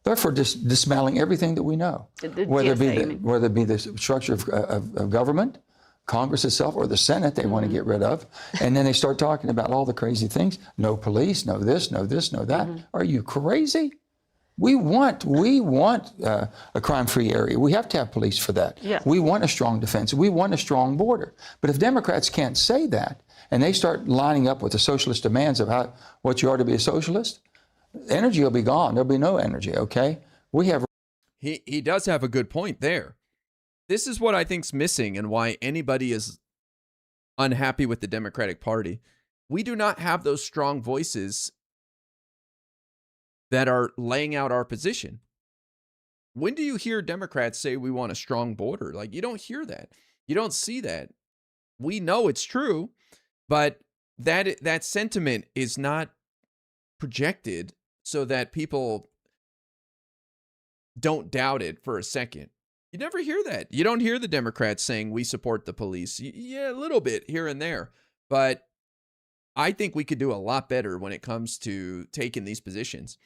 They're for dismantling everything that we know, whether it be the structure of government, Congress itself, or the Senate they want to get rid of. And then they start talking about all the crazy things. No police, no this, no this, no that. Are you crazy? We want a crime-free area. We have to have police for that. Yeah. We want a strong defense. We want a strong border. But if Democrats can't say that, and they start lining up with the socialist demands of what you are to be a socialist, energy will be gone. There'll be no energy, okay? He does have a good point there. This is what I think's missing and why anybody is unhappy with the Democratic Party. We do not have those strong voices that are laying out our position. When do you hear Democrats say we want a strong border? Like, you don't hear that. You don't see that. We know it's true, but that sentiment is not projected so that people don't doubt it for a second. You never hear that. You don't hear the Democrats saying we support the police. Yeah, a little bit here and there, but I think we could do a lot better when it comes to taking these positions.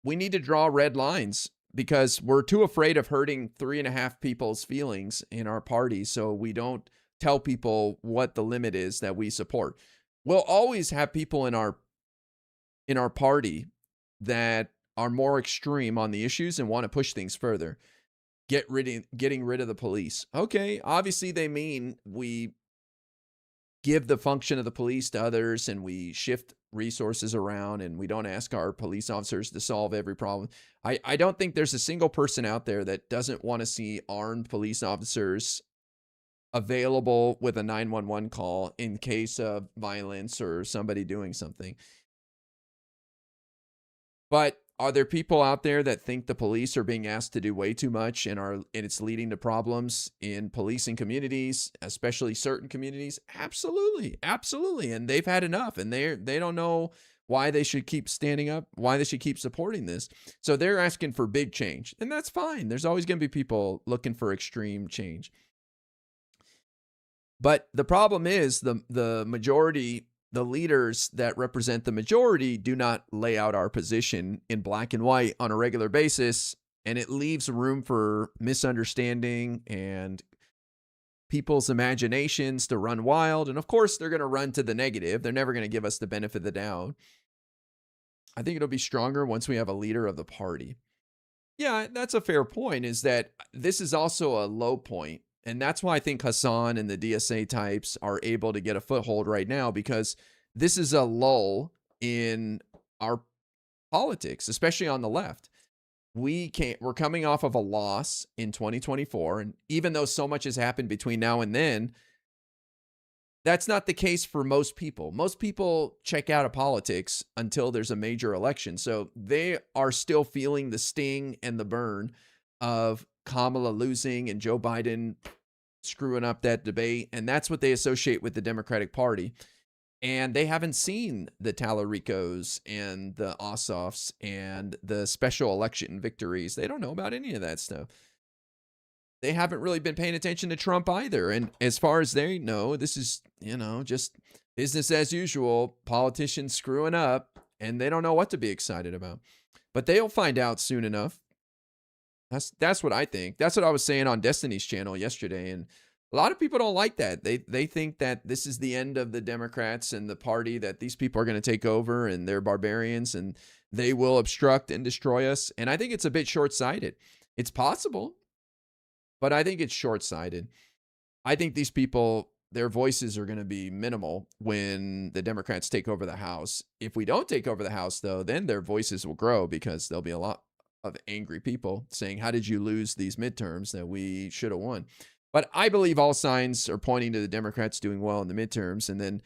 We need to draw red lines because we're too afraid of hurting 3.5 people's feelings in our party, so we don't tell people what the limit is that we support. We'll always have people in our party that are more extreme on the issues and want to push things further. getting rid of the police. Okay, obviously they mean we give the function of the police to others and we shift resources around and we don't ask our police officers to solve every problem. I don't think there's a single person out there that doesn't want to see armed police officers available with a 911 call in case of violence or somebody doing something. But are there people out there that think the police are being asked to do way too much and it's leading to problems in policing communities, especially certain communities? Absolutely. Absolutely. And they've had enough and they don't know why they should keep standing up, why they should keep supporting this. So they're asking for big change, and that's fine. There's always going to be people looking for extreme change. But the problem is the majority, the leaders that represent the majority do not lay out our position in black and white on a regular basis, and it leaves room for misunderstanding and people's imaginations to run wild. And of course, they're going to run to the negative. They're never going to give us the benefit of the doubt. I think it'll be stronger once we have a leader of the party. Yeah, that's a fair point, is that this is also a low point. And that's why I think Hassan and the DSA types are able to get a foothold right now, because this is a lull in our politics, especially on the left. We're coming off of a loss in 2024. And even though so much has happened between now and then, that's not the case for most people. Most people check out of politics until there's a major election. So they are still feeling the sting and the burn of Kamala losing and Joe Biden screwing up that debate. And that's what they associate with the Democratic Party. And they haven't seen the Tallaricos and the Ossoffs and the special election victories. They don't know about any of that stuff. They haven't really been paying attention to Trump either. And as far as they know, this is, just business as usual, politicians screwing up, and they don't know what to be excited about. But they'll find out soon enough. That's what I think. That's what I was saying on Destiny's channel yesterday. And a lot of people don't like that. They think that this is the end of the Democrats and the party, that these people are going to take over and they're barbarians and they will obstruct and destroy us. And I think it's a bit short-sighted. It's possible, but I think it's short-sighted. I think these people, their voices are going to be minimal when the Democrats take over the House. If we don't take over the House, though, then their voices will grow, because there'll be a lot of angry people saying, how did you lose these midterms that we should have won? But I believe all signs are pointing to the Democrats doing well in the midterms. And then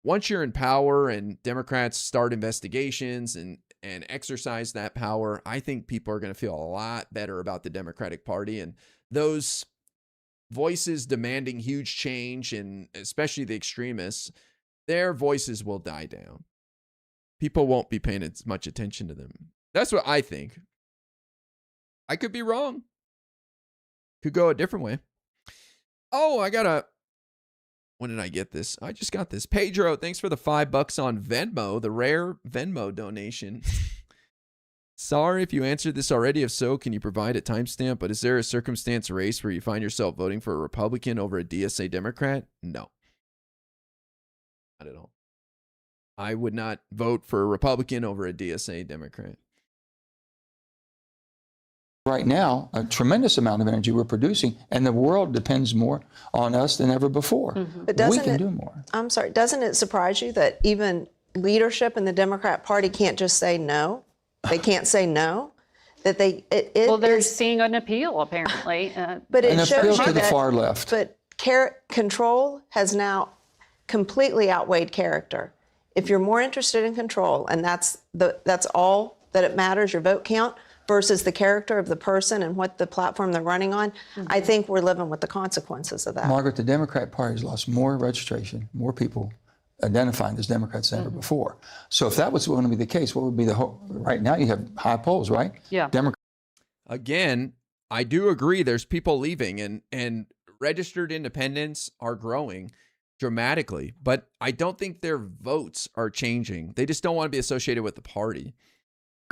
once you're in power and Democrats start investigations and exercise that power, I think people are going to feel a lot better about the Democratic Party. And those voices demanding huge change, and especially the extremists, their voices will die down. People won't be paying as much attention to them. That's what I think. I could be wrong. Could go a different way. Oh, when did I get this? I just got this. Pedro, thanks for the $5 on Venmo, the rare Venmo donation. Sorry if you answered this already. If so, can you provide a timestamp? But is there a circumstance race where you find yourself voting for a Republican over a DSA Democrat? No. Not at all. I would not vote for a Republican over a DSA Democrat. Right now, a tremendous amount of energy we're producing, and the world depends more on us than ever before. But we can do more. I'm sorry, doesn't it surprise you that even leadership in the Democrat Party can't just say no? They can't say no? That they're seeing an appeal, apparently. But it shows appeal you to the that, far left. But control has now completely outweighed character. If you're more interested in control, and that's all that it matters, your vote count, versus the character of the person and what the platform they're running on, I think we're living with the consequences of that. Margaret, the Democrat Party has lost more registration, more people identifying as Democrats than ever before. So if that was going to be the case, what would be the hope? Right now you have high polls, right? Yeah. Again, I do agree there's people leaving, and registered independents are growing dramatically, but I don't think their votes are changing. They just don't want to be associated with the party.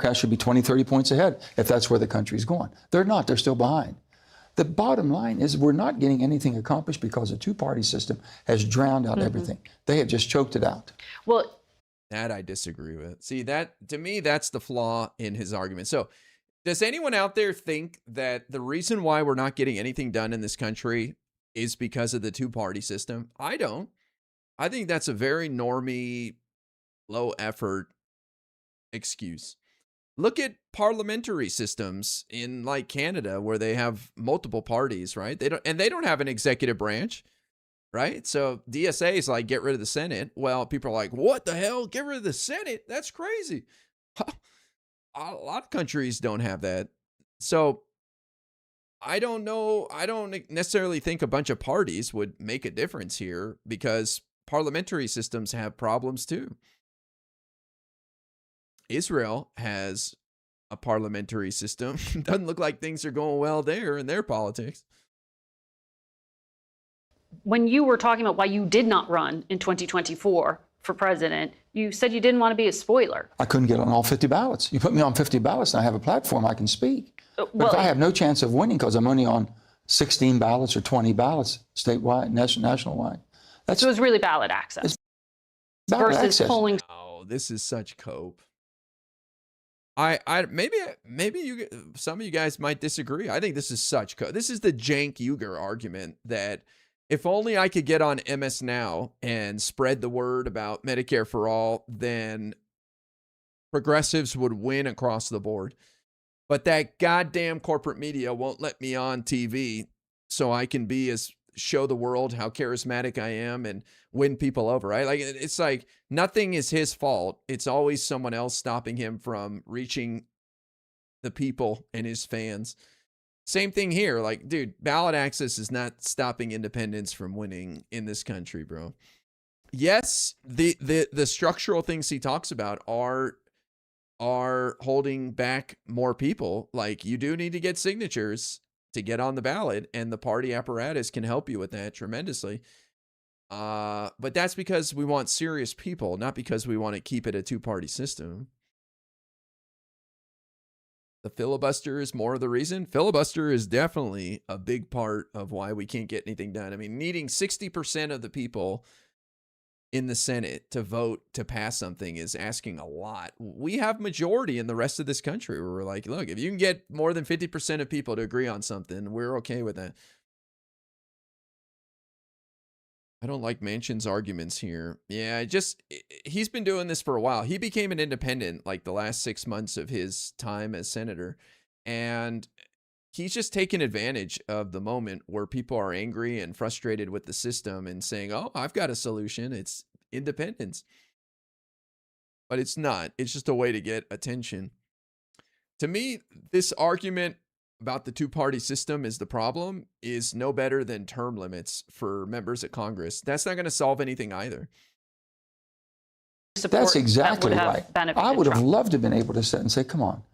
Democrats should be 20, 30 points ahead if that's where the country's going. They're not. They're still behind. The bottom line is we're not getting anything accomplished because the two-party system has drowned out everything. They have just choked it out. Well, that I disagree with. See, that to me, that's the flaw in his argument. So Does anyone out there think that the reason why we're not getting anything done in this country is because of the two-party system? I don't. I think that's a very normie, low effort excuse. Look at parliamentary systems in like Canada where they have multiple parties, right? They don't have an executive branch, right? So DSA is like, get rid of the Senate. Well, people are like, what the hell? Get rid of the Senate? That's crazy. A lot of countries don't have that. So I don't know. I don't necessarily think a bunch of parties would make a difference here because parliamentary systems have problems too. Israel has a parliamentary system. Doesn't look like things are going well there in their politics. When you were talking about why you did not run in 2024 for president, you said you didn't want to be a spoiler. I couldn't get on all 50 ballots. You put me on 50 ballots and I have a platform, I can speak. But if I have no chance of winning because I'm only on 16 ballots or 20 ballots statewide, national-wide. So it was really ballot access ballot versus access. polling. Oh, this is such cope. Maybe you some of you guys might disagree. I think this is such cope. This is the Cenk Uygur argument that if only I could get on MS Now and spread the word about Medicare for all, then progressives would win across the board. But that goddamn corporate media won't let me on TV so I can show the world how charismatic I am and win people over, right? Like, it's like nothing is his fault. It's always someone else stopping him from reaching the people and his fans. Same thing here. Like, dude, ballot access is not stopping independents from winning in this country, bro. Yes, the structural things he talks about are holding back more people. Like, you do need to get signatures to get on the ballot, and the party apparatus can help you with that tremendously. But that's because we want serious people, not because we want to keep it a two-party system. The filibuster is more of the reason. Filibuster is definitely a big part of why we can't get anything done. I mean, needing 60% of the people in the Senate to vote to pass something is asking a lot. We have majority in the rest of this country where we're like, look, if you can get more than 50% of people to agree on something, we're okay with that. I don't like Manchin's arguments here. Yeah, he's been doing this for a while. He became an independent like the last 6 months of his time as senator. And he's just taken advantage of the moment where people are angry and frustrated with the system and saying, oh, I've got a solution. It's independence. But it's not. It's just a way to get attention. To me, this argument about the two-party system is the problem is no better than term limits for members of Congress. That's not going to solve anything either. That's exactly right. I would have loved to have been able to sit and say, come on,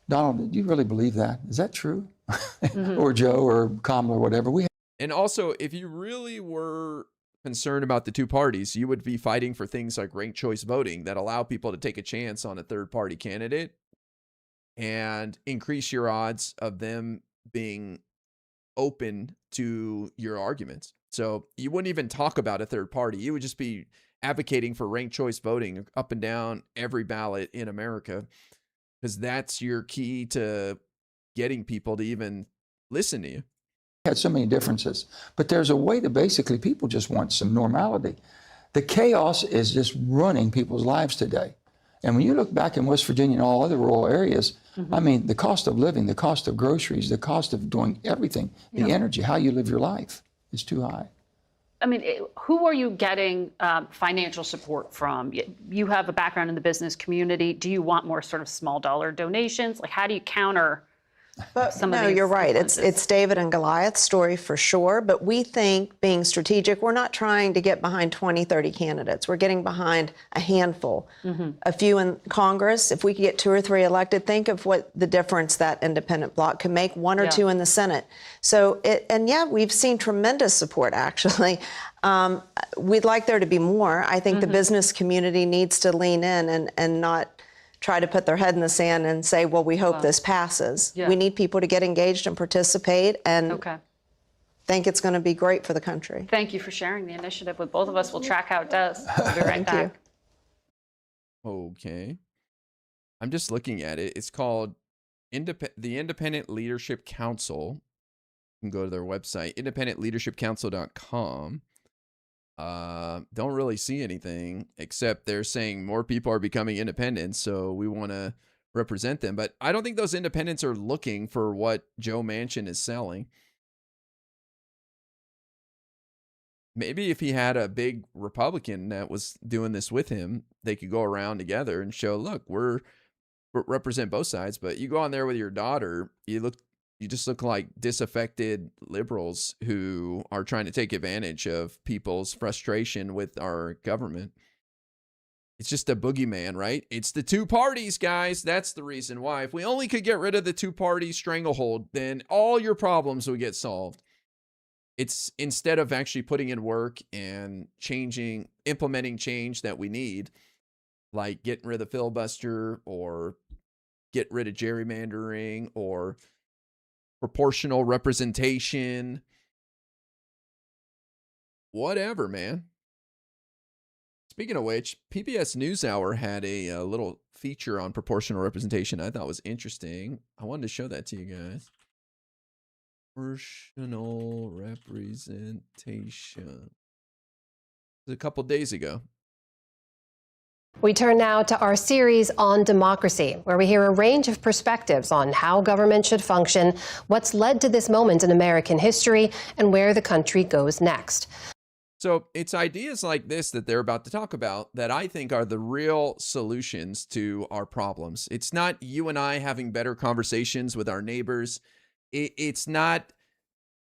Donald, do you really believe that? Is that true? Or Joe or Kamala or whatever. And also, if you really were concerned about the two parties, you would be fighting for things like ranked choice voting that allow people to take a chance on a third-party candidate and increase your odds of them being open to your arguments. So you wouldn't even talk about a third party. You would just be advocating for ranked choice voting up and down every ballot in America, because that's your key to getting people to even listen to you. Had so many differences, but there's a way that basically people just want some normality. The chaos is just running people's lives today. And when you look back in West Virginia and all other rural areas, I mean, the cost of living, the cost of groceries, the cost of doing everything, the energy, how you live your life is too high. I mean, who are you getting financial support from? You have a background in the business community. Do you want more sort of small dollar donations? Like, how do you counter some of these? You're right. It's David and Goliath story for sure. But we think, being strategic, we're not trying to get behind 20, 30 candidates. We're getting behind a handful, a few in Congress. If we could get 2 or 3 elected, think of what the difference that independent bloc can make, 1 or 2 in the Senate. So, we've seen tremendous support, actually. We'd like there to be more. I think the business community needs to lean in and not try to put their head in the sand and say, well, we hope this passes. We need people to get engaged and participate and think it's going to be great for the country. Thank you for sharing the initiative with both of us. We'll track how it does. We'll be right back. Okay. I'm just looking at it. It's called the Independent Leadership Council. You can go to their website, independentleadershipcouncil.com. Don't really see anything except they're saying more people are becoming independents, so we want to represent them. But I don't think those independents are looking for what Joe Manchin is selling. Maybe if he had a big Republican that was doing this with him, they could go around together and show, look, we represent both sides. But you go on there with your daughter, you just look like disaffected liberals who are trying to take advantage of people's frustration with our government. It's just a boogeyman, right? It's the two parties, guys. That's the reason why. If we only could get rid of the two-party stranglehold, then all your problems would get solved. It's instead of actually putting in work and implementing change that we need, like getting rid of the filibuster or get rid of gerrymandering or proportional representation, whatever, man. Speaking of which, PBS NewsHour had a little feature on proportional representation I thought was interesting. I wanted to show that to you guys. Proportional representation. It was a couple days ago. We turn now to our series on democracy, where we hear a range of perspectives on how government should function, what's led to this moment in American history, and where the country goes next. So it's ideas like this that they're about to talk about that I think are the real solutions to our problems. It's not you and I having better conversations with our neighbors. It's not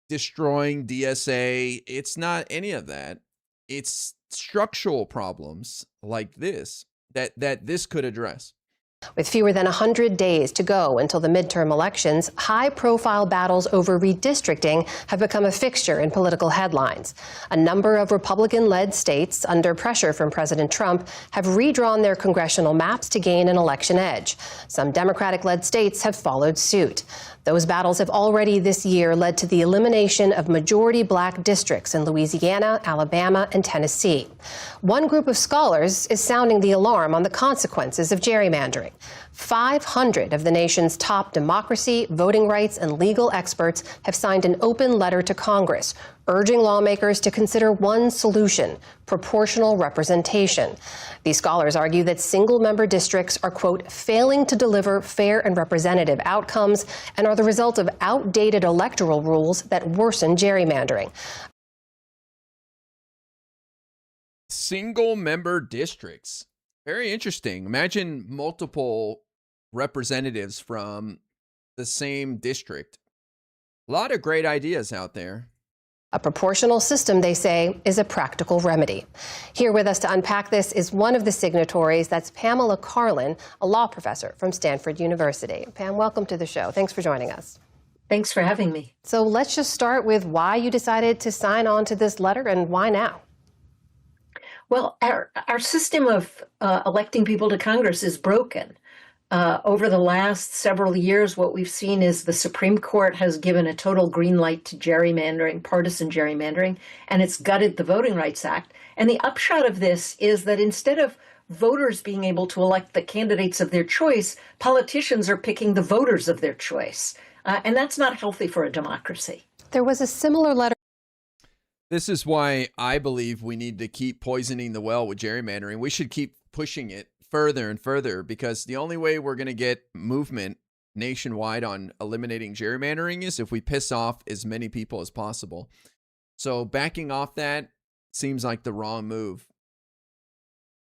destroying DSA. It's not any of that. It's structural problems like this that this could address. With fewer than 100 days to go until the midterm elections, high-profile battles over redistricting have become a fixture in political headlines. A number of Republican-led states, under pressure from President Trump, have redrawn their congressional maps to gain an election edge. Some Democratic-led states have followed suit. Those battles have already this year led to the elimination of majority black districts in Louisiana, Alabama, and Tennessee. One group of scholars is sounding the alarm on the consequences of gerrymandering. 500 of the nation's top democracy, voting rights, and legal experts have signed an open letter to Congress, urging lawmakers to consider one solution: proportional representation. These scholars argue that single-member districts are, quote, failing to deliver fair and representative outcomes and are the result of outdated electoral rules that worsen gerrymandering. Single-member districts. Very interesting. Imagine multiple representatives from the same district. A lot of great ideas out there. A proportional system, they say, is a practical remedy. Here with us to unpack this is one of the signatories. That's Pamela Karlan, a law professor from Stanford University. Pam, welcome to the show. Thanks for joining us. Thanks for having me. So let's just start with why you decided to sign on to this letter and why now? Well, our system of electing people to Congress is broken. Over the last several years, what we've seen is the Supreme Court has given a total green light to gerrymandering, partisan gerrymandering, and it's gutted the Voting Rights Act. And the upshot of this is that instead of voters being able to elect the candidates of their choice, politicians are picking the voters of their choice. And that's not healthy for a democracy. There was a similar letter. This is why I believe we need to keep poisoning the well with gerrymandering. We should keep pushing it further and further, because the only way we're going to get movement nationwide on eliminating gerrymandering is if we piss off as many people as possible. So backing off that seems like the wrong move.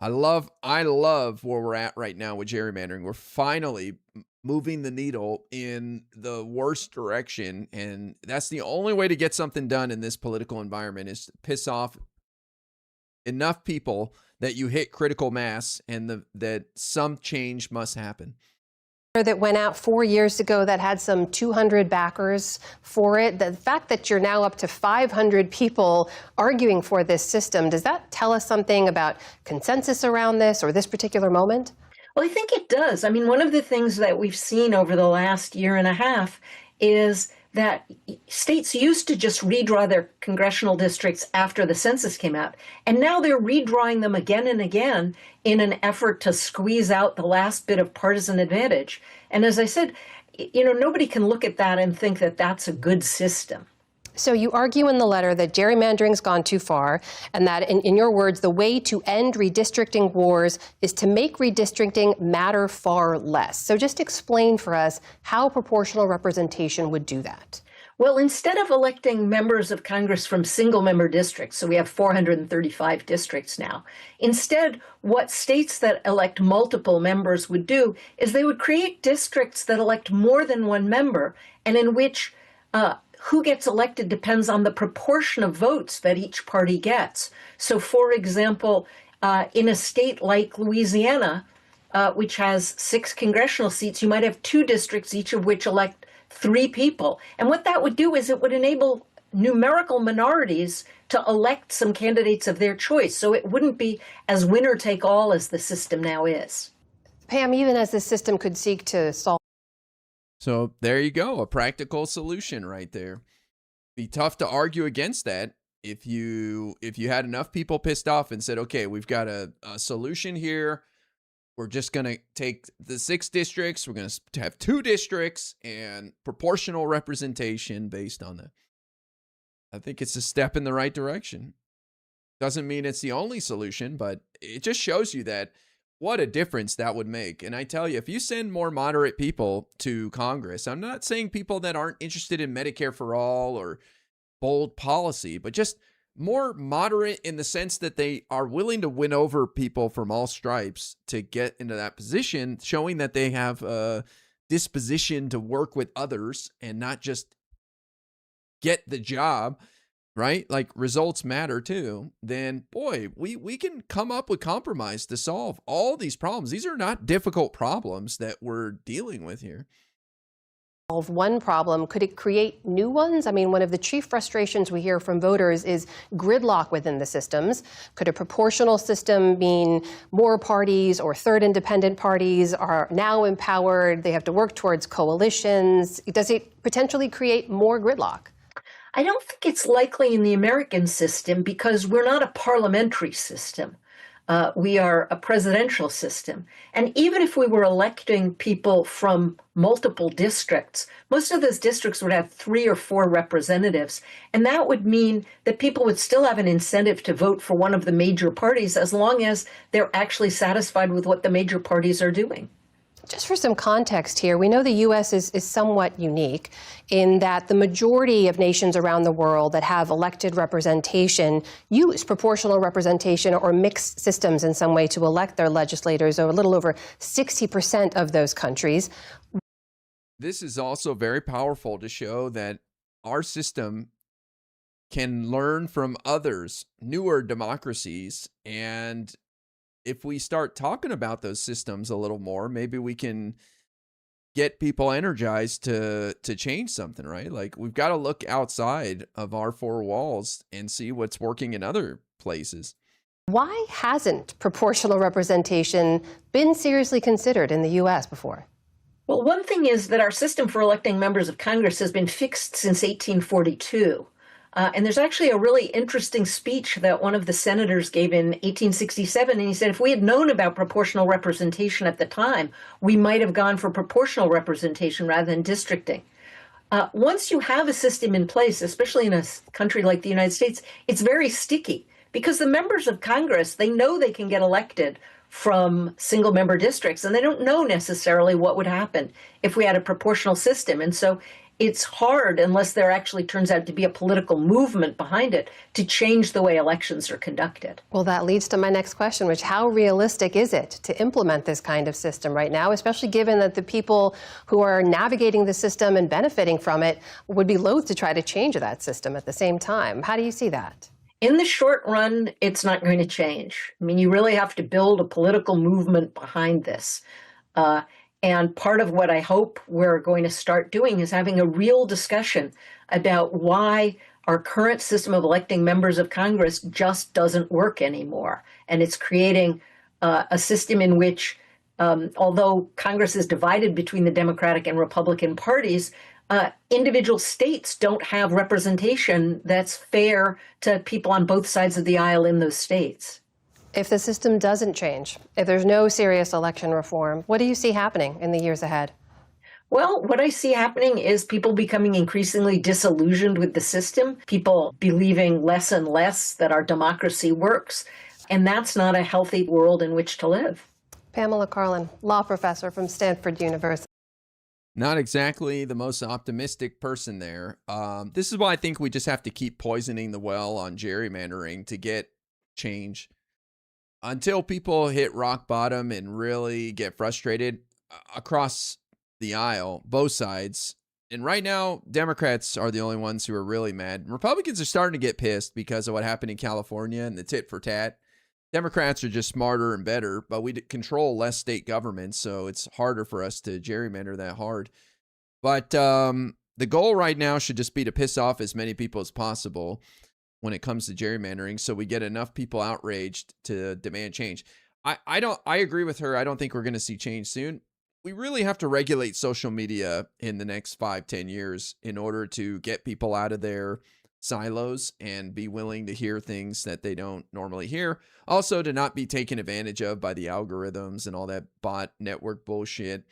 I love where we're at right now with gerrymandering. We're finally moving the needle in the worst direction, and that's the only way to get something done in this political environment, is to piss off enough people that you hit critical mass and that some change must happen. That went out 4 years ago that had some 200 backers for it. The fact that you're now up to 500 people arguing for this system, does that tell us something about consensus around this or this particular moment? Well, I think it does. I mean, one of the things that we've seen over the last year and a half is that states used to just redraw their congressional districts after the census came out, and now they're redrawing them again and again in an effort to squeeze out the last bit of partisan advantage. And as I said, nobody can look at that and think that that's a good system. So you argue in the letter that gerrymandering's gone too far, and that, in your words, the way to end redistricting wars is to make redistricting matter far less. So just explain for us how proportional representation would do that. Well, instead of electing members of Congress from single-member districts, so we have 435 districts now, instead, what states that elect multiple members would do is they would create districts that elect more than one member, and in which who gets elected depends on the proportion of votes that each party gets. So, for example, in a state like Louisiana, which has 6 congressional seats, you might have 2 districts, each of which elect 3 people. And what that would do is it would enable numerical minorities to elect some candidates of their choice. So it wouldn't be as winner take all as the system now is. Pam, even as this system could seek to solve. So there you go, a practical solution right there. Be tough to argue against that if you had enough people pissed off and said, okay, we've got a solution here. We're just going to take the 6 districts. We're going to have 2 districts and proportional representation based on that. I think it's a step in the right direction. Doesn't mean it's the only solution, but it just shows you that what a difference that would make. And I tell you, if you send more moderate people to Congress, I'm not saying people that aren't interested in Medicare for all or bold policy, but just more moderate in the sense that they are willing to win over people from all stripes to get into that position, showing that they have a disposition to work with others and not just get the job, right? Like results matter too. Then boy, we can come up with compromise to solve all these problems. These are not difficult problems that we're dealing with here. One problem, could it create new ones? I mean, one of the chief frustrations we hear from voters is gridlock within the systems. Could a proportional system mean more parties or third independent parties are now empowered? They have to work towards coalitions. Does it potentially create more gridlock? I don't think it's likely in the American system because we're not a parliamentary system. We are a presidential system. And even if we were electing people from multiple districts, most of those districts would have 3 or 4 representatives. And that would mean that people would still have an incentive to vote for one of the major parties as long as they're actually satisfied with what the major parties are doing. Just for some context here, we know the U.S. is somewhat unique in that the majority of nations around the world that have elected representation use proportional representation or mixed systems in some way to elect their legislators, or a little over 60% of those countries. This is also very powerful to show that our system can learn from others, newer democracies, and if we start talking about those systems a little more, maybe we can get people energized to change something, right? Like we've got to look outside of our 4 walls and see what's working in other places. Why hasn't proportional representation been seriously considered in the U.S. before? Well, one thing is that our system for electing members of Congress has been fixed since 1842. And there's actually a really interesting speech that one of the senators gave in 1867. And he said, if we had known about proportional representation at the time, we might have gone for proportional representation rather than districting. Once you have a system in place, especially in a country like the United States, it's very sticky because the members of Congress, they know they can get elected from single member districts, and they don't know necessarily what would happen if we had a proportional system. And so it's hard, unless there actually turns out to be a political movement behind it, to change the way elections are conducted. Well, that leads to my next question, which how realistic is it to implement this kind of system right now, especially given that the people who are navigating the system and benefiting from it would be loath to try to change that system at the same time? How do you see that? In the short run, it's not going to change. I mean, you really have to build a political movement behind this. And part of what I hope we're going to start doing is having a real discussion about why our current system of electing members of Congress just doesn't work anymore. And it's creating a system in which, although Congress is divided between the Democratic and Republican parties, individual states don't have representation that's fair to people on both sides of the aisle in those states. If the system doesn't change, if there's no serious election reform, what do you see happening in the years ahead? Well, what I see happening is people becoming increasingly disillusioned with the system, people believing less and less that our democracy works, and that's not a healthy world in which to live. Pamela Karlan, law professor from Stanford University. Not exactly the most optimistic person there. This is why I think we just have to keep poisoning the well on gerrymandering to get change. Until people hit rock bottom and really get frustrated across the aisle, both sides. And right now, Democrats are the only ones who are really mad. Republicans are starting to get pissed because of what happened in California and the tit for tat. Democrats are just smarter and better, but we control less state governments, so it's harder for us to gerrymander that hard. But the goal right now should just be to piss off as many people as possible when it comes to gerrymandering, so we get enough people outraged to demand change. I agree with her. I don't think we're going to see change soon. We really have to regulate social media in the next 5-10 years in order to get people out of their silos and be willing to hear things that they don't normally hear. Also, to not be taken advantage of by the algorithms and all that bot network bullshit.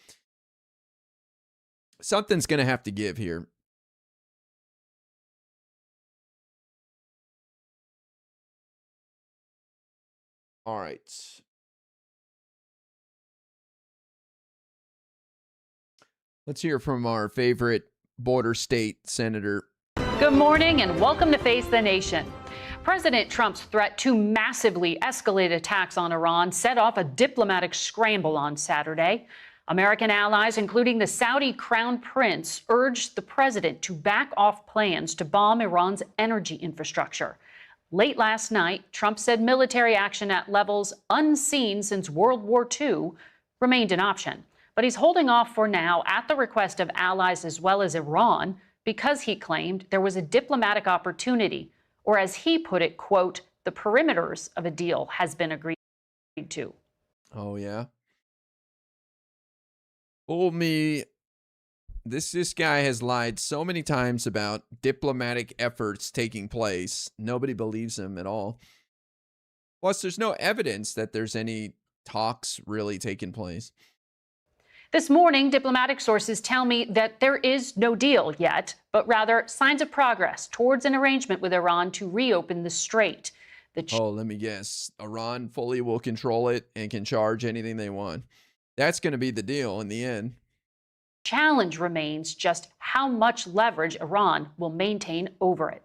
Something's going to have to give here. All right. Let's hear from our favorite border state senator. Good morning and welcome to Face the Nation. President Trump's threat to massively escalate attacks on Iran set off a diplomatic scramble on Saturday. American allies, including the Saudi Crown Prince, urged the president to back off plans to bomb Iran's energy infrastructure. Late last night, Trump said military action at levels unseen since World War II remained an option. But he's holding off for now at the request of allies as well as Iran because he claimed there was a diplomatic opportunity, or as he put it, quote, the perimeters of a deal has been agreed to. Oh, yeah. Fool me. This guy has lied so many times about diplomatic efforts taking place. Nobody believes him at all. Plus, there's no evidence that there's any talks really taking place. This morning, diplomatic sources tell me that there is no deal yet, but rather signs of progress towards an arrangement with Iran to reopen the strait. Let me guess. Iran fully will control it and can charge anything they want. That's going to be the deal in the end. Challenge remains just how much leverage Iran will maintain over it.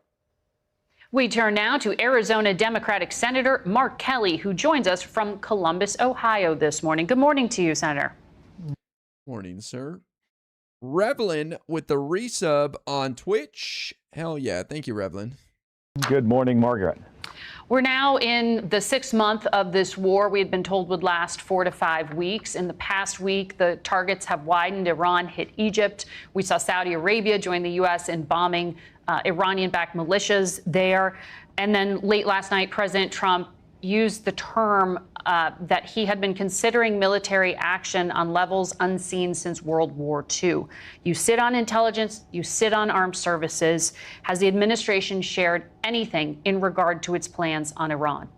We turn now to Arizona Democratic Senator Mark Kelly, who joins us from Columbus, Ohio this morning. Good morning to you, Senator. Morning, sir. Revlin with the resub on Twitch. Hell yeah. Thank you, Revlin. Good morning, Margaret. We're now in the 6th month of this war we had been told would last 4 to 5 weeks. In the past week, the targets have widened. Iran hit Egypt. We saw Saudi Arabia join the U.S. in bombing Iranian-backed militias there. And then late last night, President Trump used the term that he had been considering military action on levels unseen since World War II. You sit on intelligence, you sit on armed services. Has the administration shared anything in regard to its plans on Iran?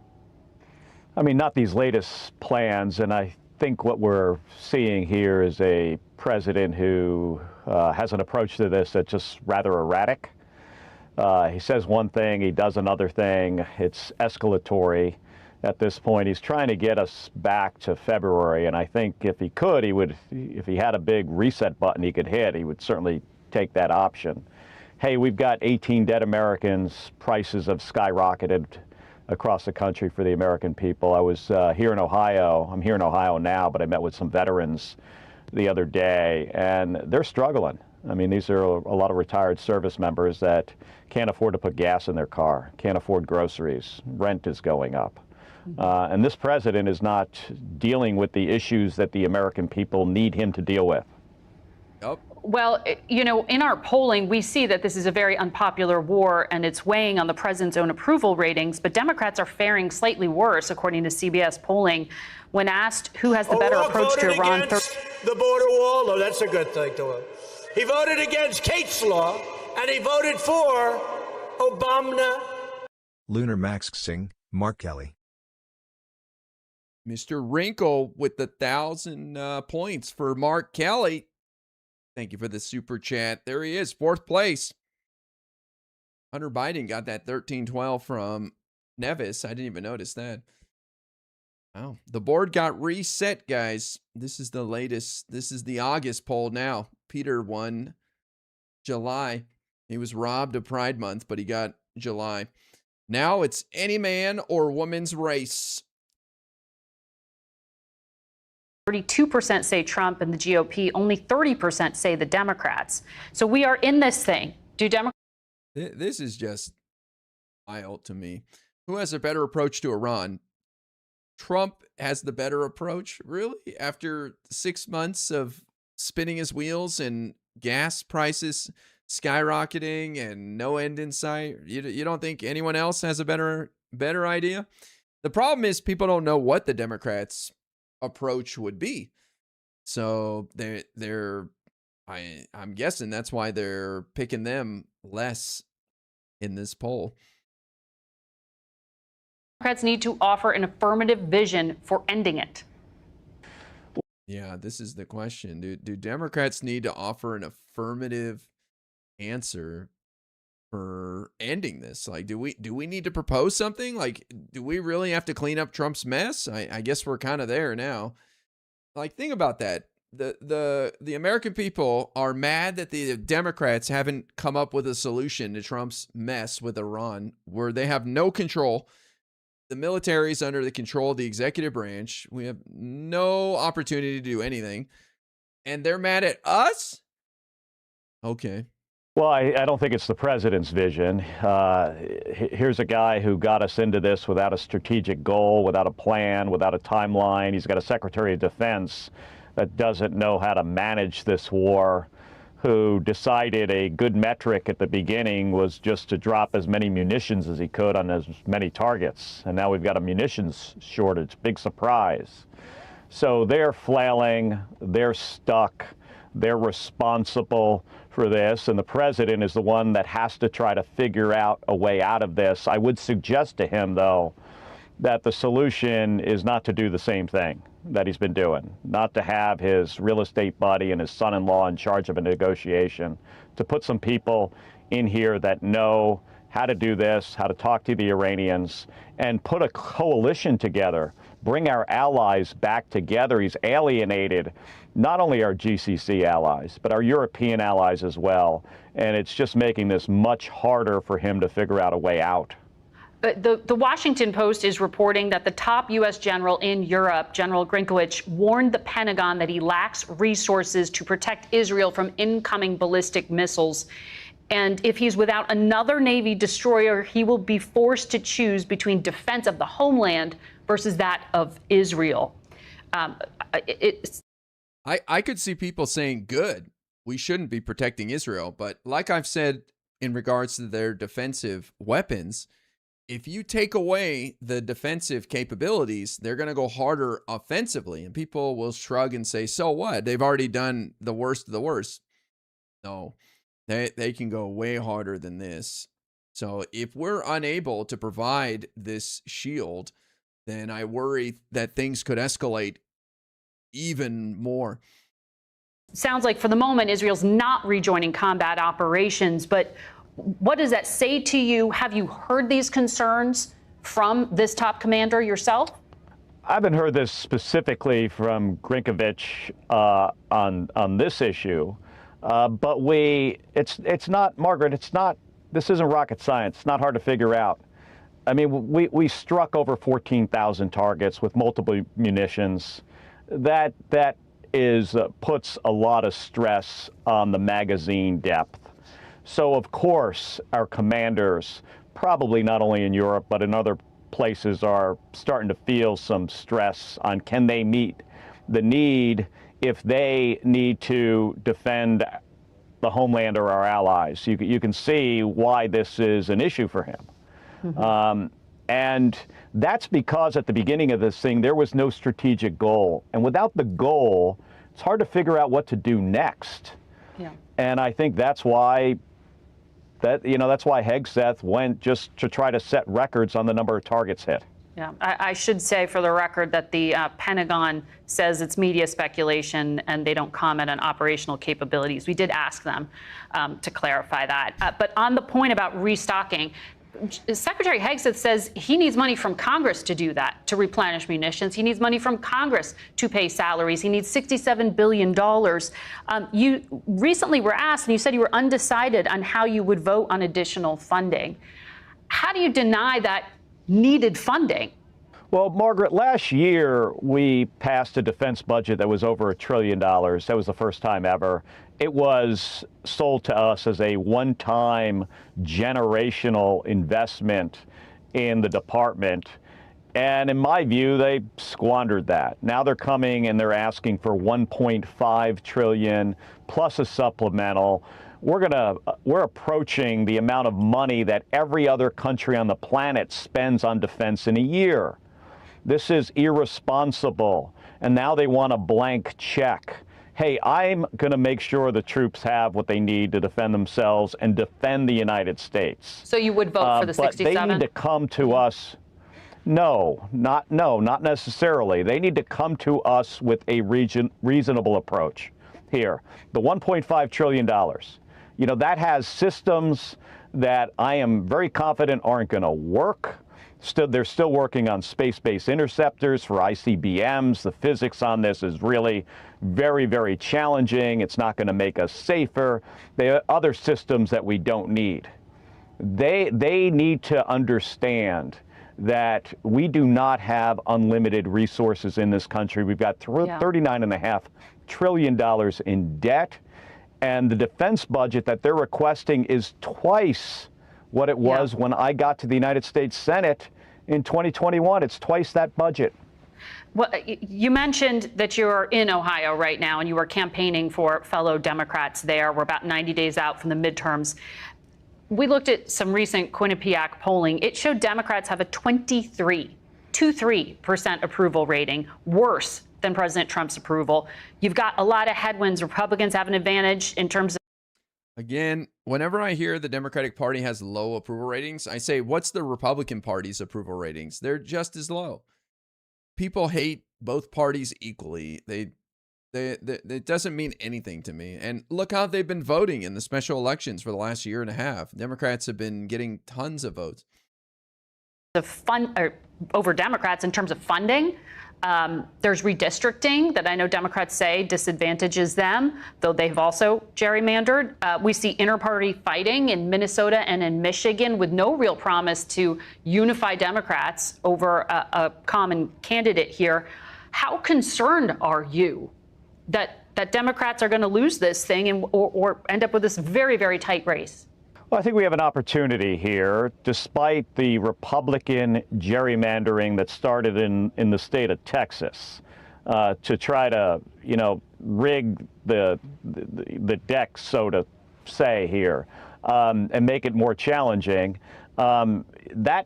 I mean, not these latest plans, and I think what we're seeing here is a president who has an approach to this that's just rather erratic. He says one thing, he does another thing. It's escalatory. At this point, he's trying to get us back to February, and I think if he could, if he had a big reset button he could hit, he would certainly take that option. Hey, we've got 18 dead Americans. Prices have skyrocketed across the country for the American people. I was here in Ohio. I'm here in Ohio now, but I met with some veterans the other day, and they're struggling. I mean, these are a lot of retired service members that can't afford to put gas in their car, can't afford groceries, rent is going up. And this president is not dealing with the issues that the American people need him to deal with. Yep. Well, you know, in our polling, we see that this is a very unpopular war and it's weighing on the president's own approval ratings. But Democrats are faring slightly worse, according to CBS polling. When asked who has the better approach to Iran. The border wall? Oh, that's a good thing to him. He voted against Kate's law and he voted for Obama. Lunar Max Singh, Mark Kelly. Mr. Wrinkle with the 1,000 points for Mark Kelly. Thank you for the super chat. There he is, 4th place. Hunter Biden got that 13-12 from Nevis. I didn't even notice that. Wow. The board got reset, guys. This is the latest. This is the August poll now. Peter won July. He was robbed of Pride Month, but he got July. Now it's any man or woman's race. 32% say Trump and the GOP. Only 30% say the Democrats. So we are in this thing. Do Democrats? This is just wild to me. Who has a better approach to Iran? Trump has the better approach, really? After 6 months of spinning his wheels and gas prices skyrocketing and no end in sight, you don't think anyone else has a better idea? The problem is people don't know what the Democrats' approach would be. So I'm guessing that's why they're picking them less in this poll. Democrats need to offer an affirmative vision for ending it. Yeah, this is the question. Do Democrats need to offer an affirmative answer for ending this? Like, do we need to propose something? Like, do we really have to clean up Trump's mess? I guess we're kind of there now. Like, think about that. The American people are mad that the Democrats haven't come up with a solution to Trump's mess with Iran, where they have no control. The military is under the control of the executive branch. We have no opportunity to do anything. And they're mad at us? Okay. Well, I don't think it's the president's vision. Here's a guy who got us into this without a strategic goal, without a plan, without a timeline. He's got a Secretary of Defense that doesn't know how to manage this war, who decided a good metric at the beginning was just to drop as many munitions as he could on as many targets. And now we've got a munitions shortage, big surprise. So they're flailing, they're stuck, they're responsible for this, and the president is the one that has to try to figure out a way out of this. I would suggest to him, though, that the solution is not to do the same thing that he's been doing, not to have his real estate buddy and his son-in-law in charge of a negotiation, to put some people in here that know how to do this, how to talk to the Iranians, and put a coalition together, bring our allies back together. He's alienated not only our GCC allies, but our European allies as well. And it's just making this much harder for him to figure out a way out. The Washington Post is reporting that the top U.S. general in Europe, General Grinkowicz, warned the Pentagon that he lacks resources to protect Israel from incoming ballistic missiles. And if he's without another Navy destroyer, he will be forced to choose between defense of the homeland versus that of Israel. I could see people saying, good, we shouldn't be protecting Israel. But like I've said in regards to their defensive weapons, if you take away the defensive capabilities, they're going to go harder offensively. And people will shrug and say, so what? They've already done the worst of the worst. No, they can go way harder than this. So if we're unable to provide this shield, then I worry that things could escalate even more. Sounds like for the moment, Israel's not rejoining combat operations, but what does that say to you? Have you heard these concerns from this top commander yourself? I haven't heard this specifically from Grinkowicz on this issue, but it's not, Margaret, this isn't rocket science. It's not hard to figure out. I mean, we struck over 14,000 targets with multiple munitions. That puts a lot of stress on the magazine depth. So, of course, our commanders, probably not only in Europe, but in other places, are starting to feel some stress on can they meet the need if they need to defend the homeland or our allies. You can see why this is an issue for him. Mm-hmm. And that's because at the beginning of this thing, there was no strategic goal. And without the goal, it's hard to figure out what to do next. Yeah. And I think that's why Hegseth went just to try to set records on the number of targets hit. Yeah, I should say for the record that the Pentagon says it's media speculation and they don't comment on operational capabilities. We did ask them to clarify that. But on the point about restocking, Secretary Hegseth says he needs money from Congress to do that, to replenish munitions. He needs money from Congress to pay salaries. He needs $67 billion. You recently were asked, and you said you were undecided on how you would vote on additional funding. How do you deny that needed funding? Well, Margaret, last year we passed a defense budget that was over $1 trillion. That was the first time ever. It was sold to us as a one-time generational investment in the department. And in my view, they squandered that. Now they're coming and they're asking for $1.5 trillion plus a supplemental. We're approaching the amount of money that every other country on the planet spends on defense in a year. This is irresponsible. And now they want a blank check. Hey, I'm going to make sure the troops have what they need to defend themselves and defend the United States. So you would vote for the 67? But they need to come to us. No, not necessarily. They need to come to us with a reasonable approach here. The $1.5 trillion. You know, that has systems that I am very confident aren't going to work. They're still working on space-based interceptors for ICBMs. The physics on this is really very, very challenging. It's not going to make us safer. There are other systems that we don't need. They need to understand that we do not have unlimited resources in this country. We've got $39.5 trillion in debt. And the defense budget that they're requesting is twice what it was when I got to the United States Senate in 2021. It's twice that budget. Well, you mentioned that you're in Ohio right now and you are campaigning for fellow Democrats there. We're about 90 days out from the midterms. We looked at some recent Quinnipiac polling. It showed Democrats have a 23% approval rating, worse than President Trump's approval. You've got a lot of headwinds. Republicans have an advantage in terms of. Again, whenever I hear the Democratic Party has low approval ratings, I say, what's the Republican Party's approval ratings? They're just as low. People hate both parties equally. It doesn't mean anything to me. And look how they've been voting in the special elections for the last year and a half. Democrats have been getting tons of votes. Over Democrats in terms of funding. There's redistricting that I know Democrats say disadvantages them, though they've also gerrymandered. We see inter-party fighting in Minnesota and in Michigan with no real promise to unify Democrats over a common candidate here. How concerned are you that Democrats are going to lose this thing or end up with this very, very tight race? Well, I think we have an opportunity here, despite the Republican gerrymandering that started in the state of Texas, to try to, rig the deck, so to say, here, and make it more challenging. That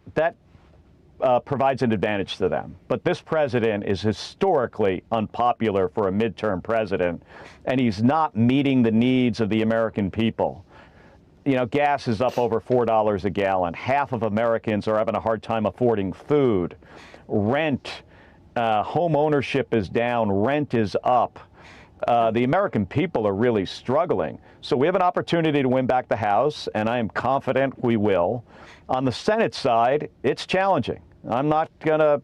provides an advantage to them. But this president is historically unpopular for a midterm president, and he's not meeting the needs of the American people. Gas is up over $4 a gallon. Half of Americans are having a hard time affording food. Rent, home ownership is down. Rent is up. The American people are really struggling. So we have an opportunity to win back the House, and I am confident we will. On the Senate side, it's challenging. I'm not gonna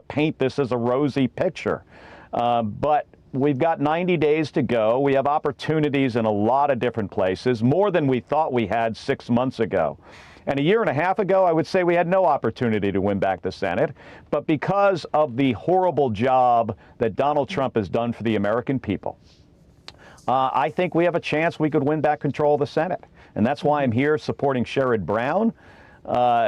paint this as a rosy picture, but we've got 90 days to go. We have opportunities in a lot of different places, more than we thought we had 6 months ago. And a year and a half ago, I would say we had no opportunity to win back the Senate. But because of the horrible job that Donald Trump has done for the American people, I think we have a chance we could win back control of the Senate. And that's why I'm here supporting Sherrod Brown.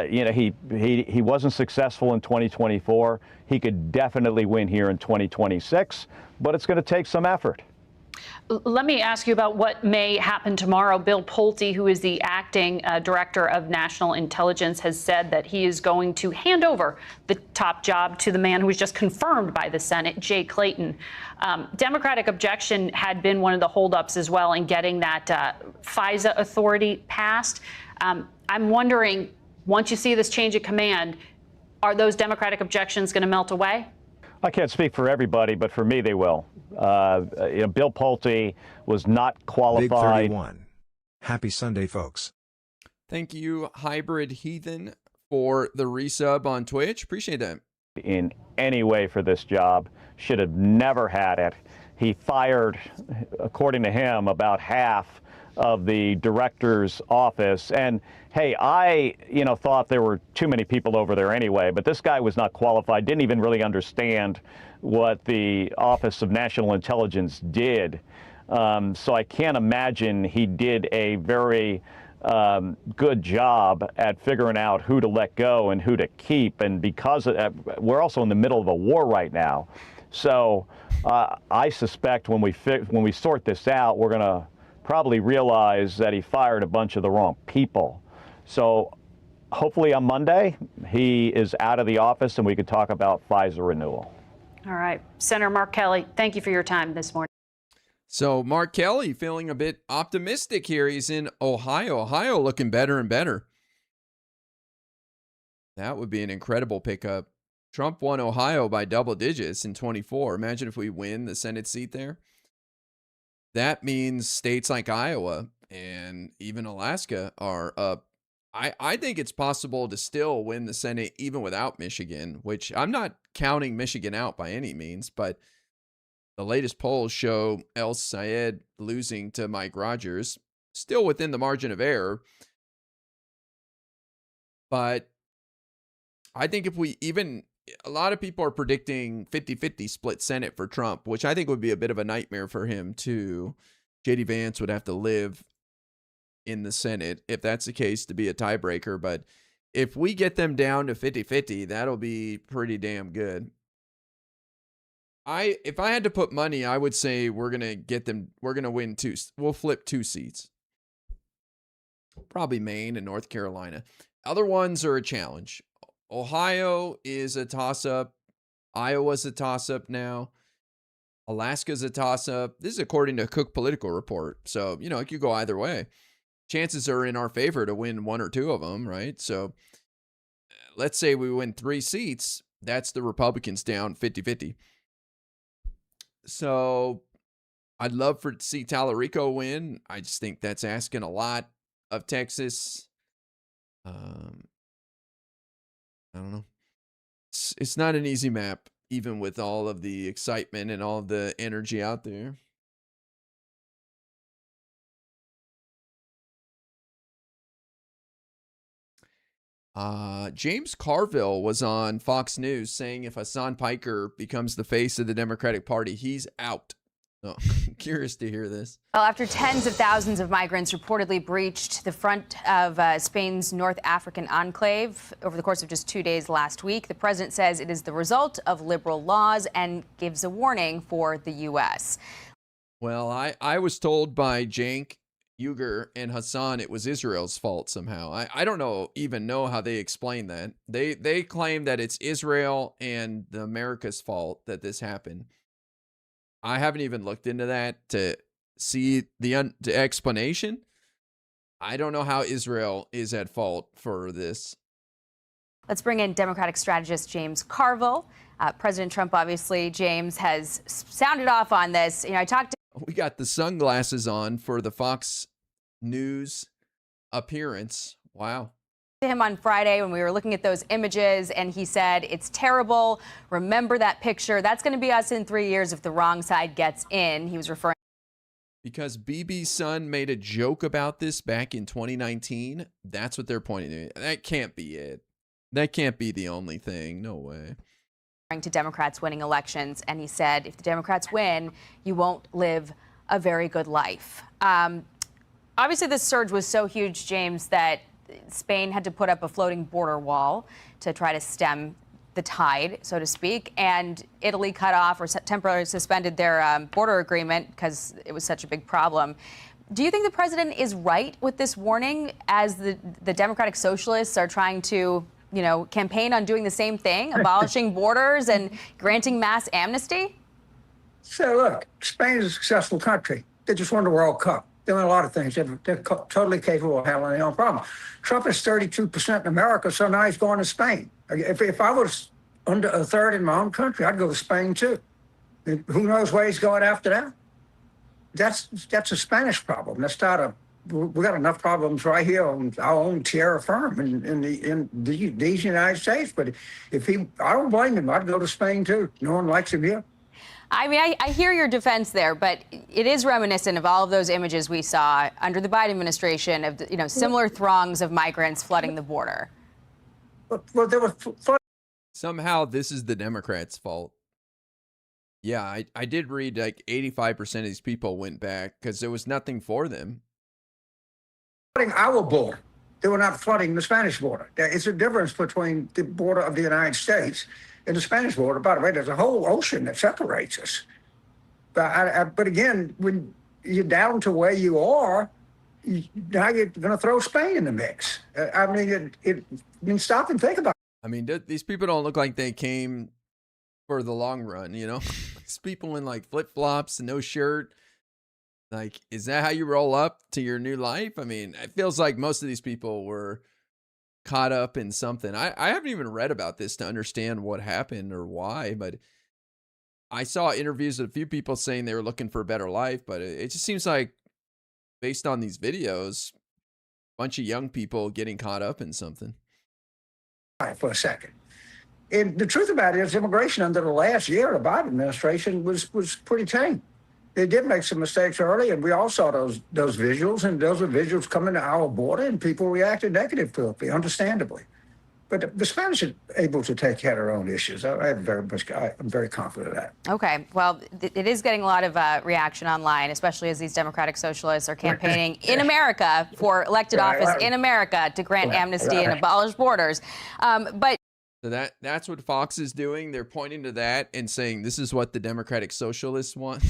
He wasn't successful in 2024. He could definitely win here in 2026, but it's going to take some effort. Let me ask you about what may happen tomorrow. Bill Pulte, who is the acting director of national intelligence, has said that he is going to hand over the top job to the man who was just confirmed by the Senate, Jay Clayton. Democratic objection had been one of the holdups as well in getting that FISA authority passed. I'm wondering, once you see this change of command, Are those Democratic objections going to melt away? I can't speak for everybody, but for me, they will. Bill Pulte was not qualified. Big 31. Happy Sunday, folks. Thank you, Hybrid Heathen, for the resub on Twitch. Appreciate that. In any way for this job, should have never had it. He fired, according to him, about half of the director's office. And hey, I, thought there were too many people over there anyway, but this guy was not qualified, didn't even really understand what the Office of National Intelligence did. So I can't imagine he did a very good job at figuring out who to let go and who to keep. And because we're also in the middle of a war right now. So I suspect when we sort this out, we're going to probably realize that he fired a bunch of the wrong people. So hopefully on Monday, he is out of the office and we could talk about FISA renewal. All right. Senator Mark Kelly, thank you for your time this morning. So Mark Kelly feeling a bit optimistic here. He's in Ohio. Ohio looking better and better. That would be an incredible pickup. Trump won Ohio by double digits in 24. Imagine if we win the Senate seat there. That means states like Iowa and even Alaska are up. I think it's possible to still win the Senate even without Michigan, which I'm not counting Michigan out by any means, but the latest polls show El Sayed losing to Mike Rogers, still within the margin of error. But I think if we even, a lot of people are predicting 50-50 split Senate for Trump, which I think would be a bit of a nightmare for him too. J.D. Vance would have to live in the Senate if that's the case to be a tiebreaker. But if we get them down to 50-50, that'll be pretty damn good. If I had to put money, I would say we're going to win two. We'll flip 2 seats. Probably Maine and North Carolina. Other ones are a challenge. Ohio is a toss-up. Iowa's a toss-up now. Alaska's a toss-up. This is according to Cook Political Report. So, it could go either way. Chances are in our favor to win 1 or 2 of them, right? So let's say we win 3 seats. That's the Republicans down 50-50. So I'd love to see Tallarico win. I just think that's asking a lot of Texas. I don't know. It's not an easy map, even with all of the excitement and all of the energy out there. James Carville was on Fox News saying if Hassan Piker becomes the face of the Democratic Party, he's out. Oh, curious to hear this. Well, after tens of thousands of migrants reportedly breached the front of Spain's North African enclave over the course of just 2 days last week, the president says it is the result of liberal laws and gives a warning for the U.S. Well, I was told by Cenk Uygur and Hassan it was Israel's fault somehow. I don't even know how they explain that. They claim that it's Israel and the America's fault that this happened. I haven't even looked into that to see the explanation. I don't know how Israel is at fault for this. Let's bring in Democratic strategist James Carville. President Trump, obviously, James, has sounded off on this. I talked to We got the sunglasses on for the Fox News appearance. Wow. him on Friday when we were looking at those images, and he said, it's terrible. Remember that picture. That's going to be us in 3 years if the wrong side gets in. He was referring. Because BB's son made a joke about this back in 2019. That's what they're pointing to. That can't be it. That can't be the only thing. No way. To Democrats winning elections, and he said, if the Democrats win, you won't live a very good life. Obviously, this surge was so huge, James, that Spain had to put up a floating border wall to try to stem the tide, so to speak, and Italy cut off or temporarily suspended their border agreement because it was such a big problem. Do you think the president is right with this warning as the Democratic Socialists are trying to, campaign on doing the same thing, abolishing borders and granting mass amnesty? So look, Spain is a successful country. They just won the World Cup. doing a lot of things. They're totally capable of handling their own problem. Trump is 32% in America, so now he's going to Spain. If I was under a third in my own country, I'd go to Spain too. And who knows where he's going after that? That's a Spanish problem. That's not a. We got enough problems right here on our own terra firma in these United States. But I don't blame him. I'd go to Spain too. No one likes him here. I mean, I hear your defense there, but it is reminiscent of all of those images we saw under the Biden administration of, similar throngs of migrants flooding the border. Well, there were somehow this is the Democrats' fault. Yeah, I did read like 85% of these people went back because there was nothing for them. Flooding our border. They were not flooding the Spanish border. It's a difference between the border of the United States and the Spanish border. By the way, there's a whole ocean that separates us. But again, when you're down to where you are, now you're going to throw Spain in the mix. I mean, stop and think about it. I mean, these people don't look like they came for the long run, These people in like flip-flops and no shirt. Like, is that how you roll up to your new life? I mean, it feels like most of these people were caught up in something. I haven't even read about this to understand what happened or why, but I saw interviews with a few people saying they were looking for a better life, but it just seems like based on these videos, a bunch of young people getting caught up in something. For a second. And the truth about it is immigration under the last year of the Biden administration was pretty tame. They did make some mistakes early, and we all saw those visuals, and those were visuals coming to our border, and people reacted negatively, understandably. But the Spanish are able to take care of their own issues. I'm very confident of that. Okay, well, it is getting a lot of reaction online, especially as these Democratic socialists are campaigning in America for elected office in America to grant amnesty and abolish borders. But so that's what Fox is doing. They're pointing to that and saying this is what the Democratic socialists want.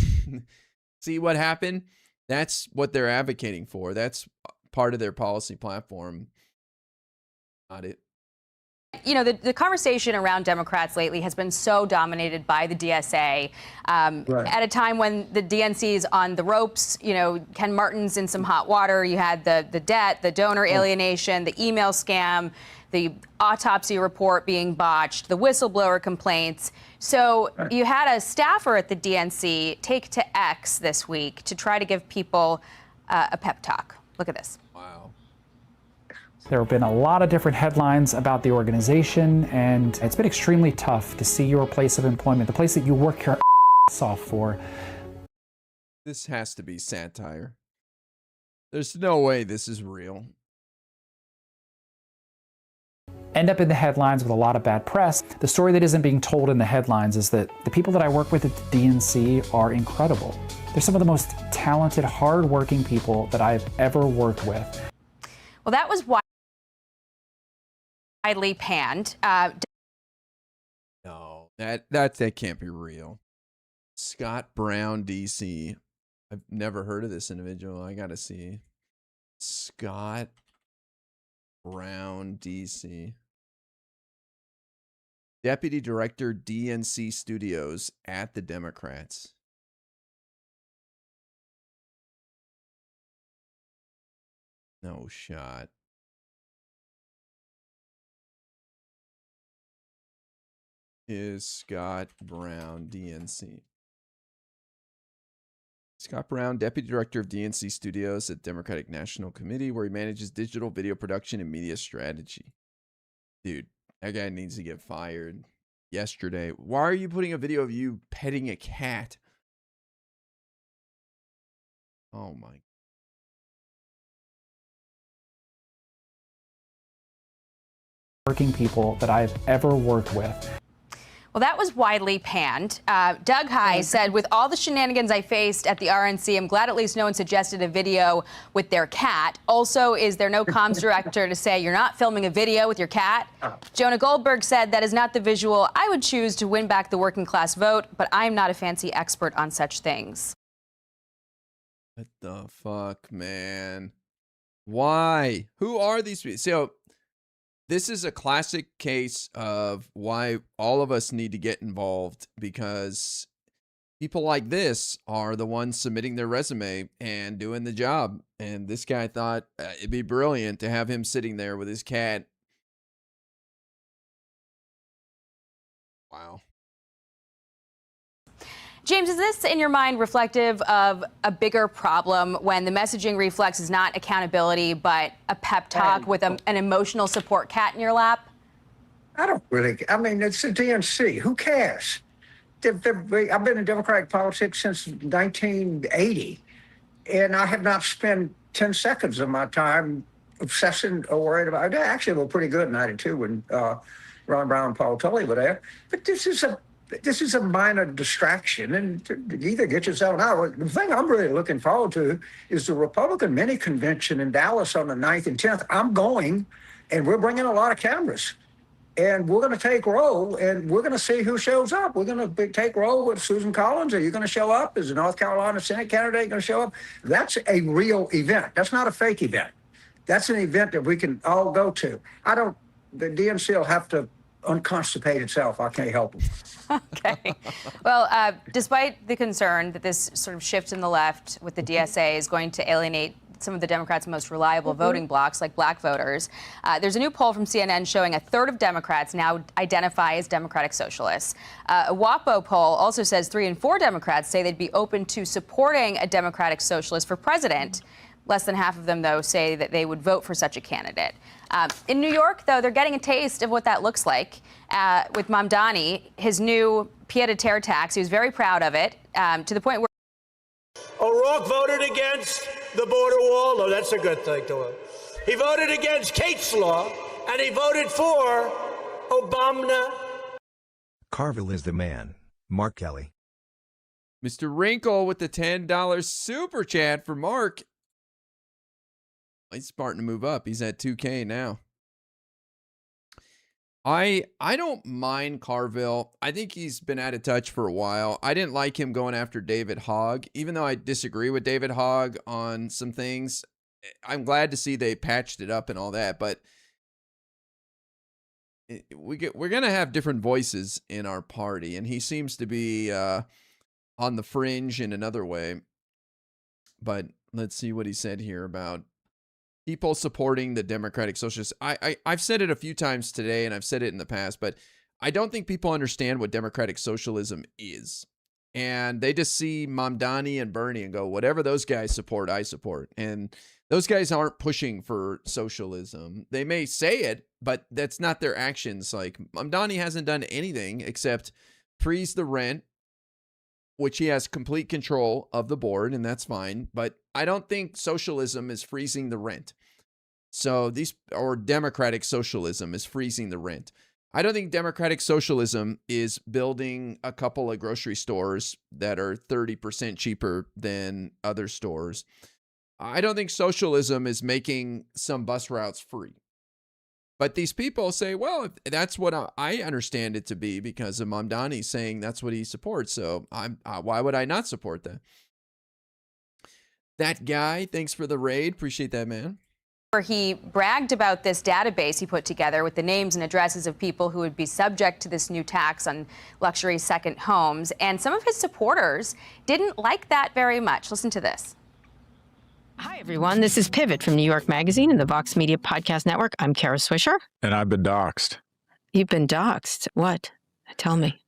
See what happened? That's what they're advocating for. That's part of their policy platform. Not it. The conversation around Democrats lately has been so dominated by the DSA at a time when the DNC is on the ropes. Ken Martin's in some hot water. You had the debt, the donor alienation, the email scam, the autopsy report being botched, the whistleblower complaints. So you had a staffer at the DNC take to X this week to try to give people a pep talk. Look at this. Wow. There have been a lot of different headlines about the organization, and it's been extremely tough to see your place of employment, the place that you work your ass off for. This has to be satire. There's no way this is real. End up in the headlines with a lot of bad press. The story that isn't being told in the headlines is that the people that I work with at the DNC are incredible. They're some of the most talented, hardworking people that I've ever worked with. Well, that was widely panned. No, that can't be real. Scott Brown, DC. I've never heard of this individual. I gotta see. Scott Brown, DC. Deputy Director, DNC Studios at the Democrats. No shot. Is Scott Brown, DNC. Scott Brown, Deputy Director of DNC Studios at Democratic National Committee, where he manages digital video production and media strategy. Dude, that guy needs to get fired yesterday. Why are you putting a video of you petting a cat? Oh my. Working people that I've ever worked with. Well, that was widely panned. Doug High said, with all the shenanigans I faced at the RNC, I'm glad at least no one suggested a video with their cat. Also, is there no comms director to say you're not filming a video with your cat? Jonah Goldberg said that is not the visual I would choose to win back the working class vote, but I'm not a fancy expert on such things. What the fuck, man? Why? Who are these people? So, this is a classic case of why all of us need to get involved, because people like this are the ones submitting their resume and doing the job. And this guy thought it'd be brilliant to have him sitting there with his cat. Wow. James, is this, in your mind, reflective of a bigger problem when the messaging reflex is not accountability, but a pep talk with an emotional support cat in your lap? I don't really. I mean, it's the DNC. Who cares? I've been in Democratic politics since 1980, and I have not spent 10 seconds of my time obsessing or worried about it. Actually, we were pretty good in 92 when Ron Brown and Paul Tully were there. But this is a minor distraction, and either get yourself out. The thing I'm really looking forward to is the Republican mini convention in Dallas on the 9th and 10th. I'm going, and we're bringing a lot of cameras. And we're going to take roll, and we're going to see who shows up. We're going to take roll with Susan Collins. Are you going to show up? Is the North Carolina Senate candidate going to show up? That's a real event. That's not a fake event. That's an event that we can all go to. The DNC will have to unconstipate itself. I can't help it. Okay. Well, despite the concern that this sort of shift in the left with the DSA is going to alienate some of the Democrats' most reliable voting blocs, like black voters, there's a new poll from CNN showing a third of Democrats now identify as Democratic Socialists. A WAPO poll also says 3 in 4 Democrats say they'd be open to supporting a Democratic Socialist for president. Less than half of them, though, say that they would vote for such a candidate. In New York, though, they're getting a taste of what that looks like with Mamdani, his new pied-à-terre tax. He was very proud of it, to the point where O'Rourke voted against the border wall. Oh, that's a good thing to him. He voted against Kate's law, and he voted for Obama. Carville is the man. Mark Kelly. Mr. Wrinkle with the $10 super chat for Mark. He's starting to move up. He's at 2K now. I don't mind Carville. I think he's been out of touch for a while. I didn't like him going after David Hogg, even though I disagree with David Hogg on some things. I'm glad to see they patched it up and all that, but we're going to have different voices in our party, and he seems to be on the fringe in another way. But let's see what he said here about people supporting the Democratic Socialists. I've said it a few times today, and I've said it in the past, but I don't think people understand what Democratic Socialism is. And they just see Mamdani and Bernie and go, whatever those guys support, I support. And those guys aren't pushing for socialism. They may say it, but that's not their actions. Like, Mamdani hasn't done anything except freeze the rent, which he has complete control of the board, and that's fine. But I don't think socialism is freezing the rent. So or democratic socialism is freezing the rent. I don't think democratic socialism is building a couple of grocery stores that are 30% cheaper than other stores. I don't think socialism is making some bus routes free. But these people say, well, that's what I understand it to be because of Mamdani saying that's what he supports. So why would I not support that? That guy, thanks for the raid. Appreciate that, man. where he bragged about this database he put together with the names and addresses of people who would be subject to this new tax on luxury second homes. And some of his supporters didn't like that very much. Listen to this. Hi, everyone. This is Pivot from New York Magazine and the Vox Media Podcast Network. I'm Kara Swisher. And I've been doxxed. You've been doxxed? What? Tell me.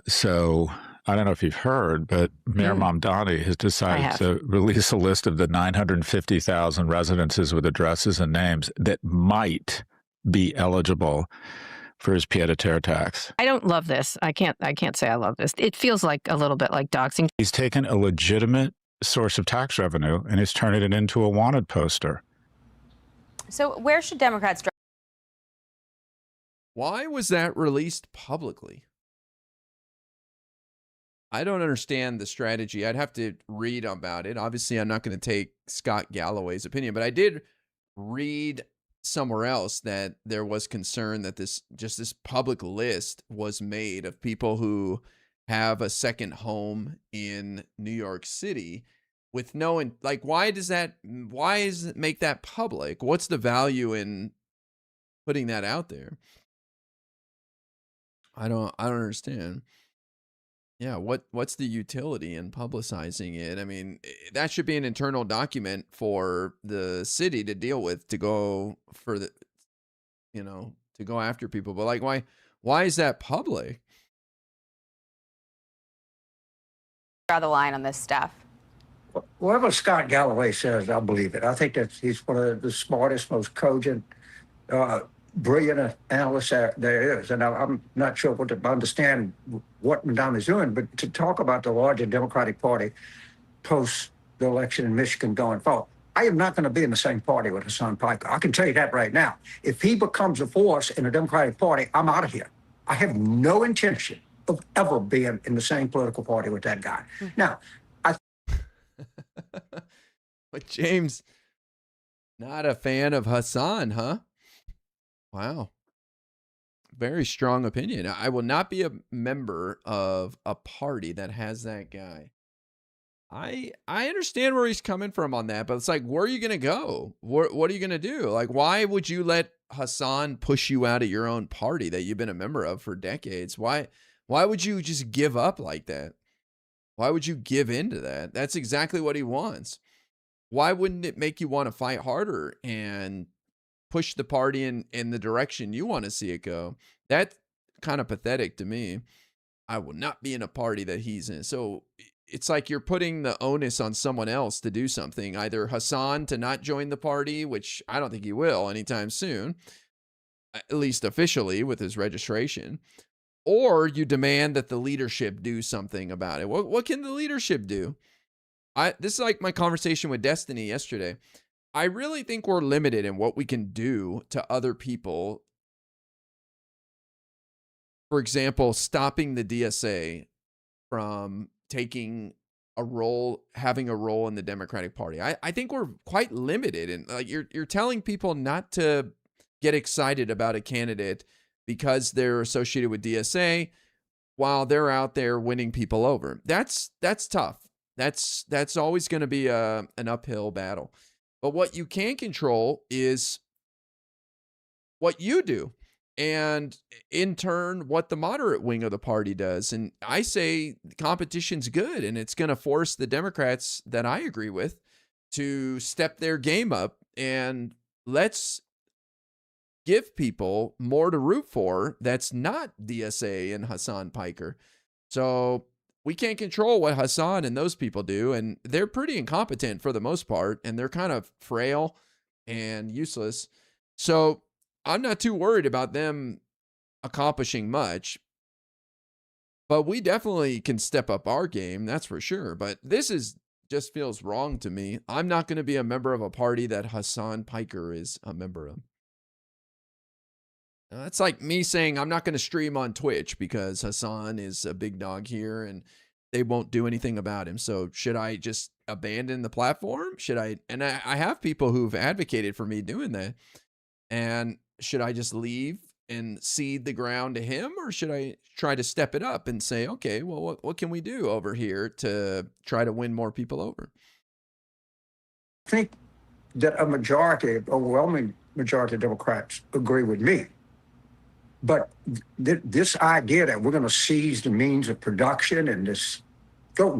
So I don't know if you've heard, but Mayor Mamdani has decided to release a list of the 950,000 residences with addresses and names that might be eligible for his pied-à-terre tax. I don't love this. I can't say I love this. It feels like a little bit like doxing. He's taken a legitimate source of tax revenue and he's turning it into a wanted poster. So where should Democrats draw? Why was that released publicly? I don't understand the strategy. I'd have to read about it. Obviously, I'm not going to take Scott Galloway's opinion, but I did read somewhere else that there was concern that this public list was made of people who have a second home in New York City with no, like, why does it make that public? What's the value in putting that out there? I don't understand. Yeah, what's the utility in publicizing it? I mean, that should be an internal document for the city to deal with, to go for the, to go after people. But like, why is that public? Draw the line on this stuff. Whatever Scott Galloway says, I believe it. I think that he's one of the smartest, most cogent, brilliant analysts there is. And I'm not sure what to understand what Madame is doing, but to talk about the larger Democratic Party post the election in Michigan going forward, I am not going to be in the same party with Hassan Piker. I can tell you that right now. If he becomes a force in the Democratic Party, I'm out of here. I have no intention of ever being in the same political party with that guy. Now, But James, not a fan of Hassan, huh? Wow. Very strong opinion. I will not be a member of a party that has that guy. I understand where he's coming from on that, but it's like, where are you going to go? What are you going to do? Like, why would you let Hassan push you out of your own party that you've been a member of for decades? Why would you just give up like that? Why would you give into that? That's exactly what he wants. Why wouldn't it make you want to fight harder and push the party in the direction you want to see it go? That's kind of pathetic to me. I will not be in a party that he's in. So it's like you're putting the onus on someone else to do something, either Hassan to not join the party, which I don't think he will anytime soon, at least officially with his registration, or you demand that the leadership do something about it. What can the leadership do? This is like my conversation with Destiny yesterday. I really think we're limited in what we can do to other people. For example, stopping the DSA from taking a role, having a role in the Democratic Party. I think we're quite limited, and you're telling people not to get excited about a candidate because they're associated with DSA while they're out there winning people over. That's tough. That's always going to be an uphill battle. But what you can control is what you do, and in turn, what the moderate wing of the party does. And I say competition's good, and it's going to force the Democrats that I agree with to step their game up, and let's give people more to root for that's not DSA and Hassan Piker. So we can't control what Hassan and those people do, and they're pretty incompetent for the most part, and they're kind of frail and useless. So I'm not too worried about them accomplishing much, but we definitely can step up our game, that's for sure. But this just feels wrong to me. I'm not going to be a member of a party that Hassan Piker is a member of. That's like me saying I'm not going to stream on Twitch because Hassan is a big dog here and they won't do anything about him. So should I just abandon the platform? Should I? And I have people who've advocated for me doing that. And should I just leave and cede the ground to him, or should I try to step it up and say, okay, well, what can we do over here to try to win more people over? I think that overwhelming majority of Democrats agree with me. But this idea that we're going to seize the means of production and just go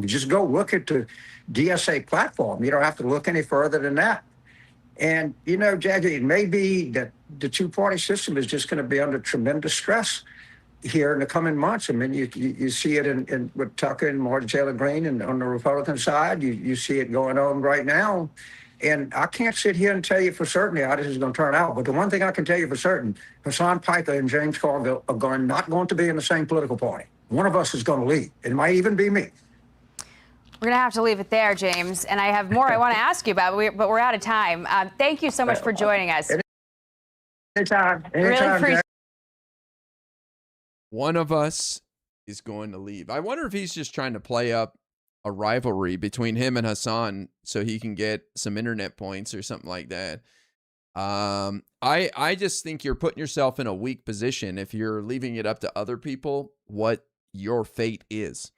look at the DSA platform. You don't have to look any further than that. And, Jackie, it may be that the two-party system is just going to be under tremendous stress here in the coming months. I mean, you see it in with Tucker and Marjorie Taylor Greene, and on the Republican side, you see it going on right now. And I can't sit here and tell you for certainty how this is going to turn out. But the one thing I can tell you for certain, Hassan Piker and James Carville are not going to be in the same political party. One of us is going to leave. It might even be me. We're going to have to leave it there, James. And I have more I want to ask you about, but we're out of time. Thank you so much for joining us. Anytime. Really appreciate One of us is going to leave. I wonder if he's just trying to play up a rivalry between him and Hassan so he can get some internet points or something like that. I just think you're putting yourself in a weak position if you're leaving it up to other people what your fate is.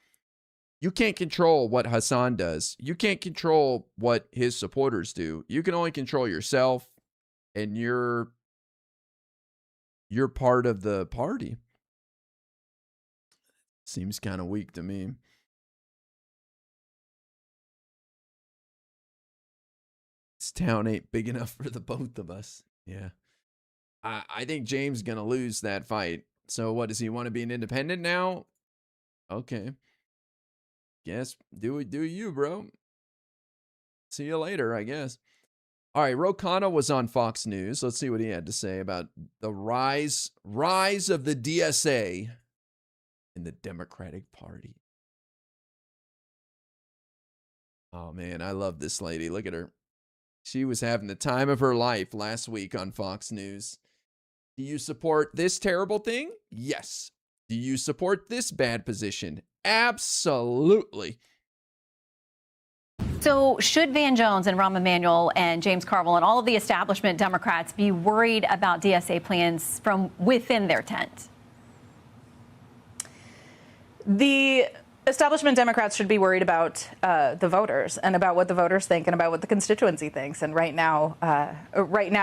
You can't control what Hassan does. You can't control what his supporters do. You can only control yourself, and you're part of the party. Seems kind of weak to me. This town ain't big enough for the both of us. Yeah. I think James gonna lose that fight. So what, does he want to be an independent now? Okay. Guess do you, bro. See you later, I guess. All right, Ro Khanna was on Fox News. Let's see what he had to say about the rise of the DSA in the Democratic Party. Oh man, I love this lady. Look at her. She was having the time of her life last week on Fox News. Do you support this terrible thing? Yes. Do you support this bad position? Absolutely. So should Van Jones and Rahm Emanuel and James Carville and all of the establishment Democrats be worried about DSA plans from within their tent? The establishment Democrats should be worried about the voters and about what the voters think and about what the constituency thinks. And right now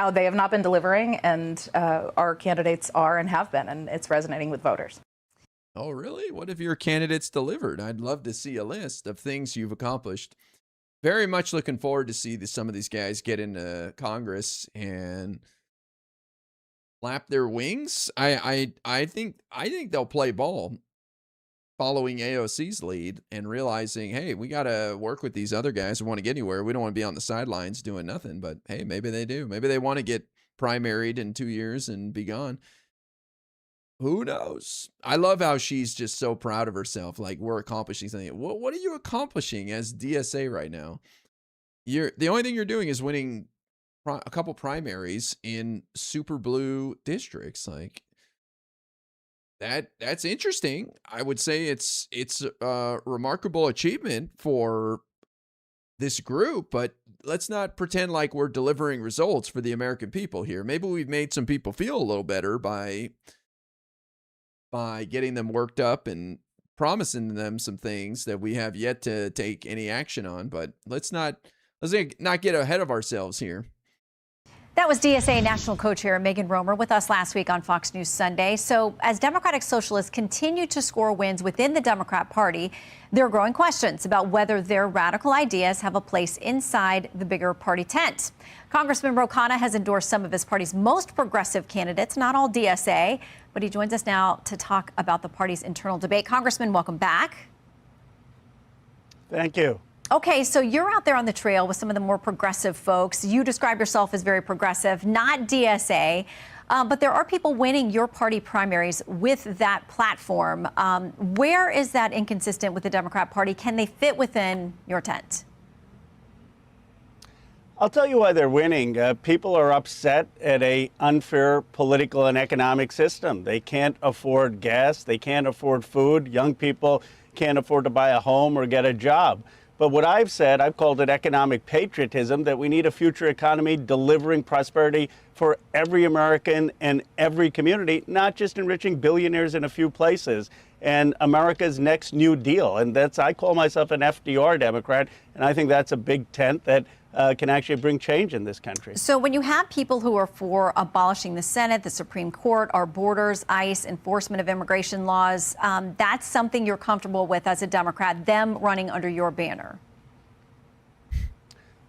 they have not been delivering, and our candidates are and have been, and it's resonating with voters. Oh, really? What if your candidates delivered? I'd love to see a list of things you've accomplished. Very much looking forward to see some of these guys get into Congress and flap their wings. I think they'll play ball, following AOC's lead and realizing, hey, we got to work with these other guys who want to get anywhere. We don't want to be on the sidelines doing nothing. But hey, maybe they do. Maybe they want to get primaried in 2 years and be gone. Who knows? I love how she's just so proud of herself. Like, we're accomplishing something. What are you accomplishing as DSA right now? The only thing you're doing is winning a couple primaries in super blue districts. Like, that's interesting. I would say it's a remarkable achievement for this group, but let's not pretend like we're delivering results for the American people here. Maybe we've made some people feel a little better by getting them worked up and promising them some things that we have yet to take any action on. But let's not get ahead of ourselves here. That was DSA National Co-Chair Megan Romer with us last week on Fox News Sunday. So as Democratic Socialists continue to score wins within the Democrat Party, there are growing questions about whether their radical ideas have a place inside the bigger party tent. Congressman Ro Khanna has endorsed some of his party's most progressive candidates, not all DSA, but he joins us now to talk about the party's internal debate. Congressman, welcome back. Thank you. Okay, so you're out there on the trail with some of the more progressive folks. You describe yourself as very progressive, not DSA, but there are people winning your party primaries with that platform. Where is that inconsistent with the Democrat Party? Can they fit within your tent? I'll tell you why they're winning. People are upset at an unfair political and economic system. They can't afford gas. They can't afford food. Young people can't afford to buy a home or get a job. But what I've said, I've called it economic patriotism, that we need a future economy delivering prosperity for every American and every community, not just enriching billionaires in a few places. And America's next New Deal. And I call myself an FDR Democrat, and I think that's a big tent that can actually bring change in this country. So when you have people who are for abolishing the Senate, the Supreme Court, our borders, ICE, enforcement of immigration laws, that's something you're comfortable with as a Democrat, them running under your banner?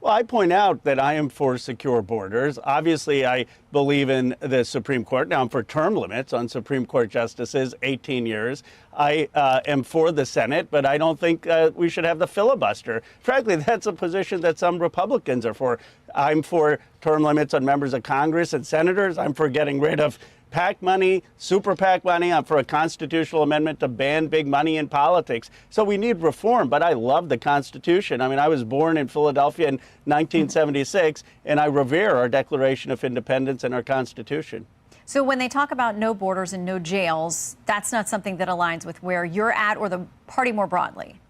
Well, I point out that I am for secure borders. Obviously, I believe in the Supreme Court. Now, I'm for term limits on Supreme Court justices, 18 years. I am for the Senate, but I don't think we should have the filibuster. Frankly, that's a position that some Republicans are for. I'm for term limits on members of Congress and senators. I'm for getting rid of PAC money, super PAC money. I'm for a constitutional amendment to ban big money in politics. So we need reform, but I love the Constitution. I mean, I was born in Philadelphia in 1976, and I revere our Declaration of Independence and our Constitution. So when they talk about no borders and no jails, that's not something that aligns with where you're at or the party more broadly?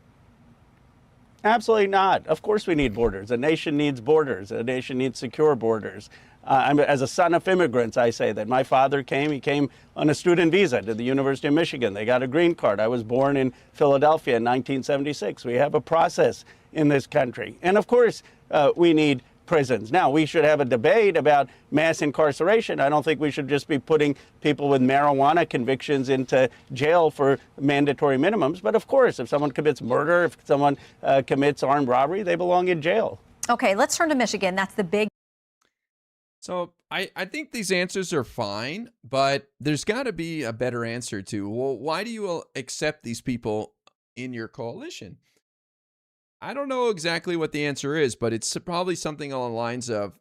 Absolutely not. Of course we need borders. A nation needs borders. A nation needs secure borders. As a son of immigrants, I say that. My father he came on a student visa to the University of Michigan. They got a green card. I was born in Philadelphia in 1976. We have a process in this country. And of course, we need prisons. Now, we should have a debate about mass incarceration. I don't think we should just be putting people with marijuana convictions into jail for mandatory minimums. But of course, if someone commits murder, if someone commits armed robbery, they belong in jail. Okay, let's turn to Michigan. That's the big. So I think these answers are fine, but there's got to be a better answer to, well, why do you accept these people in your coalition? I don't know exactly what the answer is, but it's probably something along the lines of,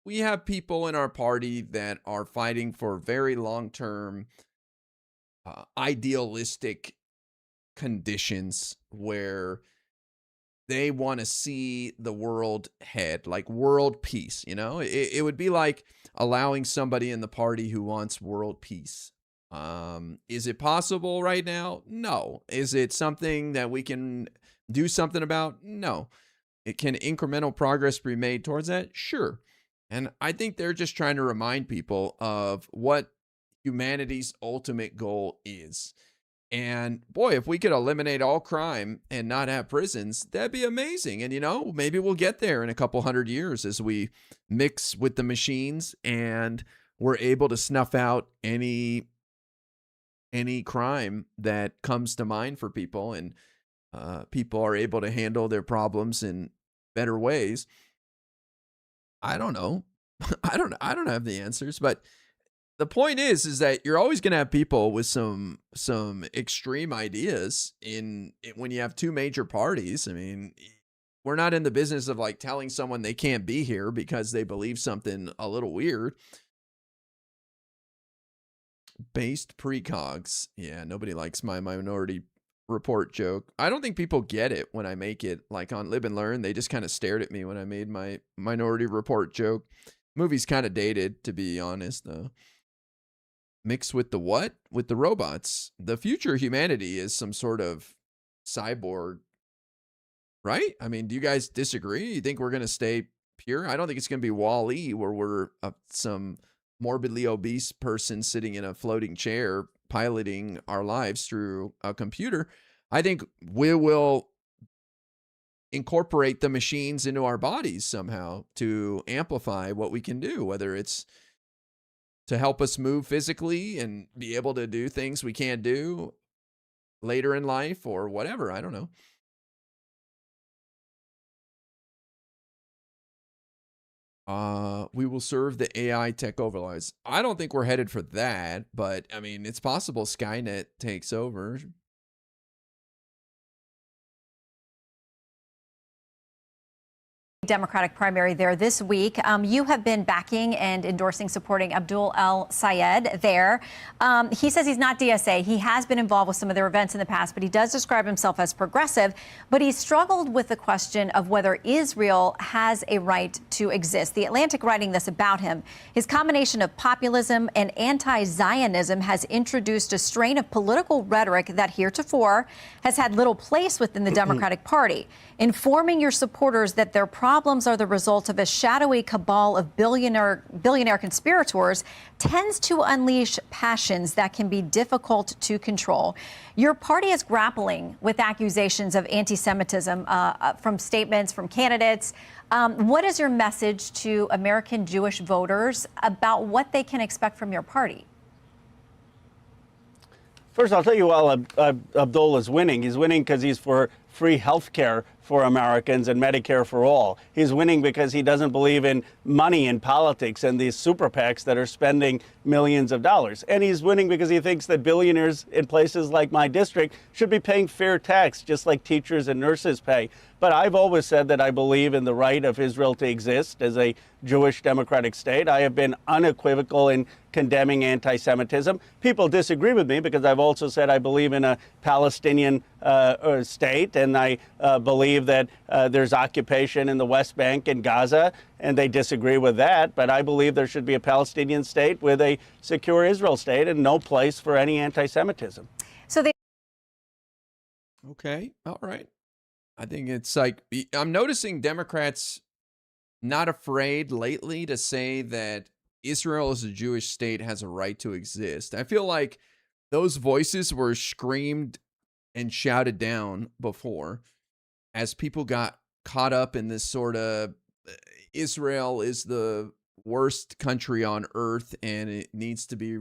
we have people in our party that are fighting for very long-term, idealistic conditions where they want to see the world head, like world peace. It would be like allowing somebody in the party who wants world peace. Is it possible right now? No. Is it something that we can do something about? No. Can incremental progress be made towards that? Sure. And I think they're just trying to remind people of what humanity's ultimate goal is. And boy, if we could eliminate all crime and not have prisons, that'd be amazing. And maybe we'll get there in a couple hundred years as we mix with the machines and we're able to snuff out any crime that comes to mind for people, and people are able to handle their problems in better ways. I don't know. I don't have the answers, but the point is that you're always going to have people with some extreme ideas when you have two major parties. I mean, we're not in the business of like telling someone they can't be here because they believe something a little weird. Based precogs. Yeah, nobody likes my Minority Report joke. I don't think people get it when I make it, like on Live and Learn. They just kind of stared at me when I made my Minority Report joke. Movie's kind of dated, to be honest, though. Mixed with the what? With the robots. The future of humanity is some sort of cyborg, right? I mean, do you guys disagree? You think we're going to stay pure? I don't think it's going to be Wall-E, where we're some morbidly obese person sitting in a floating chair piloting our lives through a computer. I think we will incorporate the machines into our bodies somehow to amplify what we can do, whether it's to help us move physically and be able to do things we can't do later in life or whatever. I don't know. We will serve the AI tech overlords. I don't think we're headed for that, but I mean, it's possible Skynet takes over. Democratic primary there this week. You have been backing and supporting Abdul El-Sayed there. He says he's not DSA. He has been involved with some of their events in the past, but he does describe himself as progressive. But he struggled with the question of whether Israel has a right to exist. The Atlantic writing this about him. His combination of populism and anti-Zionism has introduced a strain of political rhetoric that heretofore has had little place within the Democratic Party. Informing your supporters that their problems are the result of a shadowy cabal of billionaire conspirators tends to unleash passions that can be difficult to control. Your party is grappling with accusations of anti-Semitism from statements from candidates. What is your message to American Jewish voters about what they can expect from your party? First, I'll tell you, while Abdul is winning, he's winning because he's for free health care for Americans and Medicare for all. He's winning because he doesn't believe in money in politics and these super PACs that are spending millions of dollars. And he's winning because he thinks that billionaires in places like my district should be paying fair tax, just like teachers and nurses pay. But I've always said that I believe in the right of Israel to exist as a Jewish democratic state. I have been unequivocal in condemning anti-Semitism. People disagree with me because I've also said I believe in a Palestinian state, and I believe that there's occupation in the West Bank and Gaza, and they disagree with that. But I believe there should be a Palestinian state with a secure Israel state and no place for any anti-Semitism. Okay, all right. I think it's like, I'm noticing Democrats not afraid lately to say that Israel as a Jewish state has a right to exist. I feel like those voices were screamed and shouted down before as people got caught up in this sort of, Israel is the worst country on earth and it needs to be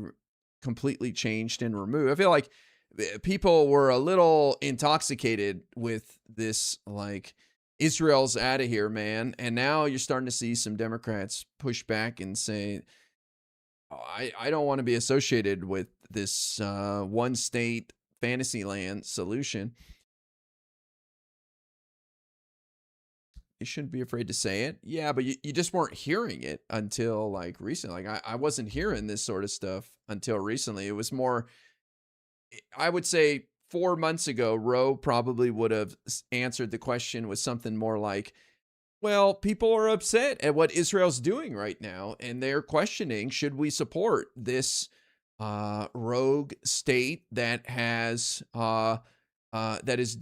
completely changed and removed. I feel like people were a little intoxicated with this, like, Israel's out of here, man. And now you're starting to see some Democrats push back and say, oh, I don't want to be associated with this one state fantasy land solution. You shouldn't be afraid to say it. Yeah, but you just weren't hearing it until like recently. Like I wasn't hearing this sort of stuff until recently. It was more, I would say 4 months ago, Roe probably would have answered the question with something more like, well, people are upset at what Israel's doing right now, and they're questioning, should we support this rogue state that has that is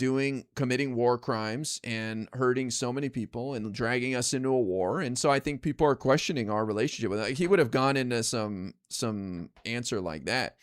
committing war crimes and hurting so many people and dragging us into a war. And so I think people are questioning our relationship with it. He would have gone into some answer like that.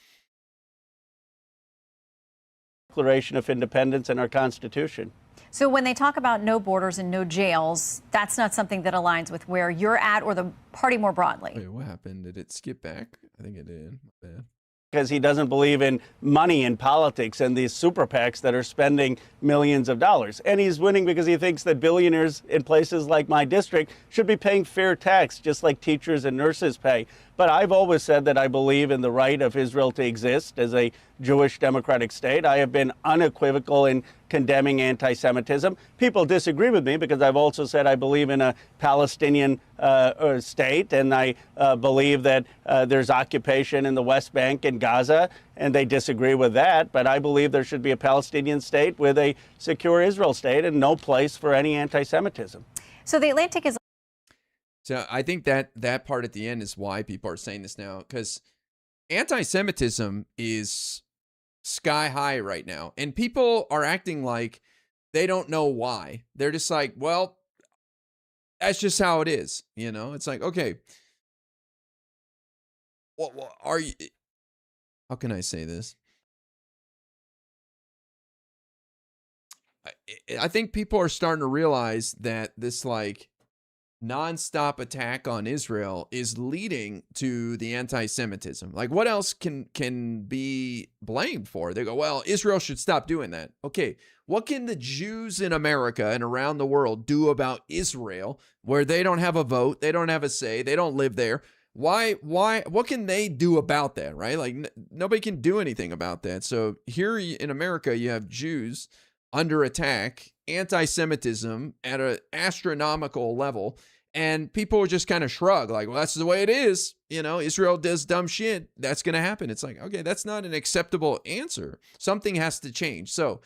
Declaration of Independence and our Constitution. So when they talk about no borders and no jails, that's not something that aligns with where you're at or the party more broadly. Wait, what happened? Did it skip back? I think it did. My bad. Because he doesn't believe in money in politics and these super PACs that are spending millions of dollars. And he's winning because he thinks that billionaires in places like my district should be paying fair tax, just like teachers and nurses pay. But I've always said that I believe in the right of Israel to exist as a Jewish democratic state. I have been unequivocal in condemning anti-Semitism. People disagree with me because I've also said I believe in a Palestinian state, and I believe that there's occupation in the West Bank and Gaza, and they disagree with that. But I believe there should be a Palestinian state with a secure Israel state and no place for any anti-Semitism. So the Atlantic is... So I think that part at the end is why people are saying this now, because anti-Semitism is sky high right now. And people are acting like they don't know why. They're just like, well, that's just how it is. You know, it's like, okay, what are you, how can I say this? I think people are starting to realize that this like nonstop attack on Israel is leading to the anti-Semitism. Like, what else can be blamed for? They go, well, Israel should stop doing that. Okay, what can the Jews in America and around the world do about Israel, where they don't have a vote, they don't have a say, they don't live there? Why, what can they do about that, right? Like, nobody can do anything about that. So here in America, you have Jews under attack, anti-Semitism at an astronomical level, and people just kind of shrug like, well, that's the way it is. You know, Israel does dumb shit, that's going to happen. It's like, okay, that's not an acceptable answer. Something has to change. So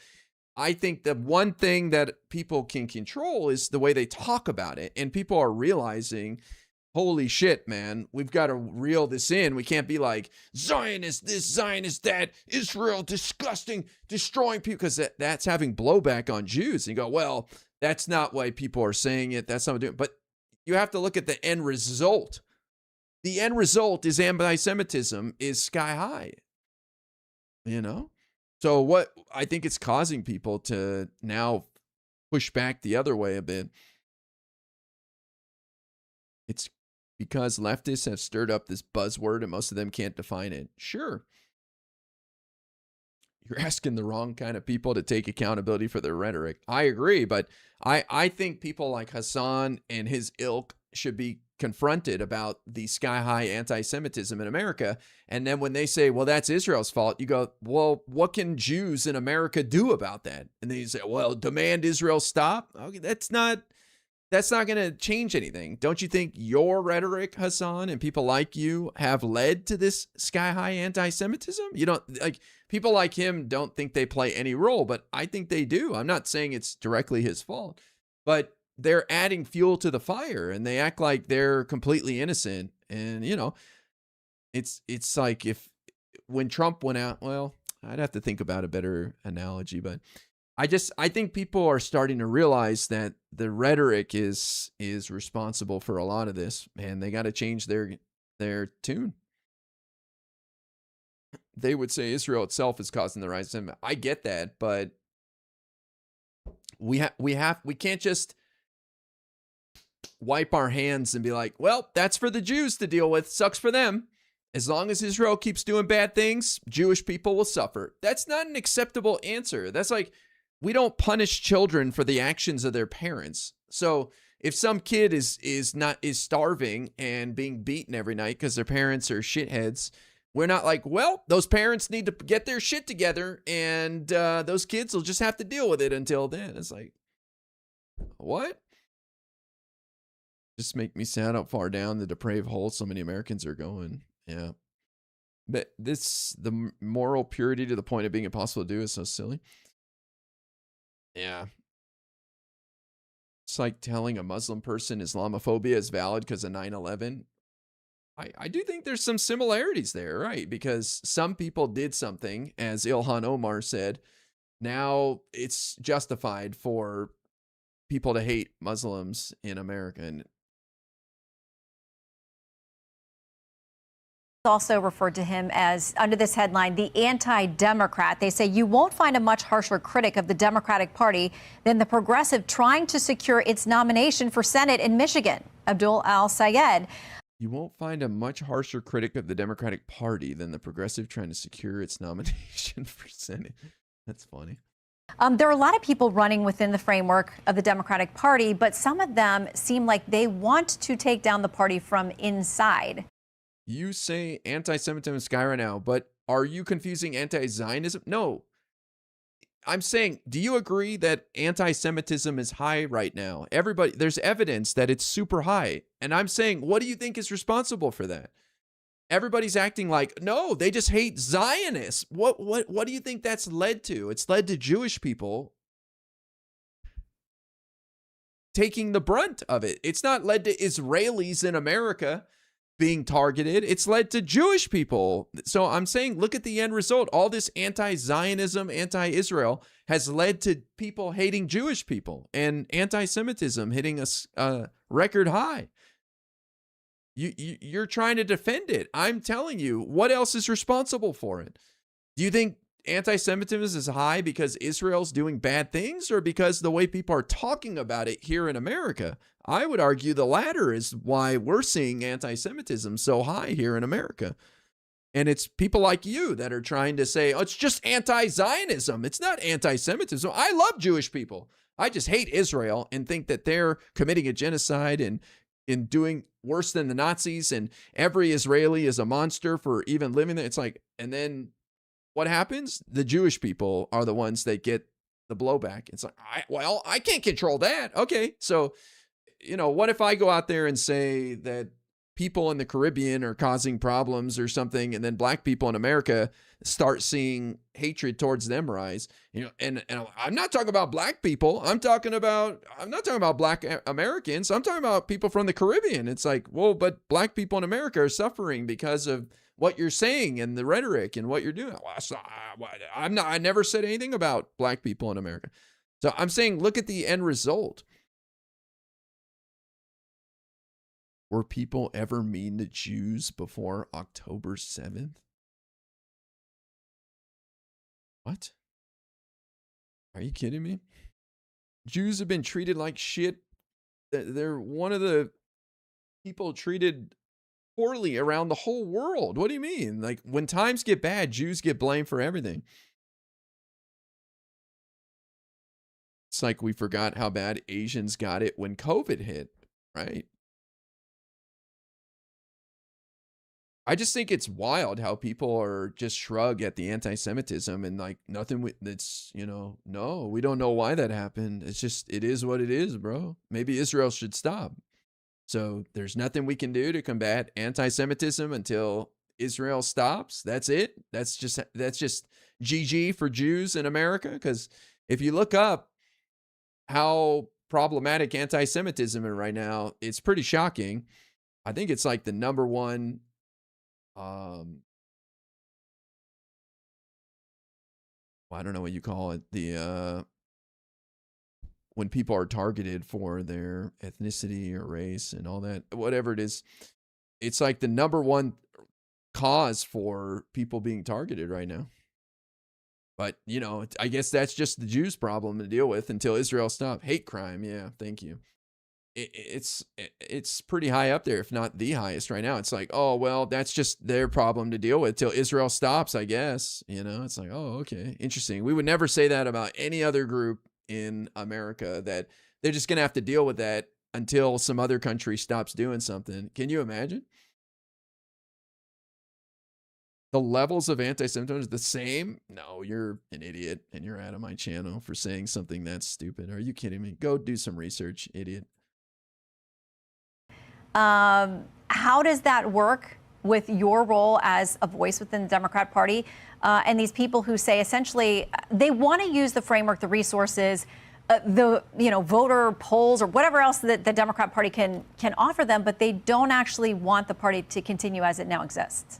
I think the one thing that people can control is the way they talk about it. And people are realizing, holy shit, man, we've got to reel this in. We can't be like, Zionist this, Zionist that, Israel disgusting, destroying people, because that's having blowback on Jews. And you go, well, that's not why people are saying it. That's not what they're doing. But you have to look at the end result. The end result is anti-Semitism is sky high. You know? So what I think it's causing people to now push back the other way a bit. It's because leftists have stirred up this buzzword and most of them can't define it. Sure. You're asking the wrong kind of people to take accountability for their rhetoric. I agree, but I think people like Hassan and his ilk should be confronted about the sky-high anti-Semitism in America. And then when they say, well, that's Israel's fault, you go, well, what can Jews in America do about that? And then you say, well, demand Israel stop? Okay, that's not going to change anything. Don't you think your rhetoric, Hassan, and people like you have led to this sky-high anti-Semitism? You don't, like, people like him don't think they play any role, but I think they do. I'm not saying it's directly his fault, but they're adding fuel to the fire and they act like they're completely innocent. And, you know, it's like when Trump went out, well, I'd have to think about a better analogy, but I think people are starting to realize that the rhetoric is responsible for a lot of this, and they got to change their tune. They would say Israel itself is causing the rise. I get that, but we can't just wipe our hands and be like, well, that's for the Jews to deal with. Sucks for them. As long as Israel keeps doing bad things, Jewish people will suffer. That's not an acceptable answer. That's like, we don't punish children for the actions of their parents. So if some kid is starving and being beaten every night because their parents are shitheads, we're not like, well, those parents need to get their shit together, and those kids will just have to deal with it until then. It's like, what? Just make me sad how far down the depraved hole so many Americans are going. Yeah. But the moral purity to the point of being impossible to do is so silly. Yeah. It's like telling a Muslim person Islamophobia is valid because of 9/11. I do think there's some similarities there, right? Because some people did something, as Ilhan Omar said. Now it's justified for people to hate Muslims in America. And also referred to him as, under this headline, the anti-Democrat. They say you won't find a much harsher critic of the Democratic Party than the progressive trying to secure its nomination for Senate in Michigan, Abdul Al-Sayed. You won't find a much harsher critic of the Democratic Party than the progressive trying to secure its nomination for Senate. That's funny. There are a lot of people running within the framework of the Democratic Party, but some of them seem like they want to take down the party from inside. You say anti-Semitism is sky right now, but are you confusing anti-Zionism? No. I'm saying, do you agree that anti-Semitism is high right now? Everybody, there's evidence that it's super high. And I'm saying, what do you think is responsible for that? Everybody's acting like, no, they just hate Zionists. What do you think that's led to? It's led to Jewish people taking the brunt of it. It's not led to Israelis in America being targeted. It's led to Jewish people. So I'm saying, look at the end result. All this anti-Zionism, anti-Israel has led to people hating Jewish people, and anti-Semitism hitting a record high. You're trying to defend it. I'm telling you, what else is responsible for it? Do you think anti-Semitism is high because Israel's doing bad things, or because the way people are talking about it here in America? I would argue the latter is why we're seeing anti-Semitism so high here in America. And it's people like you that are trying to say, oh, it's just anti-Zionism. It's not anti-Semitism. I love Jewish people. I just hate Israel and think that they're committing a genocide and doing worse than the Nazis, and every Israeli is a monster for even living there. It's like, and then what happens? The Jewish people are the ones that get the blowback. It's like, I can't control that. Okay, so, what if I go out there and say that people in the Caribbean are causing problems or something, and then black people in America start seeing hatred towards them rise? And I'm not talking about black people. I'm not talking about black Americans. I'm talking about people from the Caribbean. It's like, well, but black people in America are suffering because of what you're saying and the rhetoric and what you're doing. I never said anything about black people in America. So I'm saying, look at the end result. Were people ever mean to Jews before October 7th? What? Are you kidding me? Jews have been treated like shit. They're one of the people treated poorly around the whole world. What do you mean? Like, when times get bad, Jews get blamed for everything. It's like we forgot how bad Asians got it when COVID hit, right? I just think it's wild how people are just shrug at the anti-Semitism and like nothing. It's, no, we don't know why that happened. It's just, it is what it is, bro. Maybe Israel should stop. So there's nothing we can do to combat anti-Semitism until Israel stops. That's it. That's just GG for Jews in America. Because if you look up how problematic anti-Semitism is right now, it's pretty shocking. I think it's like the number one I don't know what you call it. When people are targeted for their ethnicity or race and all that, whatever it is, it's like the number one cause for people being targeted right now. But, I guess that's just the Jews' problem to deal with until Israel stops. Hate crime. Yeah, thank you. it's pretty high up there, if not the highest right now. It's like, oh, well, that's just their problem to deal with till Israel stops, I guess. It's like, oh, okay, interesting. We would never say that about any other group in America, that they're just going to have to deal with that until some other country stops doing something. Can you imagine? The levels of anti-Semitism is the same? No, you're an idiot, and you're out of my channel for saying something that's stupid. Are you kidding me? Go do some research, idiot. How does that work with your role as a voice within the Democrat Party and these people who say essentially they want to use the framework, the resources, the voter polls or whatever else that the Democrat Party can offer them, but they don't actually want the party to continue as it now exists?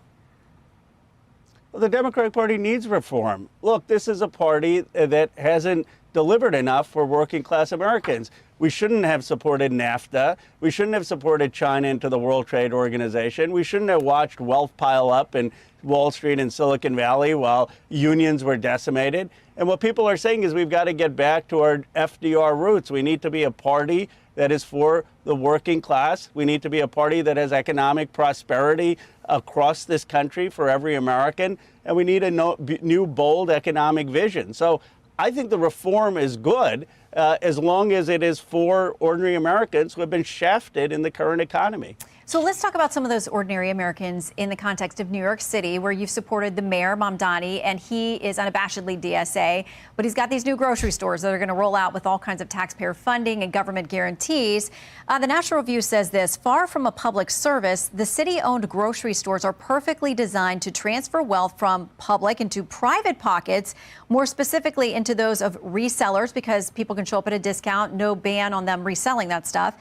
Well, the Democratic Party needs reform. Look, this is a party that hasn't delivered enough for working class Americans. We shouldn't have supported NAFTA. We shouldn't have supported China into the World Trade Organization. We shouldn't have watched wealth pile up in Wall Street and Silicon Valley while unions were decimated. And what people are saying is we've got to get back to our FDR roots. We need to be a party that is for the working class. We need to be a party that has economic prosperity across this country for every American. And we need a new, bold economic vision. So I think the reform is good as long as it is for ordinary Americans who have been shafted in the current economy. So let's talk about some of those ordinary Americans in the context of New York City, where you've supported the mayor, Mamdani, and he is unabashedly DSA, but he's got these new grocery stores that are going to roll out with all kinds of taxpayer funding and government guarantees. The National Review says this: far from a public service, the city-owned grocery stores are perfectly designed to transfer wealth from public into private pockets, more specifically into those of resellers, because people can show up at a discount, no ban on them reselling that stuff.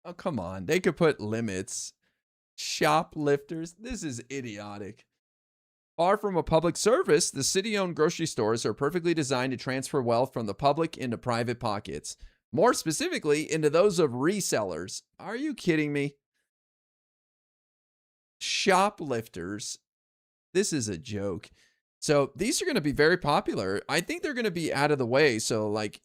Oh, come on. They could put limits. Shoplifters. This is idiotic. Far from a public service, the city-owned grocery stores are perfectly designed to transfer wealth from the public into private pockets. More specifically, into those of resellers. Are you kidding me? Shoplifters. This is a joke. So these are going to be very popular. I think they're going to be out of the way. So, like,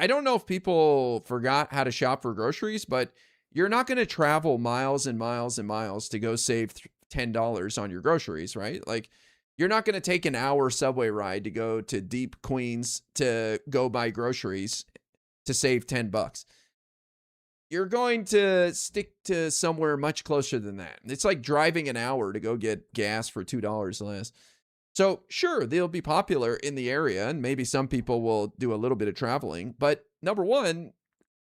I don't know if people forgot how to shop for groceries, but you're not going to travel miles and miles and miles to go save $10 on your groceries, right? Like, you're not going to take an hour subway ride to go to deep Queens to go buy groceries to save $10. You're going to stick to somewhere much closer than that. It's like driving an hour to go get gas for $2 less. So sure, they'll be popular in the area, and maybe some people will do a little bit of traveling. But number one,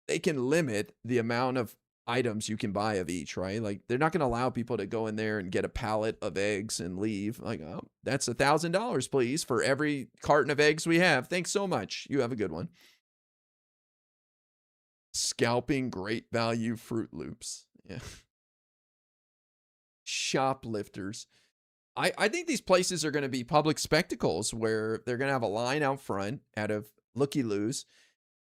they can limit the amount of items you can buy of each, right? Like, they're not going to allow people to go in there and get a pallet of eggs and leave. Like, oh, that's $1,000, please, for every carton of eggs we have. Thanks so much. You have a good one. Scalping great value Fruit Loops. Yeah. Shoplifters. I think these places are going to be public spectacles where they're going to have a line out front out of looky-loos,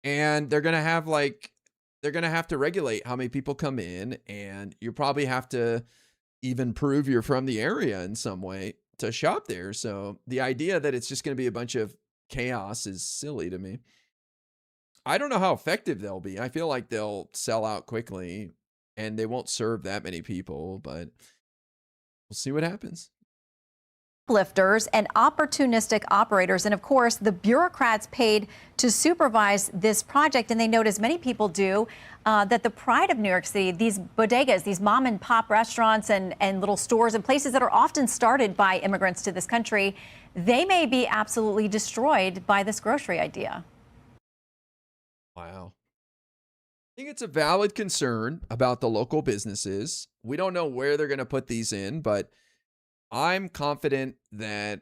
and they're going to have they're going to have to regulate how many people come in, and you probably have to even prove you're from the area in some way to shop there. So the idea that it's just going to be a bunch of chaos is silly to me. I don't know how effective they'll be. I feel like they'll sell out quickly and they won't serve that many people, but we'll see what happens. Lifters and opportunistic operators, and of course the bureaucrats paid to supervise this project. And they note, as many people do, that the pride of New York City, these bodegas, these mom and pop restaurants and little stores and places that are often started by immigrants to this country, they may be absolutely destroyed by this grocery idea. Wow. I think it's a valid concern about the local businesses. We don't know where they're going to put these in, but I'm confident that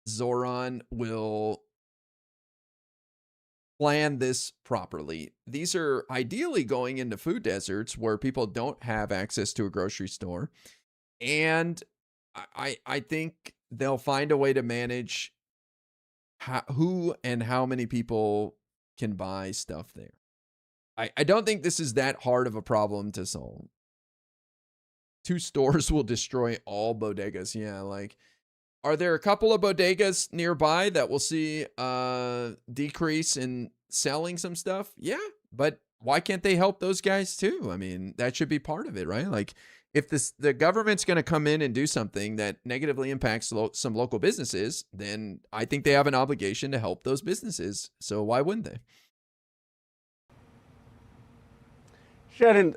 Zoran will plan this properly. These are ideally going into food deserts where people don't have access to a grocery store. And I think they'll find a way to manage who and how many people can buy stuff there. I don't think this is that hard of a problem to solve. 2 stores will destroy all bodegas. Yeah, like, are there a couple of bodegas nearby that will see a decrease in selling some stuff? Yeah, But why can't they help those guys too? I mean, that should be part of it, right? Like, if the government's going to come in and do something that negatively impacts some local businesses, then I think they have an obligation to help those businesses. So why wouldn't they? Shannon,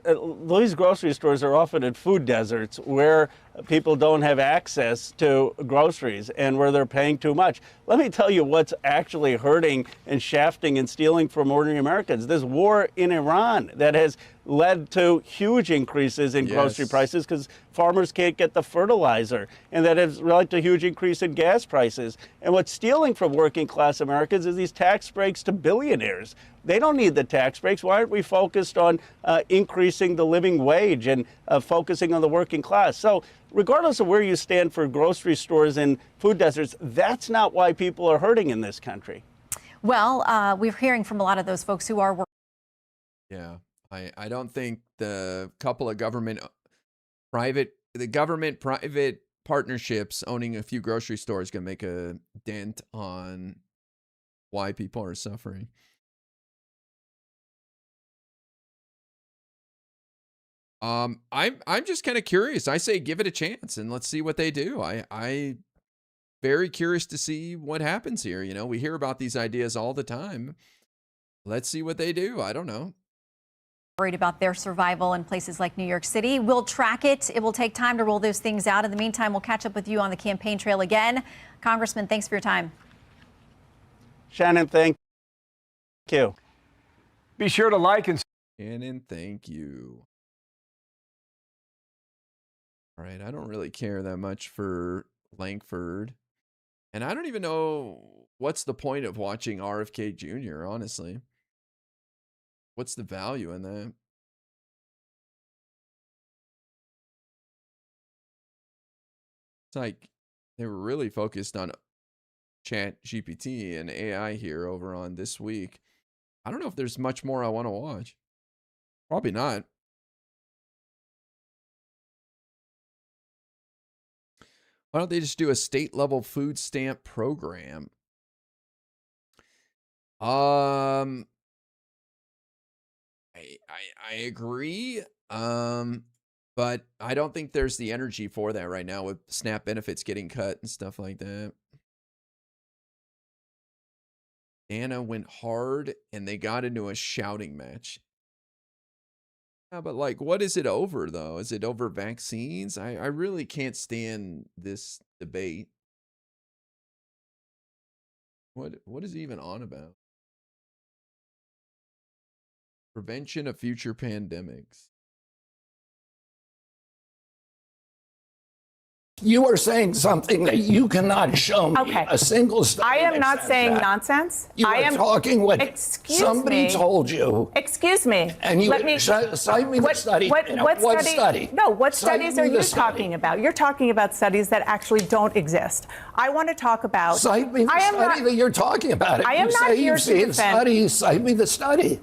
these grocery stores are often in food deserts where people don't have access to groceries and where they're paying too much. Let me tell you what's actually hurting and shafting and stealing from ordinary Americans. This war in Iran that has led to huge increases in grocery prices because farmers can't get the fertilizer, and that has led to a huge increase in gas prices. And what's stealing from working class Americans is these tax breaks to billionaires. They don't need the tax breaks. Why aren't we focused on increasing the living wage and focusing on the working class? So regardless of where you stand for grocery stores and food deserts, that's not why people are hurting in this country. Well, we're hearing from a lot of those folks who are working. Yeah, I don't think the couple of government private partnerships owning a few grocery stores going to make a dent on why people are suffering. I'm just kind of curious. I say give it a chance and let's see what they do. I very curious to see what happens here. You know, we hear about these ideas all the time. Let's see what they do. I don't know. Worried about their survival in places like New York City. We'll track it. It will take time to roll those things out. In the meantime, we'll catch up with you on the campaign trail again. Congressman, thanks for your time. Shannon, thank you. Be sure to like and Shannon, thank you. All right, I don't really care that much for Langford. And I don't even know what's the point of watching RFK Jr., honestly. What's the value in that? It's like they were really focused on Chat GPT and AI here over on This Week. I don't know if there's much more I want to watch. Probably not. Why don't they just do a state level food stamp program? I agree. But I don't think there's the energy for that right now with SNAP benefits getting cut and stuff like that. Anna went hard and they got into a shouting match. Yeah, but like, what is it over though? Is it over vaccines? I really can't stand this debate. What is he even on about? Prevention of future pandemics. You are saying something that you cannot show me a single study. I am not saying nonsense. You are talking what somebody told you. Excuse me. And you cite me the study. What study? No, what studies are you talking about? You're talking about studies that actually don't exist. I want to talk about. Cite me the study that you're talking about. I am not here to defend. Study, cite me the study.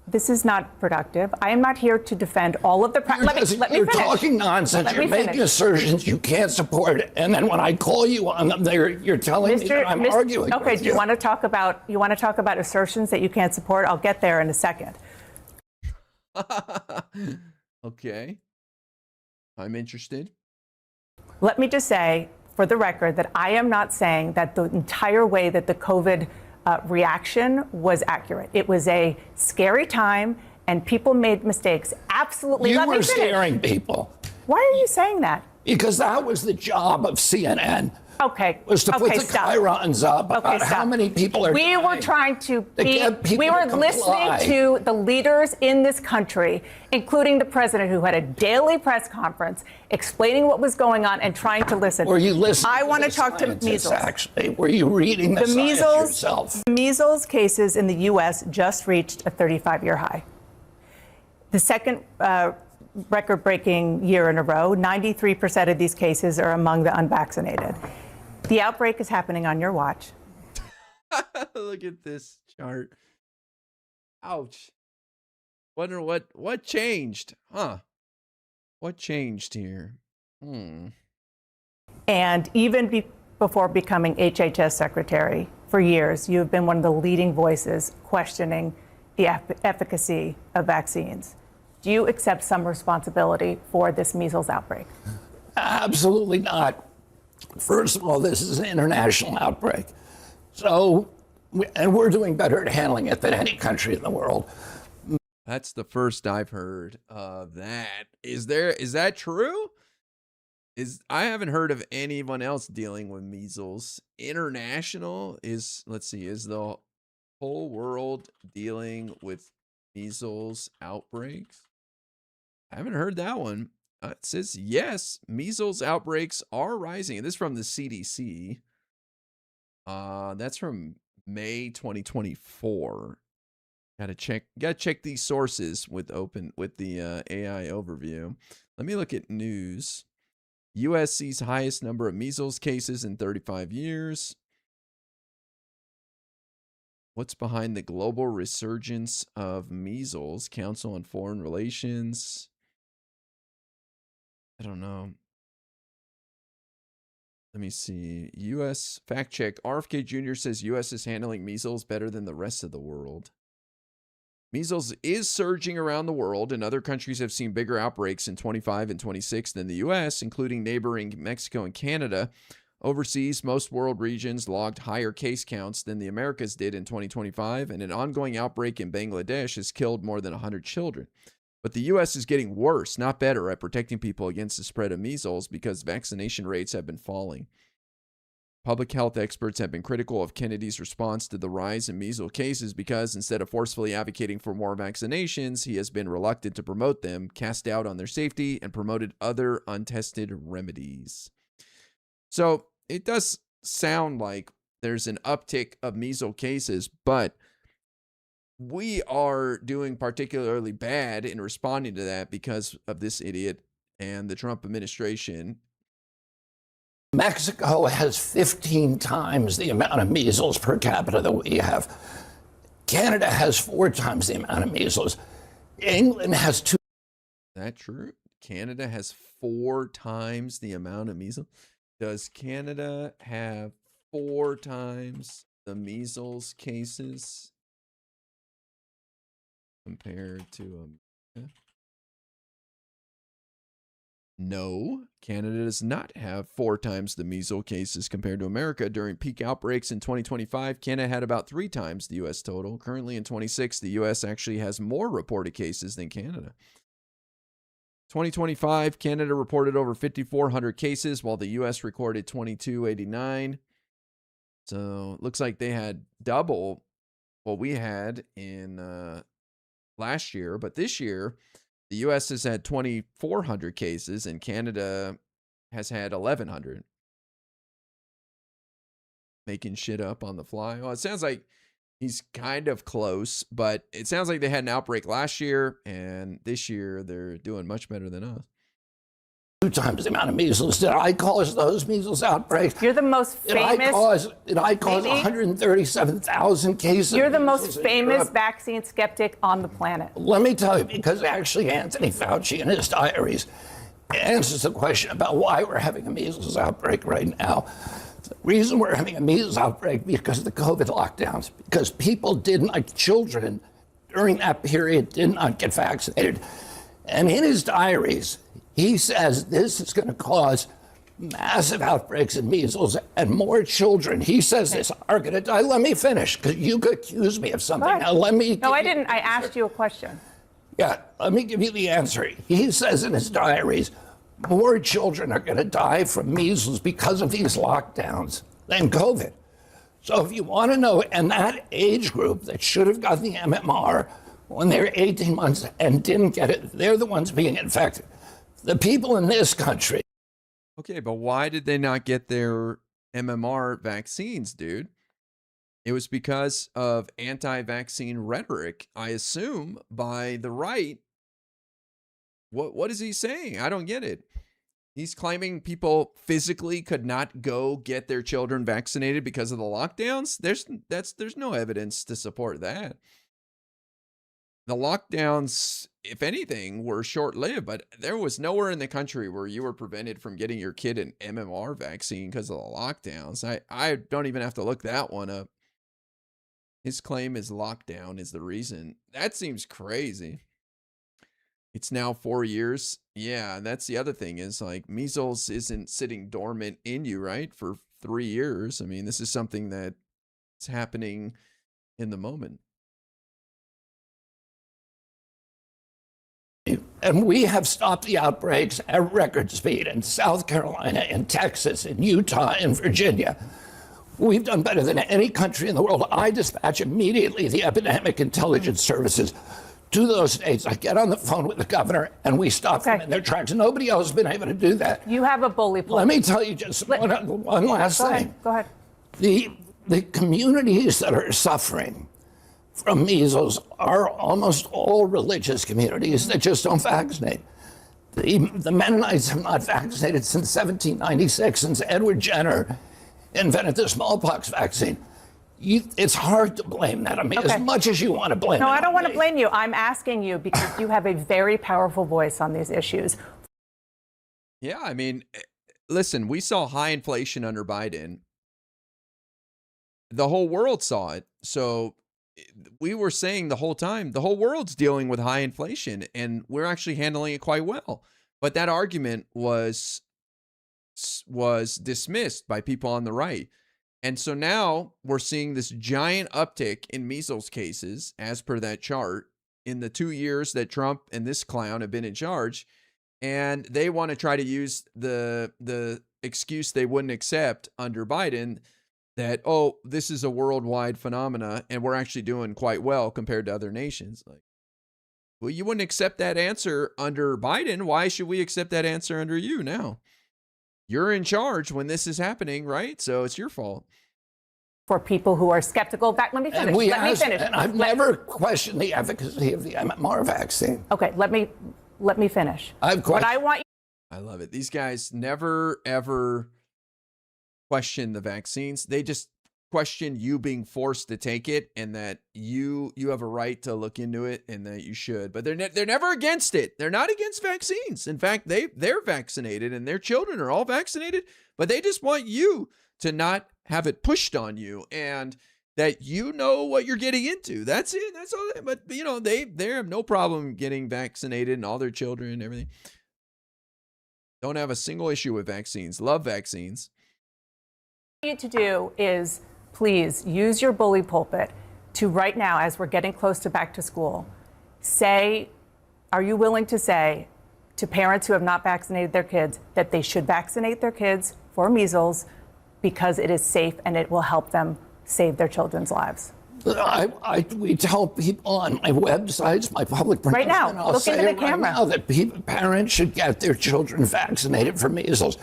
This is not productive. I am not here to defend all of the. Let me finish. You're talking nonsense. You're making assertions you can't support, and then when I call you on them, you're telling me that I'm arguing. Okay. Do you want to talk about assertions that you can't support? I'll get there in a second. Okay. I'm interested. Let me just say, for the record, that I am not saying that the entire way that the COVID reaction was accurate. It was a scary time, and people made mistakes. Absolutely. You were scaring people. Why are you saying that? Because that was the job of CNN. Okay. Was to put the chyrons up about how many people are We were trying to be, we were listening to the leaders in this country, including the president, who had a daily press conference explaining what was going on and trying to listen. Were you listening? I want to talk to measles. Actually, were you reading the science yourself? The measles cases in the U.S. just reached a 35-year high. The second record-breaking year in a row. 93% of these cases are among the unvaccinated. The outbreak is happening on your watch. Look at this chart. Ouch. Wonder what changed, huh? What changed here? And even before becoming HHS secretary, for years, you have been one of the leading voices questioning the efficacy of vaccines. Do you accept some responsibility for this measles outbreak? Absolutely not. First of all, this is an international outbreak. So, and we're doing better at handling it than any country in the world. That's the first I've heard of that. Is that true? I haven't heard of anyone else dealing with measles. International is, let's see, is the whole world dealing with measles outbreaks? I haven't heard that one. It says, yes, measles outbreaks are rising. And this is from the CDC. That's from May 2024. Gotta check these sources with the AI overview. Let me look at news. U.S. sees highest number of measles cases in 35 years. What's behind the global resurgence of measles? Council on Foreign Relations. I don't know. Let me see. U.S. fact check. RFK Jr. says U.S. is handling measles better than the rest of the world. Measles is surging around the world, and other countries have seen bigger outbreaks in 25 and 26 than the U.S., including neighboring Mexico and Canada. Overseas, most world regions logged higher case counts than the Americas did in 2025, and an ongoing outbreak in Bangladesh has killed more than 100 children. But the U.S. is getting worse, not better, at protecting people against the spread of measles because vaccination rates have been falling. Public health experts have been critical of Kennedy's response to the rise in measles cases because instead of forcefully advocating for more vaccinations, he has been reluctant to promote them, cast doubt on their safety, and promoted other untested remedies. So it does sound like there's an uptick of measles cases, but we are doing particularly bad in responding to that because of this idiot and the Trump administration. Mexico has 15 times the amount of measles per capita that we have. Canada has 4 times the amount of measles. England has 2. Is that true? Canada has 4 times the amount of measles. Does Canada have 4 times the measles cases compared to America? No, Canada does not have 4 times the measles cases compared to America. During peak outbreaks in 2025, Canada had about 3 times the U.S. total. Currently in 26, the U.S. actually has more reported cases than Canada. 2025, Canada reported over 5,400 cases, while the U.S. recorded 2,289. So it looks like they had double what we had in last year. But this year, the U.S. has had 2,400 cases, and Canada has had 1,100. Making shit up on the fly. Well, it sounds like he's kind of close, but it sounds like they had an outbreak last year, and this year they're doing much better than us. 2 times the amount of measles. Did I cause those measles outbreaks? You're the most famous. Did I cause 137,000 cases? You're the most famous vaccine skeptic on the planet. Let me tell you, because actually Anthony Fauci in his diaries answers the question about why we're having a measles outbreak right now. The reason we're having a measles outbreak because of the COVID lockdowns, because people like children during that period did not get vaccinated. And in his diaries, he says this is going to cause massive outbreaks in measles and more children. He says this are going to die. Let me finish, because you could accuse me of something. Now, let me. No, I didn't. I asked you a question. Yeah, let me give you the answer. He says in his diaries, more children are going to die from measles because of these lockdowns than COVID. So if you want to know, and that age group that should have gotten the MMR when they were 18 months and didn't get it, they're the ones being infected. The people in this country. Okay, but why did they not get their MMR vaccines, dude? It was because of anti-vaccine rhetoric, I assume, by the right. What is he saying? I don't get it. He's claiming people physically could not go get their children vaccinated because of the lockdowns. There's no evidence to support that. The lockdowns, if anything, were short-lived, but there was nowhere in the country where you were prevented from getting your kid an MMR vaccine because of the lockdowns. I don't even have to look that one up. His claim is lockdown is the reason. That seems crazy. It's now 4 years. Yeah, and that's the other thing is like measles isn't sitting dormant in you, right? For 3 years. I mean, this is something that's happening in the moment. And we have stopped the outbreaks at record speed in South Carolina, in Texas, in Utah, in Virginia. We've done better than any country in the world. I dispatch immediately the epidemic intelligence services to those states. I get on the phone with the governor and we stop them in their tracks. Nobody else has been able to do that. You have a bully pulpit. Let me tell you just one last thing. Go ahead. The communities that are suffering from measles are almost all religious communities that just don't vaccinate. The Mennonites have not vaccinated since 1796, since Edward Jenner invented the smallpox vaccine. It's hard to blame that on me as much as you want to blame it. No, I don't want to blame you. I'm asking you because you have a very powerful voice on these issues. Yeah, I mean, listen, we saw high inflation under Biden. The whole world saw it. So we were saying the whole time, the whole world's dealing with high inflation and we're actually handling it quite well. But that argument was dismissed by people on the right. And so now we're seeing this giant uptick in measles cases, as per that chart, in the 2 years that Trump and this clown have been in charge. And they want to try to use the excuse they wouldn't accept under Biden that, oh, this is a worldwide phenomena and we're actually doing quite well compared to other nations. Like, well, you wouldn't accept that answer under Biden. Why should we accept that answer under you now? You're in charge when this is happening, right? So it's your fault. For people who are skeptical, let me finish. Let me finish. And I've never questioned the efficacy of the MMR vaccine. Okay, let me finish. I love it. These guys never, ever question the vaccines. They just question you being forced to take it and that you have a right to look into it and that you should. But they're never against it. They're not against vaccines. In fact, they're vaccinated and their children are all vaccinated, but they just want you to not have it pushed on you and that you know what you're getting into. That's it. That's all. But you know, they have no problem getting vaccinated and all their children and everything. Don't have a single issue with vaccines. Love vaccines. What you need to do is please use your bully pulpit to right now, as we're getting close to back to school, are you willing to say to parents who have not vaccinated their kids that they should vaccinate their kids for measles because it is safe and it will help them save their children's lives? We tell people on my websites, my public right now, I'll look say into the right camera. now that parents should get their children vaccinated for measles.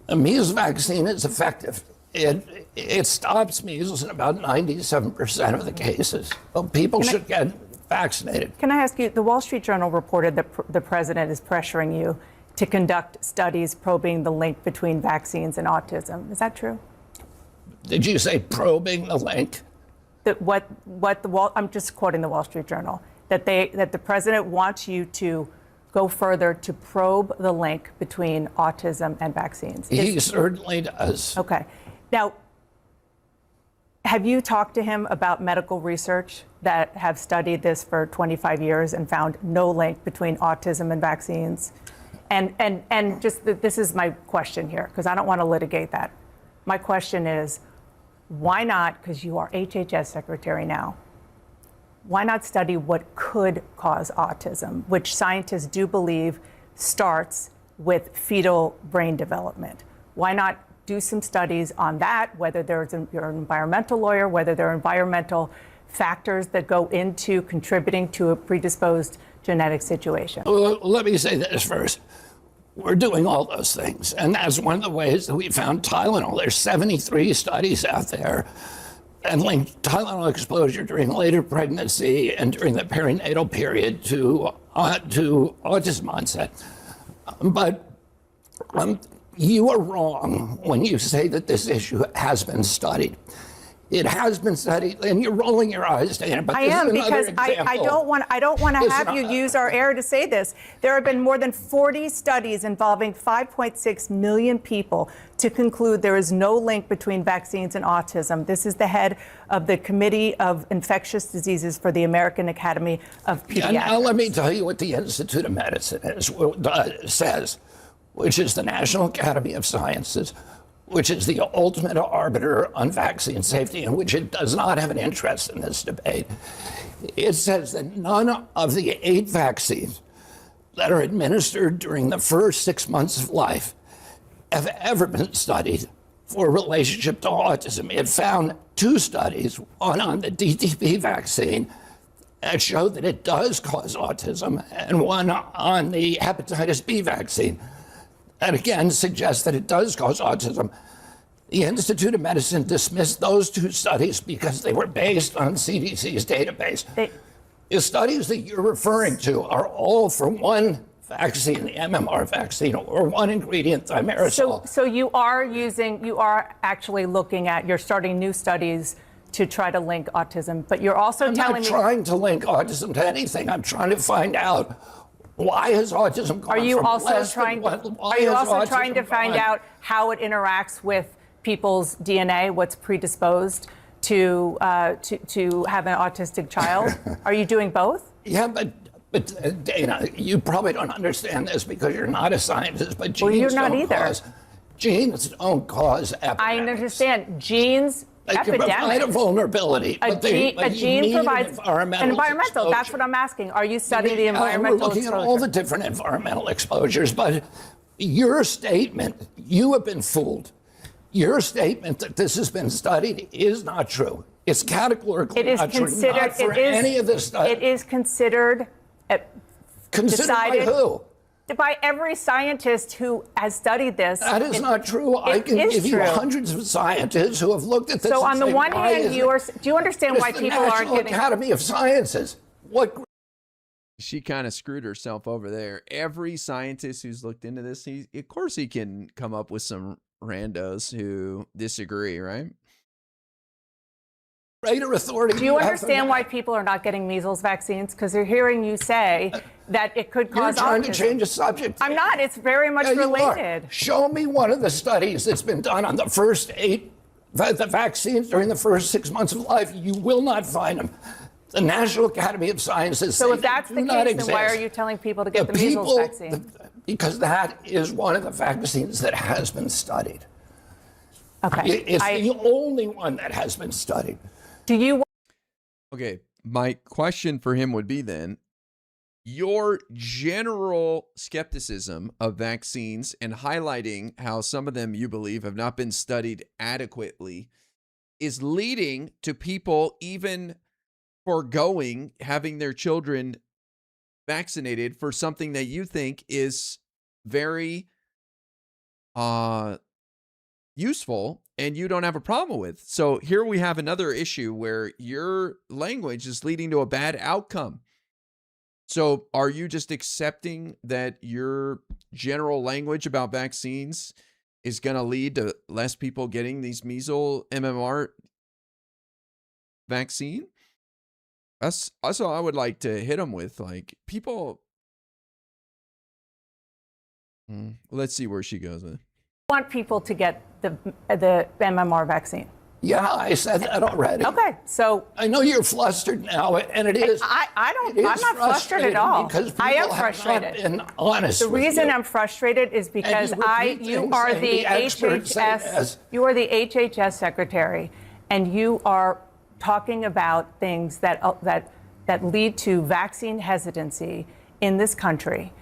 The measles vaccine is effective. It stops measles in about 97% of the cases. Well, people should get vaccinated. Can I ask you, the Wall Street Journal reported that the president is pressuring you to conduct studies probing the link between vaccines and autism. Is that true? Did you say probing the link? I'm just quoting the Wall Street Journal, that the president wants you to go further to probe the link between autism and vaccines. He certainly does. Okay. Now, have you talked to him about medical research that have studied this for 25 years and found no link between autism and vaccines? And just this is my question here, because I don't want to litigate that. My question is, why not, because you are HHS secretary now, why not study what could cause autism, which scientists do believe starts with fetal brain development? Why not do some studies on that, whether you're an environmental lawyer, whether there are environmental factors that go into contributing to a predisposed genetic situation? Well, let me say this first. We're doing all those things, and that's one of the ways that we found Tylenol. There's 73 studies out there and linked Tylenol exposure during later pregnancy and during the perinatal period to autism onset. But you are wrong when you say that this issue has been studied. It has been studied, and you're rolling your eyes, Dana. But I this am, is another because I example. don't want to have you use our air to say this. There have been more than 40 studies involving 5.6 million people to conclude there is no link between vaccines and autism. This is the head of the Committee of Infectious Diseases for the American Academy of Pediatrics. And now let me tell you what the Institute of Medicine says, which is the National Academy of Sciences, which is the ultimate arbiter on vaccine safety, in which it does not have an interest in this debate. It says that none of the 8 vaccines that are administered during the first 6 months of life have ever been studied for relationship to autism. It found 2 studies, one on the DTP vaccine that showed that it does cause autism, and one on the hepatitis B vaccine that again suggests that it does cause autism. The Institute of Medicine dismissed those 2 studies because they were based on CDC's database. The studies that you're referring to are all for one vaccine, the MMR vaccine, or one ingredient, thimerosal. So you are actually looking at, you're starting new studies to try to link autism, but you're also telling me— I'm not trying to link autism to anything. I'm trying to find out, why has autism gone Are you from also less trying? than one- why Are you has also autism trying to find gone- out how it interacts with people's DNA? What's predisposed to have an autistic child? Are you doing both? Yeah, but Dana, you probably don't understand this because you're not a scientist. But genes Well, you're not don't either. Genes don't cause epidemics. I understand genes. They can provide a vulnerability. A but you gene need provides environmental exposure. That's what I'm asking. Are you studying the We're environmental looking exposure? at all the different environmental exposures, but your statement, you have been fooled. Your statement that this has been studied is not true. It's categorically It is not true. considered. Not for any of this stuff. It is considered. Considered by decided who? By every scientist who has studied this. That is not true. I can give you hundreds of scientists who have looked at this. So and on the say, one why hand, is you it- are. Do you understand It's why the people aren't National getting? Academy of Sciences. What? She kind of screwed herself over there. Every scientist who's looked into this, of course he can come up with some randos who disagree, right? Greater authority. Do you understand why people are not getting measles vaccines? Because they're hearing you say that it could cause You're trying autism. to change the subject. I'm not. It's very much Yeah, you are. related. Show me one of the studies that's been done on the first 8 the vaccines during the first 6 months of life. You will not find them. The National Academy of Sciences So say if that's they the do not case, then why exist. are you telling people to get the measles vaccine? Because that is one of the vaccines that has been studied. Okay. It's the only one that has been studied. Do you? Okay, my question for him would be then, your general skepticism of vaccines and highlighting how some of them you believe have not been studied adequately is leading to people even foregoing having their children vaccinated for something that you think is very useful and you don't have a problem with. So here we have another issue where your language is leading to a bad outcome. So are you just accepting that your general language about vaccines is going to lead to less people getting these measles MMR vaccine? That's all I would like to hit them with. Like, people. Let's see where she goes with it. Want people to get the MMR vaccine? Yeah, I said that already. Okay, so I know you're flustered now, and it is. I don't. it I'm is not frustrated at all. Because I am people have frustrated. not been honest The with reason you. I'm frustrated is because And you repeat you are things the and the experts say HHS. this. You are the HHS secretary, and you are talking about things that lead to vaccine hesitancy in this country,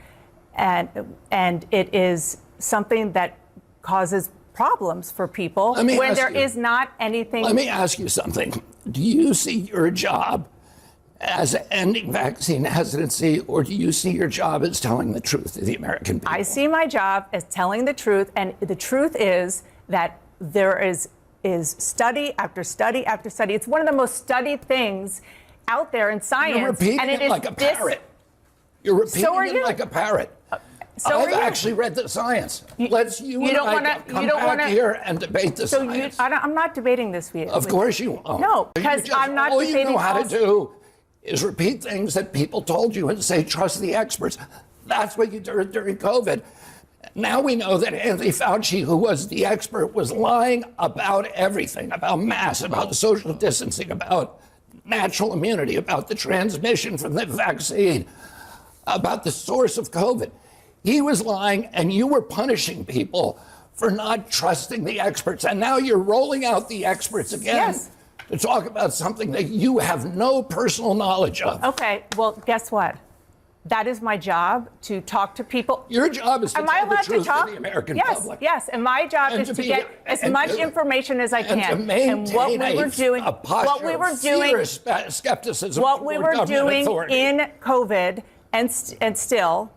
and it is something that causes problems for people when there is not anything. Let me ask you something. Do you see your job as ending vaccine hesitancy, or do you see your job as telling the truth to the American people? I see my job as telling the truth, and the truth is that there is study after study after study. It's one of the most studied things out there in science. You're repeating and it is like a parrot. You're repeating So are it you. like a parrot. I've actually read the science. You don't want to here and debate the science. I'm not debating this with you. Of course you won't. No, because I'm not all debating. All you know how to do is repeat things that people told you and say, trust the experts. That's what you did during COVID. Now we know that Anthony Fauci, who was the expert, was lying about everything, about masks, about social distancing, about natural immunity, about the transmission from the vaccine, about the source of COVID. He was lying, and you were punishing people for not trusting the experts. And now you're rolling out the experts again to talk about something that you have no personal knowledge of. Okay, well, guess what? That is my job, to talk to people. Your job is to tell the truth to the American public. Yes, and my job is to get as much information as I can. And to maintain what we were doing, a posture of serious skepticism what we were doing authority. In COVID and still,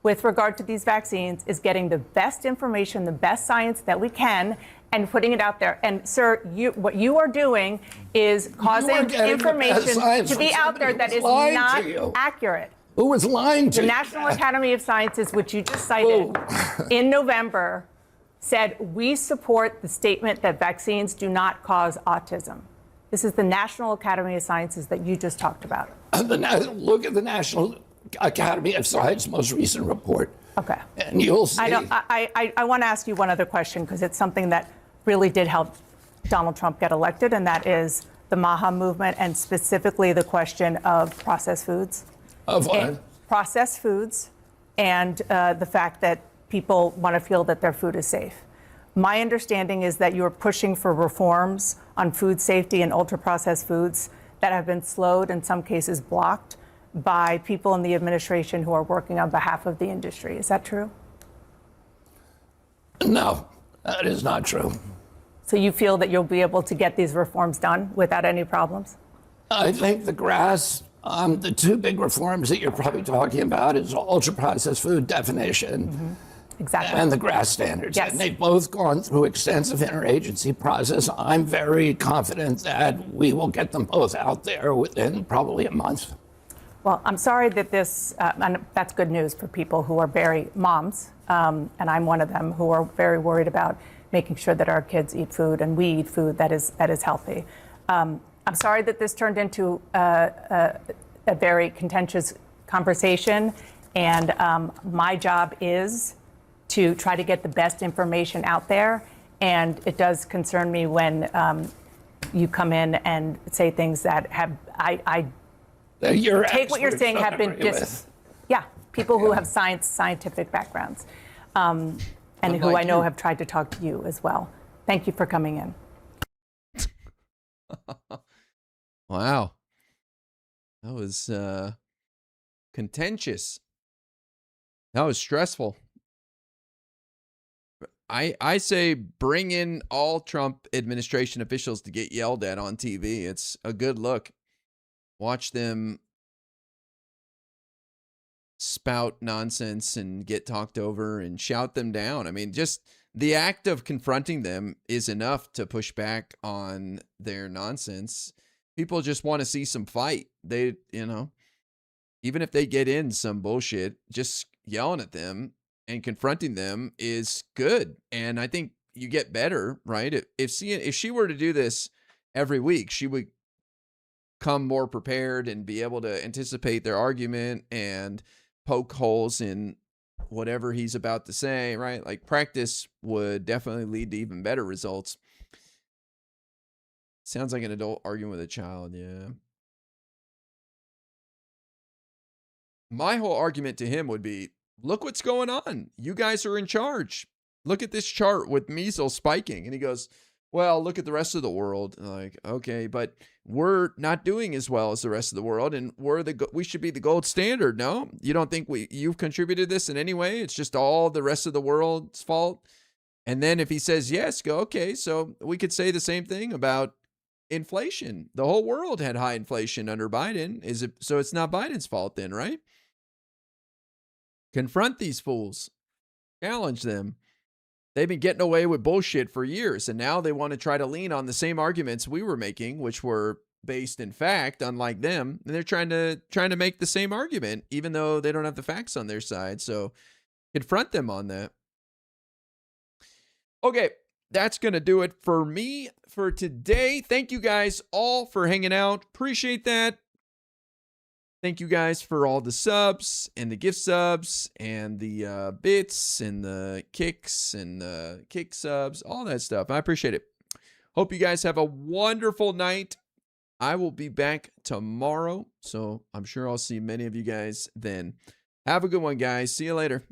with regard to these vaccines, is getting the best information, the best science that we can, and putting it out there. And sir, what you are doing is causing information to be out there that is not accurate. Who was lying to you? The National Academy of Sciences, which you just cited in November, said we support the statement that vaccines do not cause autism. This is the National Academy of Sciences that you just talked about. Look at the National Academy of Science most recent report. Okay. And you'll see. I want to ask you one other question, because it's something that really did help Donald Trump get elected, and that is the MAHA movement, and specifically the question of processed foods. Of what? Processed foods, and the fact that people want to feel that their food is safe. My understanding is that you're pushing for reforms on food safety and ultra-processed foods that have been slowed, in some cases blocked, by people in the administration who are working on behalf of the industry. Is that true? No, that is not true. So you feel that you'll be able to get these reforms done without any problems? I think the two big reforms that you're probably talking about is ultra-processed food definition Exactly. and the GRAS standards. Yes. And they've both gone through extensive interagency process. I'm very confident that we will get them both out there within probably a month. Well, I'm sorry that and that's good news for people who are moms, and I'm one of them, who are very worried about making sure that our kids eat food and we eat food that is healthy. I'm sorry that this turned into a very contentious conversation, and my job is to try to get the best information out there, and it does concern me when you come in and say things that have take what you're saying have been people who have scientific backgrounds, and who I know have tried to talk to you as well. Thank you for coming in. Wow. That was contentious. That was stressful. I say bring in all Trump administration officials to get yelled at on TV. It's a good look. Watch them spout nonsense and get talked over and shout them down. I mean, just the act of confronting them is enough to push back on their nonsense. People just want to see some fight. They, even if they get in some bullshit, just yelling at them and confronting them is good. And I think you get better, right? If she were to do this every week, she would come more prepared and be able to anticipate their argument and poke holes in whatever he's about to say, right? Like, practice would definitely lead to even better results. Sounds like an adult arguing with a child, yeah. My whole argument to him would be, look what's going on. You guys are in charge. Look at this chart with measles spiking. And he goes, well, look at the rest of the world. Like, okay, but we're not doing as well as the rest of the world, and we should be the gold standard. No, you don't think you've contributed this in any way? It's just all the rest of the world's fault. And then if he says yes, go, okay, so we could say the same thing about inflation. The whole world had high inflation under Biden. So it's not Biden's fault then, right? Confront these fools. Challenge them. They've been getting away with bullshit for years, and now they want to try to lean on the same arguments we were making, which were based in fact, unlike them. And they're trying to make the same argument, even though they don't have the facts on their side. So confront them on that. Okay, that's going to do it for me for today. Thank you guys all for hanging out. Appreciate that. Thank you guys for all the subs and the gift subs and the bits and the kicks and the kick subs, all that stuff. I appreciate it. Hope you guys have a wonderful night. I will be back tomorrow, so I'm sure I'll see many of you guys then. Have a good one, guys. See you later.